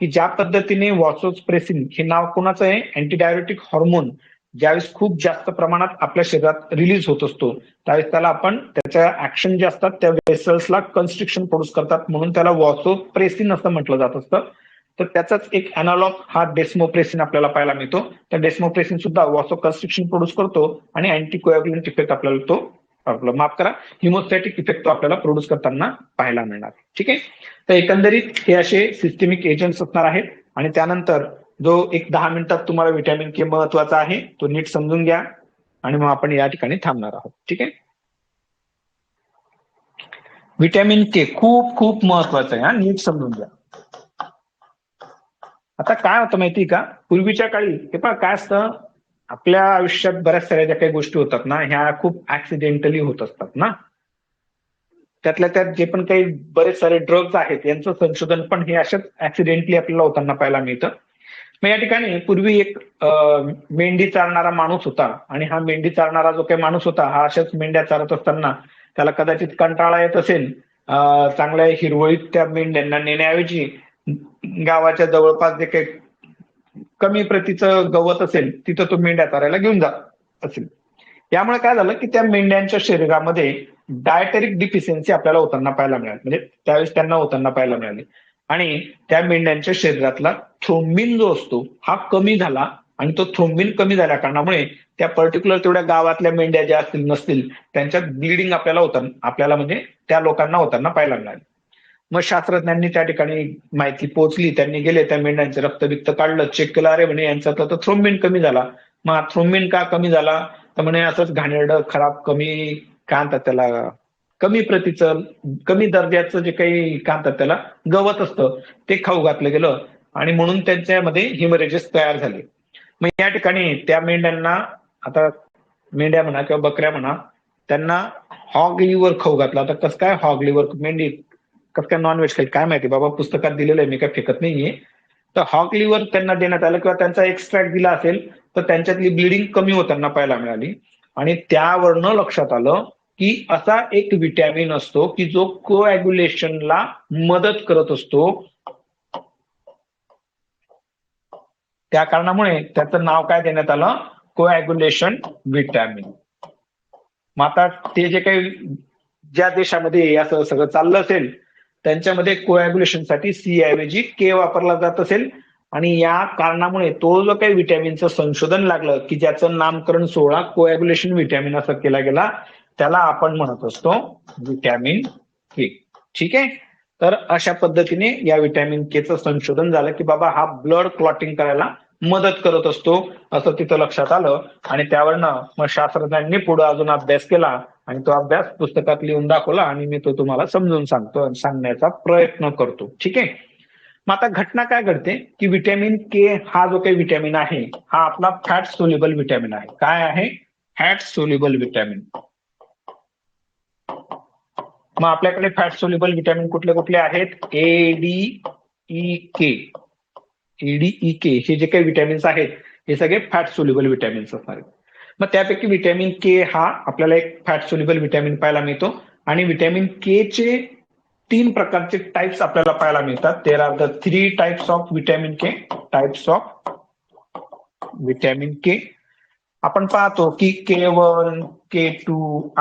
की ज्या पद्धतीने वॉसोप्रेसिन हे नाव कोणाचं आहे, अँटीडायरेटिक हॉर्मोन ज्यावेळेस खूप जास्त प्रमाणात आपल्या शरीरात रिलीज होत असतो त्यावेळेस त्याला आपण त्याच्या ऍक्शन जे असतात त्या वेसल्सला कन्स्ट्रिक्शन प्रोड्यूस करतात, म्हणून त्याला वॉसोप्रेसिन असं म्हटलं जात असतं. तर त्याचाच एक अॅनालॉग हा डेस्मोप्रेसिन आपल्याला पाहायला मिळतो. त्या डेस्मोप्रेसिन सुद्धा वॉसो कन्स्ट्रिक्शन प्रोड्यूस करतो आणि अँटीकोॲग्युलंट इफेक्ट आपल्याला तो माफ करा हिमोस्टॅटिक इफेक्ट तो आपल्याला प्रोड्यूस करताना पाहायला मिळणार. ठीक आहे. तर एकंदरीत हे असे सिस्टेमिक एजंट्स असणार आहेत. आणि त्यानंतर जो एक 10 मिनिटात तुम्हाला व्हिटॅमिन के महत्वाचा आहे तो नीट समजून घ्या आणि मग आपण या ठिकाणी थांबणार आहोत. ठीक आहे. व्हिटॅमिन के खूप खूप महत्वाचं आहे, हा नीट समजून घ्या. आता काय होतं माहिती का, पूर्वीच्या काळी हे पण काय असतं, आपल्या आयुष्यात बऱ्याच साऱ्या ज्या काही गोष्टी होतात ना, ह्या खूप ऍक्सिडेंटली होत असतात ना. त्यातल्या त्यात जे पण काही बरेच सारे ड्रग्ज आहेत यांचं संशोधन पण हे अशाच ऍक्सिडेंटली आपल्याला होताना पाहायला मिळतं. मग या ठिकाणी पूर्वी एक मेंढी चालणारा माणूस होता आणि हा मेंढी चालणारा जो काही माणूस होता हा अशाच मेंढ्या चालत असताना त्याला कदाचित कंटाळा येत असेल, चांगल्या हिरवळीत त्या मेंढ्यांना नेण्याऐवजी गावाच्या जवळपास जे काही कमी प्रतीचं गवत असेल तिथं तो मेंढ्या चारायला घेऊन जात असेल. यामुळे काय झालं की त्या मेंढ्यांच्या शरीरामध्ये डायटरिक डिफिशियन्सी आपल्याला होताना पाहायला मिळाली, म्हणजे त्यावेळेस त्यांना होताना पाहायला मिळाली. आणि त्या मेंढ्यांच्या शरीरातला थ्रोम्बिन जो असतो हा कमी झाला आणि तो थ्रोम्बिन कमी झाल्या कारणामुळे त्या पर्टिक्युलर तेवढ्या गावातल्या मेंढ्या ज्या असतील नसतील त्यांच्यात ब्लिडिंग आपल्याला म्हणजे त्या लोकांना होताना पाहायला मिळाली. मग शास्त्रज्ञांनी त्या ठिकाणी माहिती पोहोचली, त्यांनी गेले त्या मेंढ्यांचे रक्तबिक्त काढलं, चेक केलं, अरे म्हणे यांचा तर थ्रोम्बिन कमी झाला. मग थ्रोम्बिन का कमी झाला, तर म्हणे असंच घाणेरडं खराब कमी काय म्हणतात त्याला कमी प्रतीचं कमी दर्जाचं जे काही काय म्हणतात त्याला गवत असतं ते खाऊ घातलं गेलं आणि म्हणून त्यांच्यामध्ये हिमरेजेस तयार झाले. मग या ठिकाणी त्या मेंढ्यांना, आता मेंढ्या म्हणा किंवा बकऱ्या म्हणा, त्यांना हॉग लिव्हर खाऊ घातला. आता कसं काय हॉग लिव्हर, मेंढी कसं काय नॉनव्हेज खाईल काय माहिती बाबा, पुस्तकात दिलेलं आहे मी काय फेकत नाहीये. तर हॉग लिव्हर त्यांना देण्यात आलं किंवा त्यांचा एक्स्ट्रॅक्ट दिला असेल तर त्यांच्यातली ब्लिडिंग कमी होताना पाहायला मिळाली. आणि त्यावरनं लक्षात आलं की असा एक विटॅमिन असतो की जो कोॲग्युलेशनला मदत करत असतो. त्या कारणामुळे त्याचं नाव काय देण्यात आलं, कोॲग्युलेशन विटॅमिन. मग आता ते जे काही ज्या देशामध्ये असं सगळं चाललं असेल त्यांच्यामध्ये कोॲग्युलेशनसाठी सी ऐवजी के वापरला जात असेल आणि या कारणामुळे तो जो काही विटॅमिनचं संशोधन लागलं की ज्याचं नामकरण 16 कोॲग्युलेशन विटॅमिन असं केला गेला त्याला आपण म्हणत असतो विटॅमिन के. ठीक आहे. तर अशा पद्धतीने या विटॅमिन केचं संशोधन झालं की बाबा हा ब्लड क्लॉटिंग करायला मदत करत असतो असं तिथं लक्षात आलं आणि त्यावरनं मग शास्त्रज्ञांनी पुढे अजून अभ्यास केला आणि तो अभ्यास पुस्तकात लिहून दाखवला आणि मी तो तुम्हाला समजून सांगतो सांगण्याचा प्रयत्न करतो. ठीक आहे. मग आता घटना काय घडते की विटॅमिन के हा जो काही विटॅमिन आहे हा आपला फॅट सोल्युबल विटॅमिन आहे. काय आहे? Fat soluble vitamin. मग आपल्याकडे फॅट सोल्युबल विटॅमिन कुठले कुठले आहेत? ADEK. ADEK हे जे काही विटॅमिन्स आहेत हे सगळे फॅट सोल्युबल विटॅमिन्स असणार आहेत. मग त्यापैकी विटॅमिन के हा आपल्याला एक फॅट सोल्युबल विटॅमिन पाहायला मिळतो आणि विटॅमिन के चे 3 प्रकारचे टाइप्स आपल्याला पाहायला मिळतात. There are the 3 types of vitamin K. Types of vitamin K आपण पाहतो की K1, K2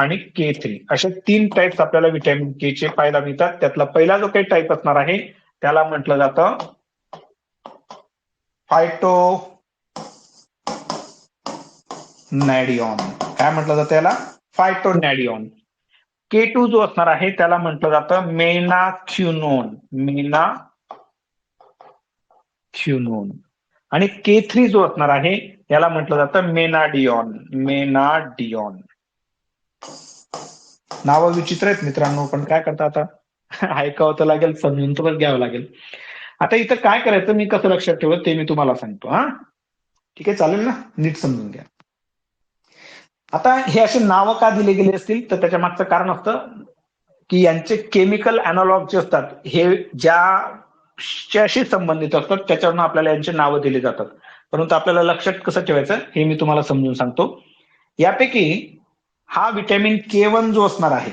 आणि K3 असे 3 टाइप्स आपल्याला विटॅमिन के चे पाहायला मिळतात. त्यातला पहिला जो काही टाइप असणार आहे त्याला म्हटलं जातं फायटोनॅडिऑन. काय म्हटलं जातं त्याला? फायटोनॅडिऑन. K2 जो असणार आहे त्याला म्हटलं जातं मेनाक्युनोन. मेनाक्युनोन. आणि K3 जो असणार आहे याला म्हटलं जातं मेनाडिऑन. मेनाडिऑन. नावं विचित्र आहेत मित्रांनो पण काय करता आता ऐकावं तर लागेल समजून तर घ्यावं लागेल. आता इथं काय करायचं मी कसं लक्षात ठेवत ते मी तुम्हाला सांगतो. हा ठीक आहे चालेल ना? नीट समजून घ्या. आता हे असे नावं का दिले गेले असतील तर त्याच्या मागचं कारण असतं की यांचे केमिकल अॅनालॉग जे असतात हे ज्याशी संबंधित असतात त्याच्यावरून आपल्याला यांची नावं दिली जातात. परंतु आपल्याला लक्षात कसं ठेवायचं हे मी तुम्हाला समजून सांगतो. यापैकी हा विटॅमिन K1 जो असणार आहे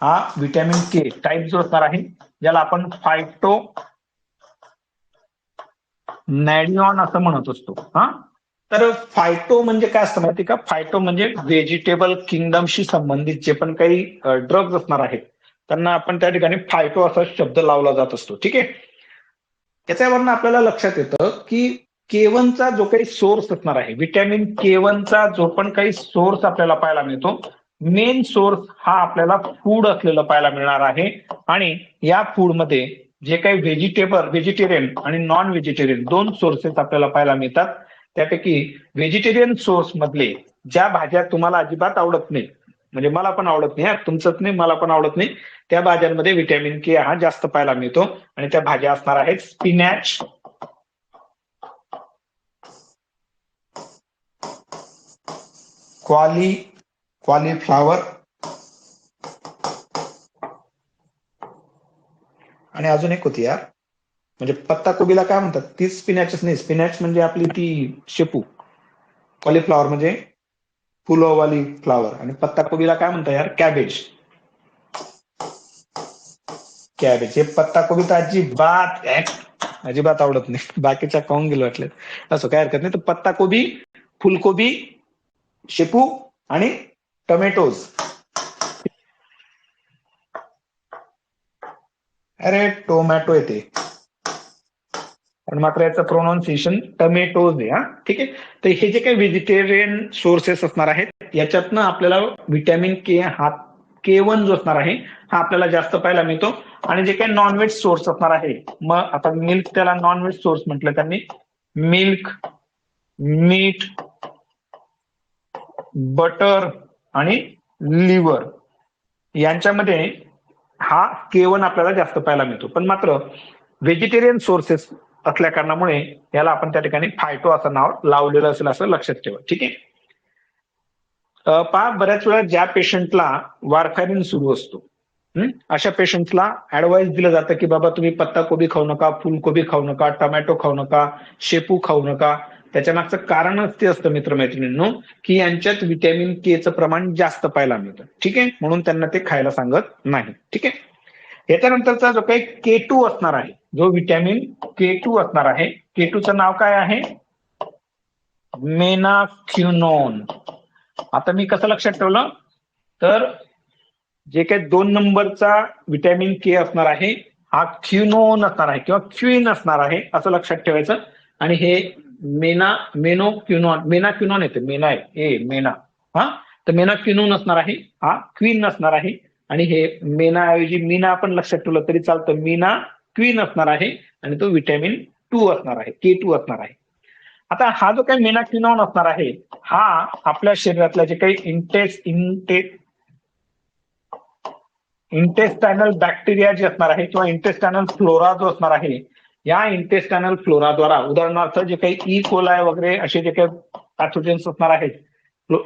हा विटॅमिन के टाइप जो असणार आहे ज्याला आपण फायटोनॅडिऑन असं म्हणत असतो. हा तर फायटो म्हणजे काय असतं माहिती का? फायटो म्हणजे व्हेजिटेबल किंगडमशी संबंधित जे पण काही ड्रग्ज असणार आहेत त्यांना आपण त्या ठिकाणी फायटो असा शब्द लावला जात असतो. ठीक आहे. त्याच्यावरून आपल्याला लक्षात येतं की K1 चा जो काही सोर्स असणार आहे विटॅमिन K1 चा जो पण काही सोर्स आपल्याला पाहायला मिळतो मेन सोर्स हा आपल्याला फूड असलेलं पाहायला मिळणार आहे आणि या फूड मध्ये जे काही व्हेजिटेरियन आणि नॉन व्हेजिटेरियन 2 सोर्सेस आपल्याला पाहायला मिळतात. त्यापैकी व्हेजिटेरियन सोर्स मधले ज्या भाज्या तुम्हाला अजिबात आवडत नाही म्हणजे मला पण आवडत नाही तुमचंच नाही मला पण आवडत नाही त्या भाज्यांमध्ये विटॅमिन के हा जास्त पाहायला मिळतो आणि त्या भाज्या असणार आहेत स्पिनॅच, कॉलीफ्लॉवर आणि अजून एक होती यार म्हणजे पत्ता कोबीला काय म्हणतात ती स्पिनॅचच नाही. स्पिनॅच म्हणजे आपली ती शेपू. कॉलीफ्लॉवर म्हणजे फुलोवाली फ्लॉवर आणि पत्ता कोबीला काय म्हणतात यार? कॅबेज. कॅबेज हे पत्ता कोबी तर अजिबात आवडत नाही. बाकीच्या खाऊन गेलो वाटलं असं काय हरकत नाही. तर पत्ता कोबी, फुलकोबी, शेपू आणि टोमॅटोज. अरे टोमॅटो येते पण मात्र याचं प्रोनाऊन्सिएशन टोमॅटोज आहे. हा ठीक आहे. तर हे जे काही व्हेजिटेरियन सोर्सेस असणार आहेत याच्यातनं आपल्याला विटॅमिन के हा K1 जो असणार आहे हा आपल्याला जास्त पाहायला मिळतो आणि जे काही नॉनव्हेज सोर्स असणार आहे मग आता मिल्क त्याला नॉनव्हेज सोर्स म्हटलं त्यांनी. मिल्क, मीट, बटर आणि लिव्हर यांच्यामध्ये हा K1 आपल्याला जास्त पाहायला मिळतो. पण मात्र व्हेजिटेरियन सोर्सेस असल्या कारणामुळे याला आपण त्या ठिकाणी फायटो असं नाव लावलेलं असेल असं लक्षात ठेवा. ठीक आहे. पहा बऱ्याच वेळा ज्या पेशंटला वारफॅरिन सुरू असतो अशा पेशंटला ऍडवाइस दिलं जातं की बाबा तुम्ही पत्ता कोबी खाऊ नका, फुलकोबी खाऊ नका, टोमॅटो खाऊ नका, शेपू खाऊ नका. त्याच्या मागचं कारणच ते असतं मित्रमैत्रिणींनो की यांच्यात विटॅमिन केचं प्रमाण जास्त पाहायला मिळतं. ठीक आहे. म्हणून त्यांना ते खायला सांगत नाही. ठीक आहे. याच्यानंतरचा जो काही K2 असणार आहे जो विटॅमिन K2 असणार आहे K2चं नाव काय आहे? मेनाक्युनोन. आता मी कसं लक्षात ठेवलं, तर जे काही 2 नंबरचा विटॅमिन के असणार आहे हा क्युनोन असणार आहे किंवा क्विन असणार आहे असं लक्षात ठेवायचं. आणि हे मेनाक्युनॉन येते, मेना हा, तर मेनाक्युनोन असणार आहे, हा क्वीन असणार आहे. आणि हे मेनाऐवजी मीना आपण लक्षात ठेवलं तरी चालतं, मीना क्वीन असणार आहे आणि तो विटॅमिन 2 असणार आहे, K2 असणार आहे. आता हा जो काही मेनाक्युनॉन असणार आहे हा आपल्या शरीरातल्या जे काही इंटेस्टायनल बॅक्टेरिया जे असणार आहे किंवा इंटेस्टायनल फ्लोरा जो असणार आहे, या इंटेस्टायनल फ्लोराद्वारा, उदाहरणार्थ जे काही ई कोलाय वगैरे असे जे काही पॅथोजेन्स असणार आहेत,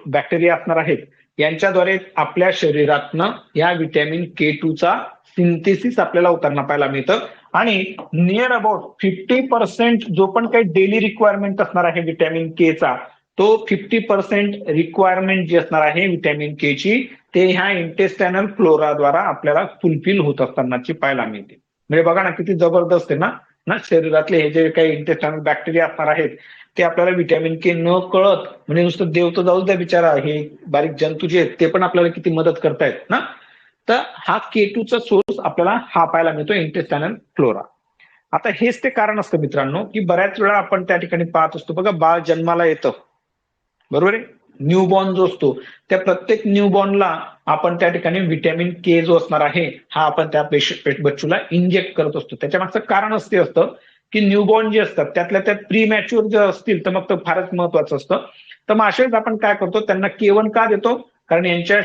बॅक्टेरिया असणार आहेत, यांच्याद्वारे आपल्या शरीरातनं या विटॅमिन K2 चा सिंथेसिस आपल्याला होताना पाहायला मिळतं. आणि नियर अबाउट 50% जो पण काही डेली रिक्वायरमेंट असणार आहे विटॅमिन के चा, तो 50% रिक्वायरमेंट जी असणार आहे विटॅमिन के ची, ते ह्या इंटेस्टायनल फ्लोराद्वारा आपल्याला फुलफिल होत असतानाची पाहायला मिळते. म्हणजे बघा ना किती जबरदस्त आहे ना, शरीरातले हे जे काही इंटेस्टायनल बॅक्टेरिया असणार आहेत ते आपल्याला विटॅमिन के न कळत, म्हणजे नुसतं देव तर जाऊच द्या बिचारा, हे बारीक जंतू जे आहेत ते पण आपल्याला किती मदत करतायत ना. तर हा K2 चा सोर्स आपल्याला हा पाहायला मिळतो, इंटेस्टायनल फ्लोरा. आता हेच ते कारण असतं मित्रांनो, की बऱ्याच वेळा आपण त्या ठिकाणी पाहत असतो बघा, बाळ जन्माला येतं, बरोबर आहे, न्यूबॉर्न जो असतो, त्या प्रत्येक न्यूबॉर्नला आपण त्या ठिकाणी विटॅमिन के जो असणार आहे हा आपण त्या बच्चूला इंजेक्ट करत असतो. त्याच्या मागचं कारण असते असतं की न्यूबॉर्न जे असतात त्यातल्या त्यात प्री मॅच्युअर जे असतील तर मग तर फारच महत्वाचं असतं. तर मग अशाच आपण काय करतो, त्यांना K1 का देतो, कारण यांच्या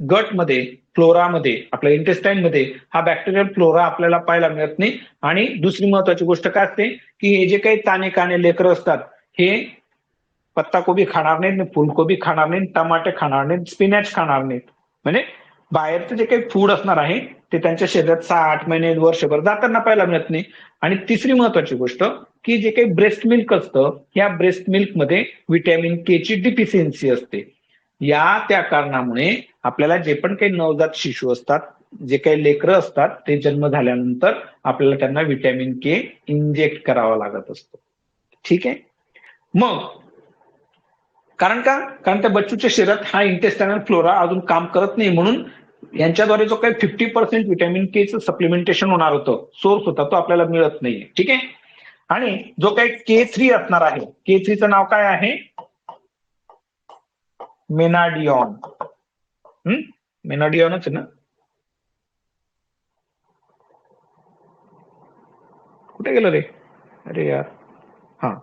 गटमध्ये, फ्लोरामध्ये, आपल्या इंटेस्टाईनमध्ये हा बॅक्टेरियल फ्लोरा आपल्याला पाहायला मिळत नाही. आणि दुसरी महत्वाची गोष्ट काय असते की हे जे काही ताने काने लेकरं असतात हे पत्ताकोबी खाणार नाहीत, फुलकोबी खाणार नाहीत, टमाटे खाणार नाहीत, स्पिनॅच खाणार नाहीत. म्हणजे बाहेरचं जे काही फूड असणार आहे ते त्यांच्या शरीरात 6-8 महिने, वर्षभर जाताना पाहायला मिळत नाही. आणि तिसरी महत्वाची गोष्ट की जे काही ब्रेस्ट मिल्क असतं, या ब्रेस्ट मिल्क मध्ये विटॅमिन के ची डिफिशियन्सी असते. या त्या कारणामुळे आपल्याला जे पण काही नवजात शिशु असतात, जे काही लेकरं असतात, ते जन्म झाल्यानंतर आपल्याला त्यांना विटॅमिन के इंजेक्ट करावा लागत असतो. ठीक आहे. मग कारण त्या बच्चूच्या शरीरात हा इंटेस्टायनल फ्लोरा अजून काम करत नाही, म्हणून यांच्याद्वारे जो काही 50% विटॅमिन के चं सप्लिमेंटेशन होणार होतं, सोर्स होता, तो आपल्याला मिळत नाहीये. ठीक आहे. आणि जो काही K3 असणार आहे, K3 चं नाव काय आहे, मेनाडिऑन. मेनाडिऑनच आहे ना, कुठे गेलं रे, अरे यार, हा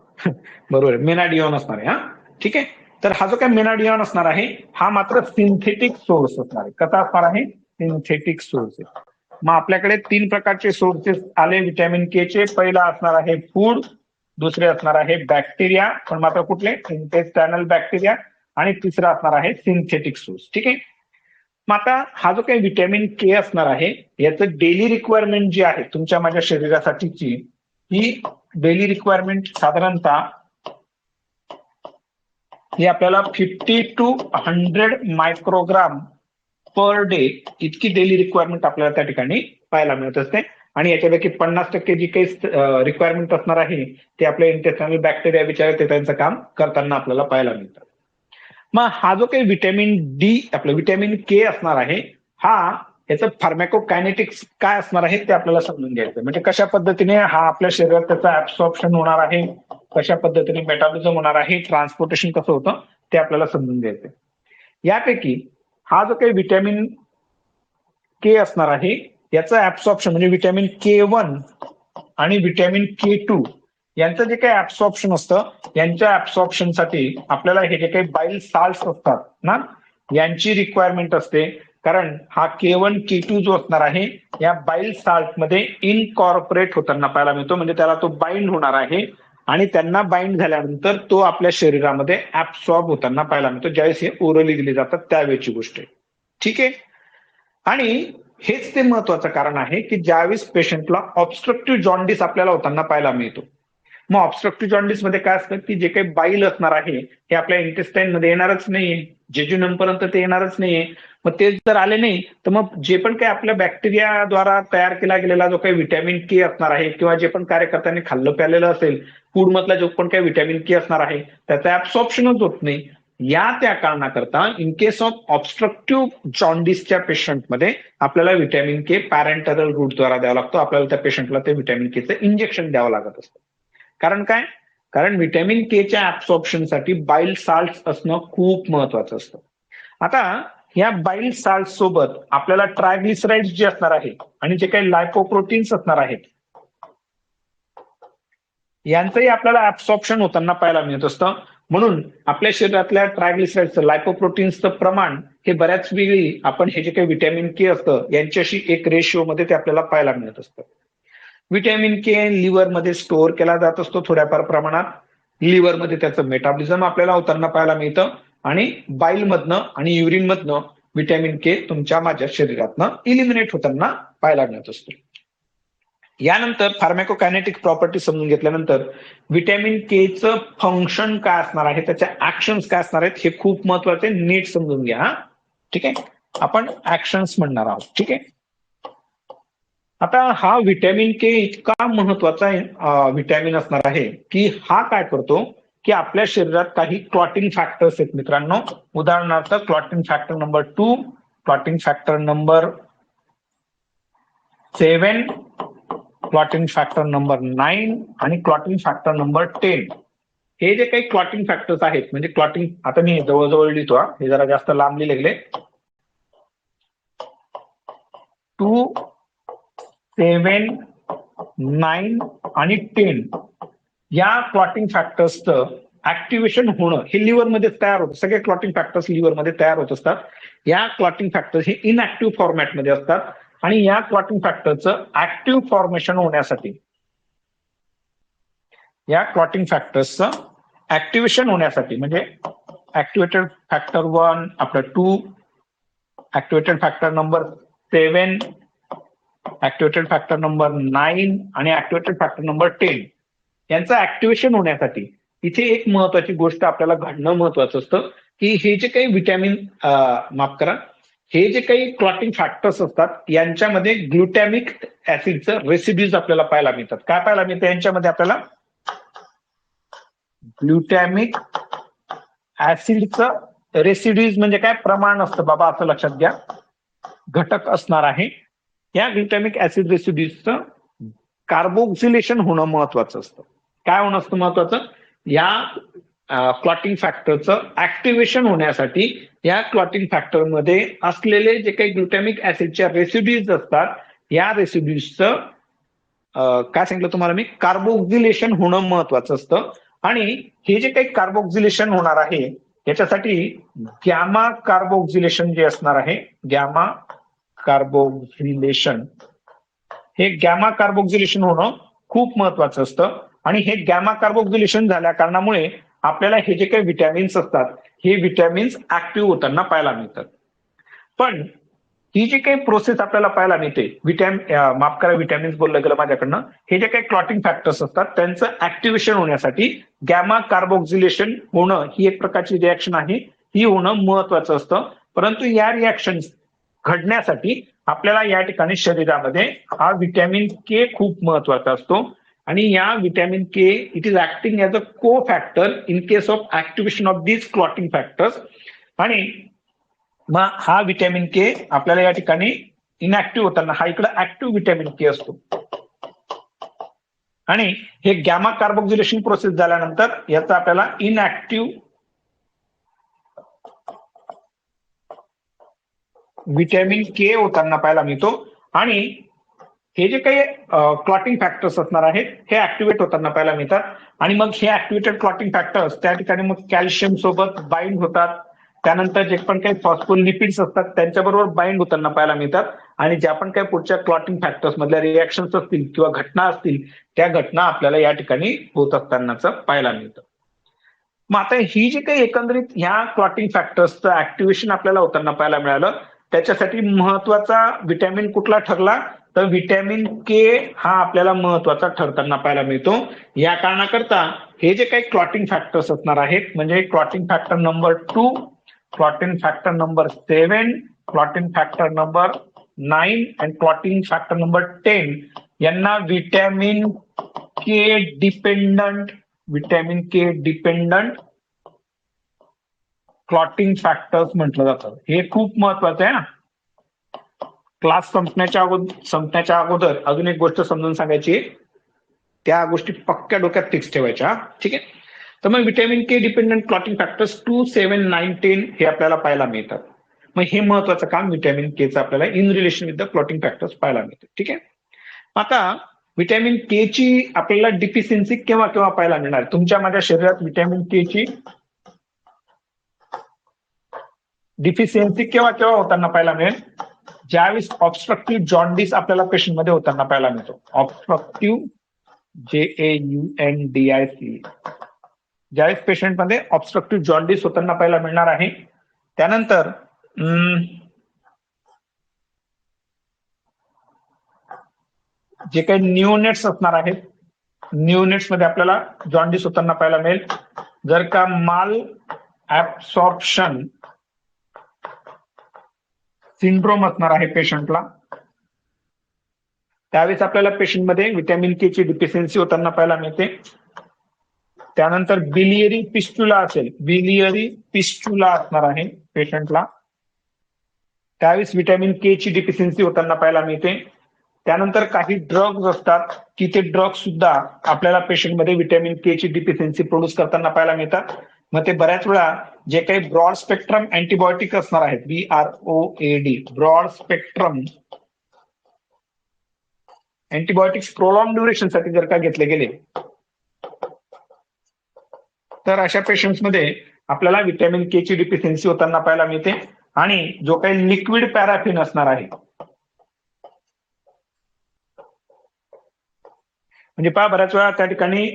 बरोबर आहे, मेनाडिऑन असणार आहे. हा ठीक आहे. तर हा जो काही मेनाडिऑन असणार आहे हा मात्र सिंथेटिक सोर्स असणार आहे. कसा असणार आहे, सिंथेटिक सोर्स आहे. मग आपल्याकडे 3 प्रकारचे सोर्सेस आले विटॅमिन के चे. पहिला असणार आहे फूड, दुसरे असणार आहे बॅक्टेरिया, पण मात्र कुठले, इंटेस्टायनल बॅक्टेरिया, आणि तिसरा असणार आहे सिंथेटिक सोर्स. ठीक आहे. मग आता हा जो काही विटॅमिन के असणार आहे याचं डेली रिक्वायरमेंट जी आहे तुमच्या माझ्या शरीरासाठीची, ही डेली रिक्वायरमेंट साधारणतः ही आपल्याला 50 to 100 मायक्रोग्राम पर डे इतकी डेली रिक्वायरमेंट आपल्याला त्या ठिकाणी पाहायला मिळत असते. आणि याच्यापैकी 50% जी काही रिक्वायरमेंट असणार आहे ते आपल्या इंटेस्टायनल बॅक्टेरिया विचार ते त्यांचं काम करताना आपल्याला पाहायला मिळतं. मग हा जो काही विटॅमिन डी, आपलं विटॅमिन के असणार आहे, हा याचं फार्मॅकोकायनेटिक्स काय असणार आहे ते आपल्याला समजून घ्यायचं. म्हणजे कशा पद्धतीने हा आपल्या शरीरात त्याचं ऍब्सॉर्प्शन होणार आहे, कशा पद्धतीने मेटाबॉलिझम होणार आहे, ट्रान्सपोर्टेशन कसं होतं ते आपल्याला समजून घ्यायचं. यापैकी हा जो काही विटॅमिन के असणार आहे याचं ऍब्सॉर्प्शन म्हणजे विटॅमिन K1 आणि विटॅमिन K2 यांचं जे काही ऍब्सॉर्प्शन असतं, यांच्या ऍब्सॉर्प्शनसाठी आपल्याला हे जे काही बाईल साल्ट्स असतात ना, यांची रिक्वायरमेंट असते. कारण हा K1 K2 जो असणार आहे या बाईल साल्ट मध्ये इनकॉर्पोरेट होताना पाहायला मिळतो. म्हणजे त्याला तो बाइंड होणार आहे आणि त्यांना बाइंड झाल्यानंतर तो आपल्या शरीरामध्ये ऍब्सॉर्ब होताना पाहायला मिळतो, ज्यावेळेस हे ओरली दिले जातात त्यावेळेची गोष्ट आहे. ठीक आहे. आणि हेच ते महत्वाचं कारण आहे की ज्यावेळेस पेशंटला ऑब्स्ट्रक्टिव्ह जॉन्डिस आपल्याला होताना पाहायला मिळतो, मग ऑब्स्ट्रक्टिव्ह जॉन्डिस मध्ये काय असतं की जे काही बाईल असणार आहे हे आपल्या इंटेस्टाईन मध्ये येणारच नाहीये, जेजुनम पर्यंत ते येणारच नाहीये. मग ते जर आले नाही तर मग जे पण काही आपल्या बॅक्टेरियाद्वारा तयार केला गेलेला जो काही व्हिटॅमिन के असणार आहे किंवा जे पण कार्यकर्त्यांनी खाल्लं प्यालेलं असेल, फूड मधला जो पण काही व्हिटॅमिन के असणार आहे त्याचं ऍब्सॉर्प्शनच होत नाही. या त्या कारणाकरता इन केस ऑफ ऑब्स्ट्रक्टिव्ह जॉन्डिसच्या पेशंटमध्ये आपल्याला व्हिटॅमिन के पॅरेंटरल रूटद्वारा द्यावा लागतो. आपल्याला त्या पेशंटला ते व्हिटॅमिन केचं इंजेक्शन द्यावं लागत असतं. कारण काय? कारण व्हिटॅमिन केच्या ऍब्सॉर्प्शनसाठी बाईल साल्ट असणं खूप महत्वाचं असतं. आता या बाईल साल्ट सोबत आपल्याला ट्रायग्लिसराइड जे असणार आहे आणि जे काही लायपोप्रोटीन्स असणार आहेत यांचंही आपल्याला ऍब्सॉर्प्शन होताना पाहायला मिळत असतं. म्हणून आपल्या शरीरातल्या ट्रायग्लिसराइडचं लायपोप्रोटीन्सचं प्रमाण हे बऱ्याच वेळी आपण हे जे काही व्हिटॅमिन के असतं यांच्याशी एक रेशिओ मध्ये ते आपल्याला पाहायला मिळत असतं. व्हिटॅमिन के लिव्हरमध्ये स्टोअर केला जात असतो थोड्याफार प्रमाणात. लिव्हरमध्ये त्याचं मेटाबॉलिझम आपल्याला होताना पाहायला मिळतं आणि बाईल मधनं आणि युरिन मधनं व्हिटॅमिन के तुमच्या माझ्या शरीरातनं इलिमिनेट होताना पाहायला मिळत असतो. यानंतर फार्मॅकोकायनेटिक प्रॉपर्टी समजून घेतल्यानंतर व्हिटॅमिन के चं फंक्शन काय असणार आहे, त्याच्या ऍक्शन्स काय असणार आहेत हे खूप महत्वाचे, नीट समजून घ्या. ठीक आहे, आपण ऍक्शन्स म्हणणार आहोत. ठीक आहे, आता हा व्हिटॅमिन के इतका महत्वाचा व्हिटॅमिन असणार आहे की हा काय करतो की आपल्या शरीरात काही क्लॉटिंग फॅक्टर्स आहेत मित्रांनो. उदाहरणार्थ clotting factor number 2, clotting factor number 7, clotting factor number 9 आणि क्लॉटिंग फॅक्टर नंबर 10. हे जे काही क्लॉटिंग फॅक्टर्स आहेत म्हणजे क्लॉटिंग, आता मी जवळजवळ लिहितो, हे जरा जास्त लांब लिहिले. 2, 7, 9 आणि 10 या क्लॉटिंग फॅक्टर्सचं ऍक्टिव्हेशन होणं हे लिव्हरमध्ये तयार होतं. सगळे क्लॉटिंग फॅक्टर्स लिव्हरमध्ये तयार होत असतात. या क्लॉटिंग फॅक्टर्स हे इनऍक्टिव्ह फॉर्मॅटमध्ये असतात आणि या क्लॉटिंग फॅक्टरचं ऍक्टिव्ह फॉर्मेशन होण्यासाठी, या क्लॉटिंग फॅक्टर्सचं ऍक्टिव्हेशन होण्यासाठी म्हणजे ऍक्टिव्हेटेड फॅक्टर 1 आपलं 2, activated factor number 7, activated factor number 9 आणि ऍक्टिव्हेटेड फॅक्टर नंबर 10 यांचं ऍक्टिव्हेशन होण्यासाठी इथे एक महत्वाची गोष्ट आपल्याला घडणं महत्वाचं असतं की हे जे काही व्हिटॅमिन माफ करा, हे जे काही क्लॉटिंग फॅक्टर्स असतात यांच्यामध्ये ग्लुटॅमिक ऍसिडचं रेसिड्यूज आपल्याला पाहायला मिळतात. काय पाहायला मिळतं यांच्यामध्ये आपल्याला? ग्लुटॅमिक ऍसिडचं रेसिड्यूज म्हणजे काय? प्रमाण असतं बाबा, असं लक्षात घ्या. घटक असणार आहे. या ग्लुटॅमिक ऍसिड रेसिड्यूजचं कार्बोक्सिलेशन होणं महत्वाचं असतं. काय होणं असतं महत्वाचं? या क्लॉटिंग फॅक्टरचं ऍक्टिव्हेशन होण्यासाठी या क्लॉटिंग फॅक्टरमध्ये असलेले जे काही ग्लुटॅमिक ऍसिडच्या रेसिड्यूज असतात या रेसिड्यूजचं काय सांगितलं तुम्हाला मी? कार्बोक्सिलेशन होणं महत्वाचं असतं. आणि हे जे काही कार्बोक्सिलेशन होणार आहे याच्यासाठी गॅमा कार्बोक्सिलेशन जे असणार आहे, गॅमा कार्बोक्सिलेशन, हे गॅमा कार्बोक्सिलेशन होणं खूप महत्वाचं असतं. आणि हे गॅमा कार्बोक्सिलेशन झाल्या कारणामुळे आपल्याला हे जे काही व्हिटॅमिन्स असतात हे व्हिटॅमिन्स ऍक्टिव्ह होताना पाहायला मिळतात. पण ही जी काही प्रोसेस आपल्याला पाहायला मिळते, माफ करा व्हिटॅमिन्स बोललं गेलं माझ्याकडनं, हे जे काही क्लॉटिंग फॅक्टर्स असतात त्यांचं ऍक्टिव्हेशन होण्यासाठी गॅमा कार्बोक्सिलेशन होणं ही एक प्रकारची रिॲक्शन आहे, ही होणं महत्वाचं असतं. परंतु या रिॲक्शन घडण्यासाठी आपल्याला या ठिकाणी शरीरामध्ये हा व्हिटॅमिन के खूप महत्वाचा असतो. आणि या vitamin K it is acting as a co factor in case of activation of these clotting factors. आणि मग हा व्हिटॅमिन के आपल्याला या ठिकाणी इनऍक्टिव्ह होताना, हा इकडे ऍक्टिव्ह व्हिटॅमिन के असतो. आणि हे गॅमा कार्बोक्सिलेशन प्रोसेस झाल्यानंतर याचा आपल्याला इनऍक्टिव्ह व्हिटॅमिन के होताना पाहायला मिळतो. आणि हे जे काही क्लॉटिंग फॅक्टर्स असणार आहेत हे ऍक्टिव्हेट होताना पाहायला मिळतात. आणि मग हे ऍक्टिव्हेटेड क्लॉटिंग फॅक्टर्स त्या ठिकाणी मग कॅल्शियम सोबत बाइंड होतात. त्यानंतर जे पण काही फॉस्फोलिपिड्स असतात त्यांच्याबरोबर बाइंड होताना पाहायला मिळतात. आणि ज्या पण काही पुढच्या क्लॉटिंग फॅक्टर्स मधल्या रिॲक्शन्स असतील किंवा घटना असतील त्या घटना आपल्याला या ठिकाणी होत असतानाच पाहायला मिळतं. मग आता ही जी काही एकंदरीत ह्या क्लॉटिंग फॅक्टर्सचं ऍक्टिव्हेशन आपल्याला होताना पाहायला मिळालं, त्याच्यासाठी महत्वाचा विटॅमिन कुठला ठरला, तर विटॅमिन के हा आपल्याला महत्वाचा ठरताना पाहायला मिळतो. या कारणाकरता हे जे काही क्लॉटिंग फॅक्टर्स असणार आहेत, म्हणजे clotting factor number 2, clotting factor number 7, clotting factor number 9 आणि क्लॉटिंग फॅक्टर नंबर 10 यांना विटॅमिन के डिपेंडंट क्लॉटिंग फॅक्टर्स म्हटलं जातं. हे खूप महत्वाचं आहे ना. क्लास संपण्याच्या अगोदर अजून एक गोष्ट समजून सांगायची, त्या गोष्टी पक्क्या डोक्यात फिक्स ठेवायच्या. ठीक आहे. तर मग विटॅमिन के डिपेंडंट क्लॉटिंग फॅक्टर्स 2, 7, 9, 10 हे आपल्याला पाहायला मिळतात. मग हे महत्वाचं काम विटॅमिन केचं आपल्याला in relation with the clotting factors पाहायला मिळतं. ठीक आहे. आता विटॅमिन के ची आपल्याला डिफिशियन्सी केव्हा केव्हा पाहायला मिळणार? तुमच्या माझ्या शरीरात विटॅमिन के ची डिफिशियन्सी केव्हा केव्हा होताना पाहायला मिळेल? ज्यावेळेस ऑब्स्ट्रक्टिव्ह जॉन्डिस आपल्याला पेशंटमध्ये होताना पाहायला मिळतो. ऑब्स्ट्रक्टिव्ह JAUNDIC, ज्यावेळेस पेशंटमध्ये ऑब्स्ट्रक्टिव्ह जॉन्डिस होताना पाहायला मिळणार आहे. त्यानंतर जे काही न्यूनेट्स असणार आहेत, न्यूनेट्स मध्ये आपल्याला जॉन्डिस होताना पाहायला मिळेल. जर का माल ऍब्सॉर्प्शन सिंड्रोम असणार आहे पेशंटला, त्यावेळेस आपल्याला पेशंटमध्ये विटॅमिन के ची डिफिशियन्सी होताना पाहायला मिळते. त्यानंतर बिलियरी पिस्टुला असेल, बिलियरी पिस्टुला असणार आहे पेशंटला, त्यावेळेस विटॅमिन के ची डिफिशियन्सी होताना पाहायला मिळते. त्यानंतर काही ड्रग्ज असतात की ते ड्रग्ज सुद्धा आपल्याला पेशंटमध्ये विटॅमिन के ची डिफिशियन्सी प्रोड्यूस करताना पाहायला मिळतात. मग ते बऱ्याच वेळा जे काही ब्रॉड स्पेक्ट्रम अँटीबायोटिक असणार आहेत, BROAD, broad spectrum antibiotics prolong duration साठी जर का घेतले गेले, तर अशा पेशंट्समध्ये आपल्याला विटॅमिन के ची डिफिशियन्सी होताना पाहायला मिळते. आणि जो काही लिक्विड पॅराफिन असणार आहे, म्हणजे पहा बऱ्याच वेळा त्या ठिकाणी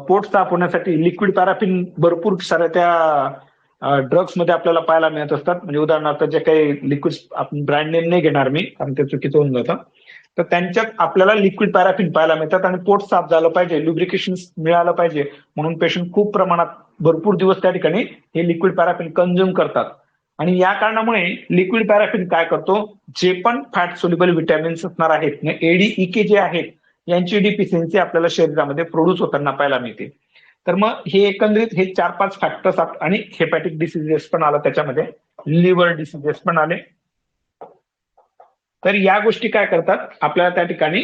पोट साफ होण्यासाठी लिक्विड पॅराफिन भरपूर साऱ्या त्या ड्रग्स मध्ये आपल्याला पाहायला मिळत असतात. म्हणजे उदाहरणार्थ जे काही लिक्विड, आपण ब्रँड नेम नाही घेणार मी कारण ते चुकीचं होऊन जातं, तर त्यांच्यात आपल्याला लिक्विड पॅराफिन पाहायला मिळतात. आणि पोट साफ झालं पाहिजे, लुब्रिकेशन मिळालं पाहिजे म्हणून पेशंट खूप प्रमाणात भरपूर दिवस त्या ठिकाणी हे लिक्विड पॅराफिन कंझ्युम करतात. आणि या कारणामुळे लिक्विड पॅराफिन काय करतो, जे पण फॅट सोल्युबल विटॅमिन्स असणार आहेत, ADEK जे आहेत, यांची डिफिशियन्सी आपल्याला शरीरामध्ये प्रोड्यूस होताना पाहायला मिळते. तर मग हे एकंदरीत हे 4-5 फॅक्टर्स, आणि हेपॅटिक डिसिजेस पण आलं त्याच्यामध्ये, लिव्हर डिसिजेस पण आले. तर या गोष्टी काय करतात, आपल्याला त्या ठिकाणी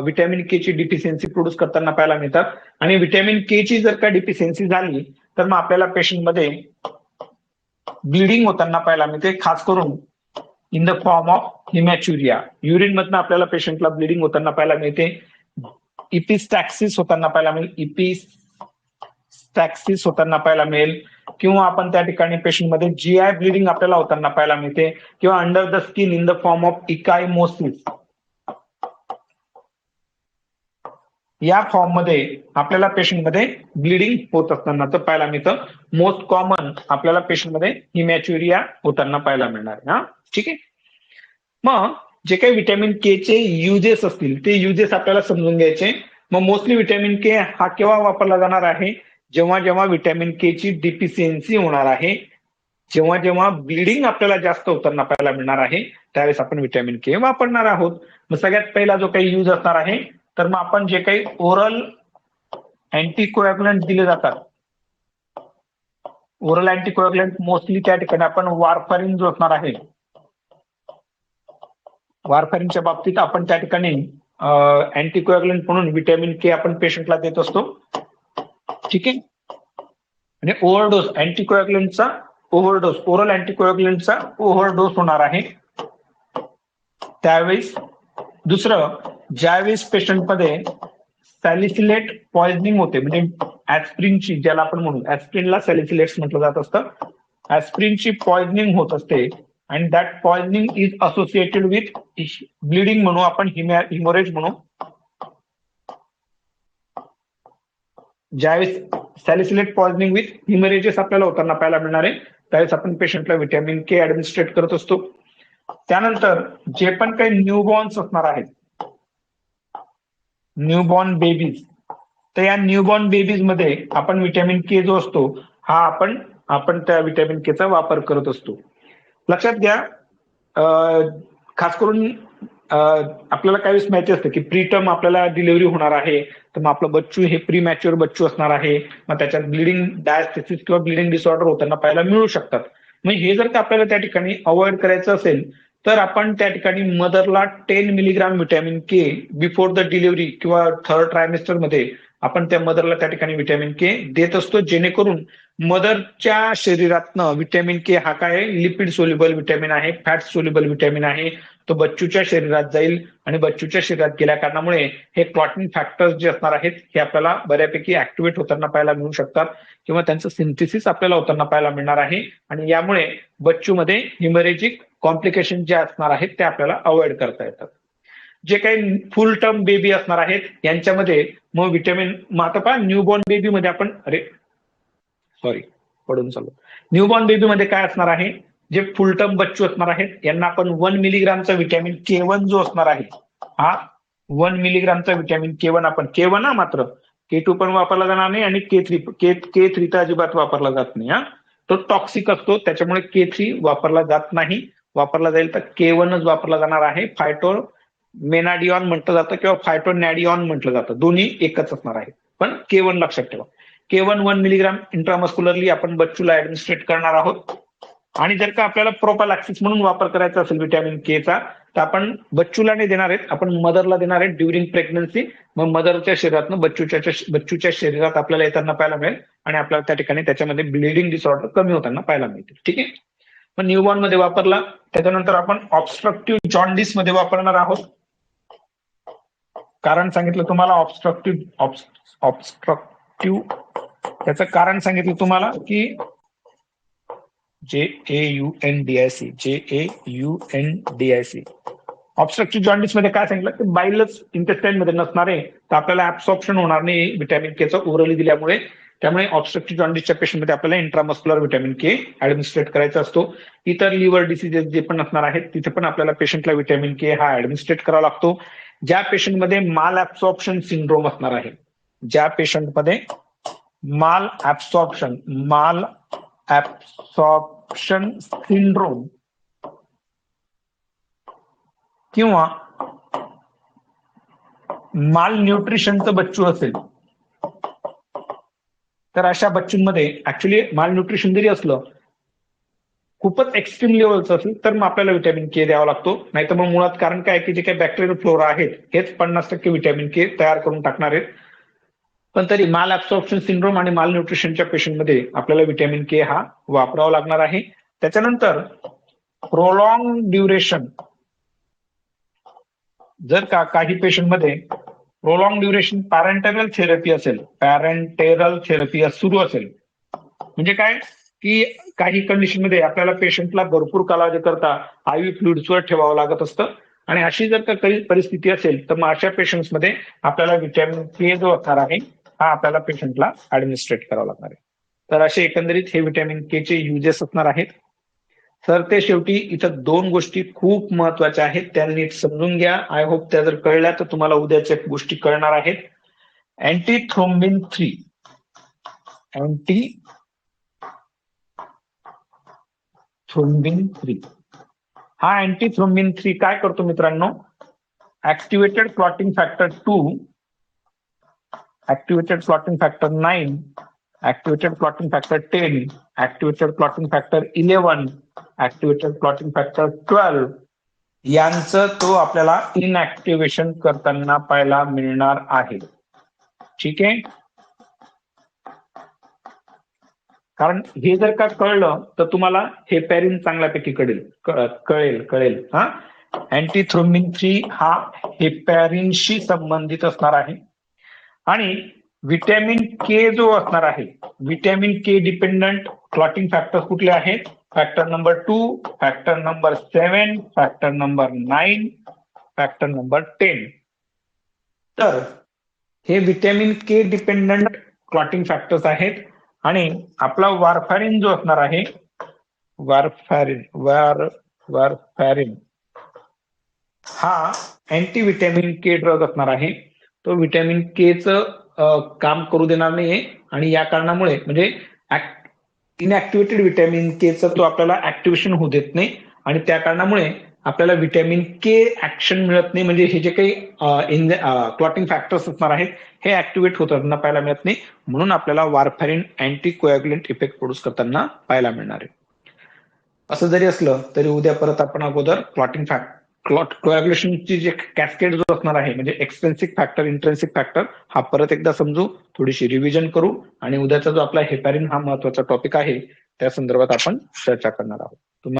विटॅमिन के ची डिफिशियन्सी प्रोड्यूस करताना पाहायला मिळतात. आणि विटॅमिन के ची जर का डिफिशियन्सी झाली तर मग आपल्याला पेशंटमध्ये ब्लिडिंग होताना पाहायला मिळते, खास करून in the form of haematuria. Urine मधनं आपल्याला पेशंटला ब्लिडिंग होताना पाहायला मिळते. इपिस्टॅक्सिस होताना पाहायला मिळेल, इपिस्टॅक्सिस होताना पाहायला मिळेल. किंवा आपण त्या ठिकाणी पेशंटमध्ये GI ब्लिडिंग आपल्याला होताना पाहायला मिळते. किंवा under the skin in the form of ecchymosis, या फॉर्म मध्ये आपल्याला पेशंटमध्ये ब्लिडिंग होत असताना पाहायला मिळतं. मोस्ट कॉमन आपल्याला पेशंटमध्ये हिमॅच्युरिया होताना पाहायला मिळणार आहे. हा, ठीक आहे. मग जे काही विटॅमिन के चे युजेस असतील ते युजेस आपल्याला समजून घ्यायचे. मग मोस्टली विटॅमिन के हा केव्हा वापरला जाणार आहे, जेव्हा जेव्हा विटॅमिन के ची डिफिशियन्सी होणार आहे, जेव्हा जेव्हा ब्लिडिंग आपल्याला जास्त होताना पाहायला मिळणार आहे, त्यावेळेस आपण विटॅमिन के वापरणार आहोत. मग सगळ्यात पहिला जो काही यूज असणार आहे, तर मग आपण जे काही ओरल अँटीकोॲग्युलंट दिले जातात, ओरल अँटीकोॲग्युलंट मोस्टली त्या ठिकाणी आपण वारफारिन जो असणार आहे, वारफारिनच्या बाबतीत आपण त्या ठिकाणी अँटीकोॲग्युलंट म्हणून विटॅमिन के आपण पेशंटला देत असतो. ठीक आहे. म्हणजे ओव्हरडोस अँटीकोॲग्युलंटचा ओव्हरडोस, ओरल अँटीकोॲग्युलंटचा ओव्हरडोस होणार आहे त्यावेळेस. दुसरं, ज्यावेळेस पेशंटमध्ये सॅलिसिलेट पॉइझनिंग होते, म्हणजे ऍस्प्रिनची, ज्याला आपण म्हणू ऍस्प्रिनला सॅलिसिलेट्स म्हटलं जात असतं, ऍस्प्रिनची पॉइझनिंग होत असते. आणि that poisoning is associated with bleeding म्हणू आपण, हिमोरेज म्हणू. ज्यावेळेस सॅलिसिलेट पॉइझनिंग विथ हिमरेजेस आपल्याला होताना पाहायला मिळणार आहे, त्यावेळेस आपण पेशंटला विटॅमिन के ऍडमिनिस्ट्रेट करत असतो. त्यानंतर जे पण काही न्यूबॉर्न्स असणार आहेत, न्यूबॉर्न बेबीज, तर या न्यूबॉर्न बेबीज मध्ये आपण व्हिटॅमिन के जो असतो हा आपण त्या व्हिटॅमिन केचा वापर करत असतो. लक्षात घ्या, खास करून आपल्याला काही वेळेस माहिती असतं की प्रीटर्म आपल्याला डिलिव्हरी होणार आहे, तर मग आपलं बच्चू हे प्री मॅच्युअर बच्चू असणार आहे, मग त्याच्यात ब्लिडिंग डायस्थेसिस किंवा ब्लिडिंग डिसऑर्डर होताना पाहायला मिळू शकतात. मग हे जर का आपल्याला त्या ठिकाणी अवॉइड करायचं असेल तर आपण त्या ठिकाणी मदरला 10 milligram vitamin K before the delivery किंवा थर्ड ट्रायमेस्टर मध्ये आपण त्या मदरला त्या ठिकाणी व्हिटॅमिन के देत असतो, जेणेकरून मदरच्या शरीरातनं व्हिटॅमिन के हा काय लिपिड सोल्युबल व्हिटॅमिन आहे, फॅट सोल्युबल व्हिटॅमिन आहे, तो बच्चूच्या शरीरात जाईल आणि बच्चूच्या शरीरात गेल्या कारणामुळे हे क्लॉटिंग फॅक्टर्स जे असणार आहेत हे आपल्याला बऱ्यापैकी ऍक्टिव्हेट होताना पाहायला मिळू शकतात किंवा त्यांचं सिंथेसिस आपल्याला होताना पाहायला मिळणार आहे आणि यामुळे बच्चूमध्ये हिमरेजिक कॉम्प्लिकेशन जे असणार आहेत ते आपल्याला अवॉइड करता येतात. जे काही फुल टर्म बेबी असणार आहेत यांच्यामध्ये मग व्हिटॅमिन, मग आता पहा न्यूबॉर्न बेबी मध्ये आपण न्यूबॉर्न बेबी मध्ये काय असणार आहे, जे फुल टर्म बच्चू असणार आहेत यांना आपण 1 मिलीग्रामचा व्हिटॅमिन के1 जो असणार आहे हा 1 मिलीग्रामचा व्हिटॅमिन के1 आपण के1 हा मात्र के2 पण वापरला जाणार नाही आणि के3 तर अजिबात वापरला जात नाही. हा तो टॉक्सिक असतो, त्याच्यामुळे के3 वापरला जात नाही. वापरला जाईल तर के1च वापरला जाणार आहे. फायटो मेनाडिऑन म्हटलं जातं किंवा फायटोनॅडिऑन म्हटलं जातं, दोन्ही एकच असणार आहे, पण के1 लक्षात ठेवा. के1 1 मिलीग्राम इंट्रामस्क्युलरली आपण बच्चूला ऍडमिनिस्ट्रेट करणार आहोत. आणि जर का आपल्याला प्रोपालॅक्सिस म्हणून वापर करायचा असेल व्हिटॅमिन केचा तर आपण बच्चूला नाही देणार आहेत, आपण मदरला देणार आहेत ड्युरिंग प्रेग्नन्सी. मग मदरच्या शरीरातनं बच्चूच्या शरीरात आपल्याला येताना पाहायला मिळेल आणि आपल्याला त्या ठिकाणी त्याच्यामध्ये ब्लिडिंग डिसऑर्डर कमी होताना पाहायला मिळतील. ठीक आहे, मग न्यूबॉर्न मध्ये वापरला. त्याच्यानंतर आपण ऑब्स्ट्रक्टिव्ह जॉन्डिस मध्ये वापरणार आहोत. कारण सांगितलं तुम्हाला ऑब्स्ट्रक्टिव्ह त्याचं कारण सांगितलं तुम्हाला की JAUNDIC ऑब्स्ट्रक्टिव्ह जॉन्डिस मध्ये काय सांगितलं की बाईलच इंटेस्टाईन मध्ये नसणार आहे, तर आपल्याला ऍब्सॉर्प्शन होणार नाही व्हिटॅमिन केचा ओरली दिल्यामुळे. त्यामुळे ऑब्स्ट्रक्टिव्ह जॉन्डिसच्या पेशंटमध्ये आपल्याला इंट्रामस्क्युलर व्हिटॅमिन के ऍडमिनिस्ट्रेट करायचा असतो. इतर लिव्हर डिसिजेस जे पण असणार आहेत तिथे पण आपल्याला पेशंटला व्हिटॅमिन के हा ऍडमिनिस्ट्रेट करावा लागतो. ज्या पेशंटमध्ये माल ऍब्सॉर्प्शन सिंड्रोम असणार आहे, ज्या पेशंटमध्ये माल ऍब्सॉर्प्शन सिंड्रोम किंवा माल न्यूट्रिशनचं बच्चू असेल तर अशा बच्चूंमध्ये ऍक्च्युली माल न्यूट्रिशन जरी असलं, खूपच एक्स्ट्रीम लेवलचं असेल तर मग आपल्याला व्हिटॅमिन के द्यावा लागतो. नाही तर मग मुळात कारण काय की जे काही बॅक्टेरियल फ्लोरा आहेत हेच 50% व्हिटॅमिन के तयार करून टाकणार आहेत. पण तरी माल ऍब्सॉर्प्शन सिंड्रोम आणि माल न्यूट्रिशनच्या पेशंटमध्ये आपल्याला व्हिटॅमिन के हा वापरावा लागणार आहे. त्याच्यानंतर प्रोलॉंग ड्युरेशन, जर का काही पेशंटमध्ये प्रोलॉंग ड्युरेशन पॅरेंटेरल थेरपी सुरू असेल, म्हणजे काय की काही कंडिशनमध्ये आपल्याला पेशंटला भरपूर कालावधी करता आयव्ही फ्लुइड्सवर ठेवावं लागत असतं आणि अशी जर का काही परिस्थिती असेल तर मग अशा पेशंट्समध्ये आपल्याला व्हिटॅमिन के जो असणार आहे हा आपल्याला पेशंटला ऍडमिनिस्ट्रेट करावा लागणार आहे. तर असे एकंदरीत हे व्हिटॅमिन के चे युजेस असणार आहेत. तर ते शेवटी इथं 2 गोष्टी खूप महत्वाच्या आहेत, त्या नीट समजून घ्या. आय होप त्या जर कळल्या तर तुम्हाला उद्याच्या गोष्टी कळणार आहेत. अँटीथ्रोम्बिन 3 हा अँटीथ्रोम्बिन 3 काय करतो मित्रांनो, activated clotting factor 2, activated clotting factor 9, activated clotting factor 10, activated clotting factor 11, activated clotting factor 12 यांचं तो आपल्याला इनऍक्टिव्हेशन करताना पाहायला मिळणार आहे. ठीक आहे, कारण हे जर का कळलं तर तुम्हाला हेपॅरिन चांगल्यापैकी कळेल. हा अँटीथ्रोम्बिन 3 हा हेपॅरिनशी संबंधित असणार आहे. आणि व्हिटॅमिन के जो असणार आहे, vitamin K dependent clotting factor कुठले आहेत, factor number 2, factor number 7, factor number 9, factor number 10. तर हे vitamin K dependent clotting factors आहेत. आणि आपला वारफॅरिन जो असणार आहे, वारफॅरिन हा अँटी व्हिटॅमिन के ड्रग असणार आहे. तो व्हिटॅमिन के च काम करू देणार नाहीये आणि या कारणामुळे म्हणजे इनऍक्टिव्हेटेड व्हिटॅमिन के च तो आपल्याला ऍक्टिव्हेशन होऊ देत नाही आणि त्या कारणामुळे आपल्याला व्हिटॅमिन के ऍक्शन मिळत नाही. म्हणजे हे जे काही क्लॉटिंग फॅक्टर्स असणार आहेत हे ऍक्टिव्हेट होताना पाहायला मिळत नाही. म्हणून आपल्याला वारफॅरिन अँटी कोॲग्युलंट इफेक्ट प्रोड्यूस करताना पाहायला मिळणार आहे. असं जरी असलं तरी उद्या परत आपण अगोदर कोॲग्युलेशनची जे कॅस्केड जो असणार आहे म्हणजे एक्सट्रिन्सिक फॅक्टर इंट्रेन्सिक फॅक्टर हा परत एकदा समजू, थोडीशी रिव्हिजन करू आणि उद्याचा जो आपला हेपॅरिन हा महत्वाचा टॉपिक आहे त्या संदर्भात आपण चर्चा करणार आहोत.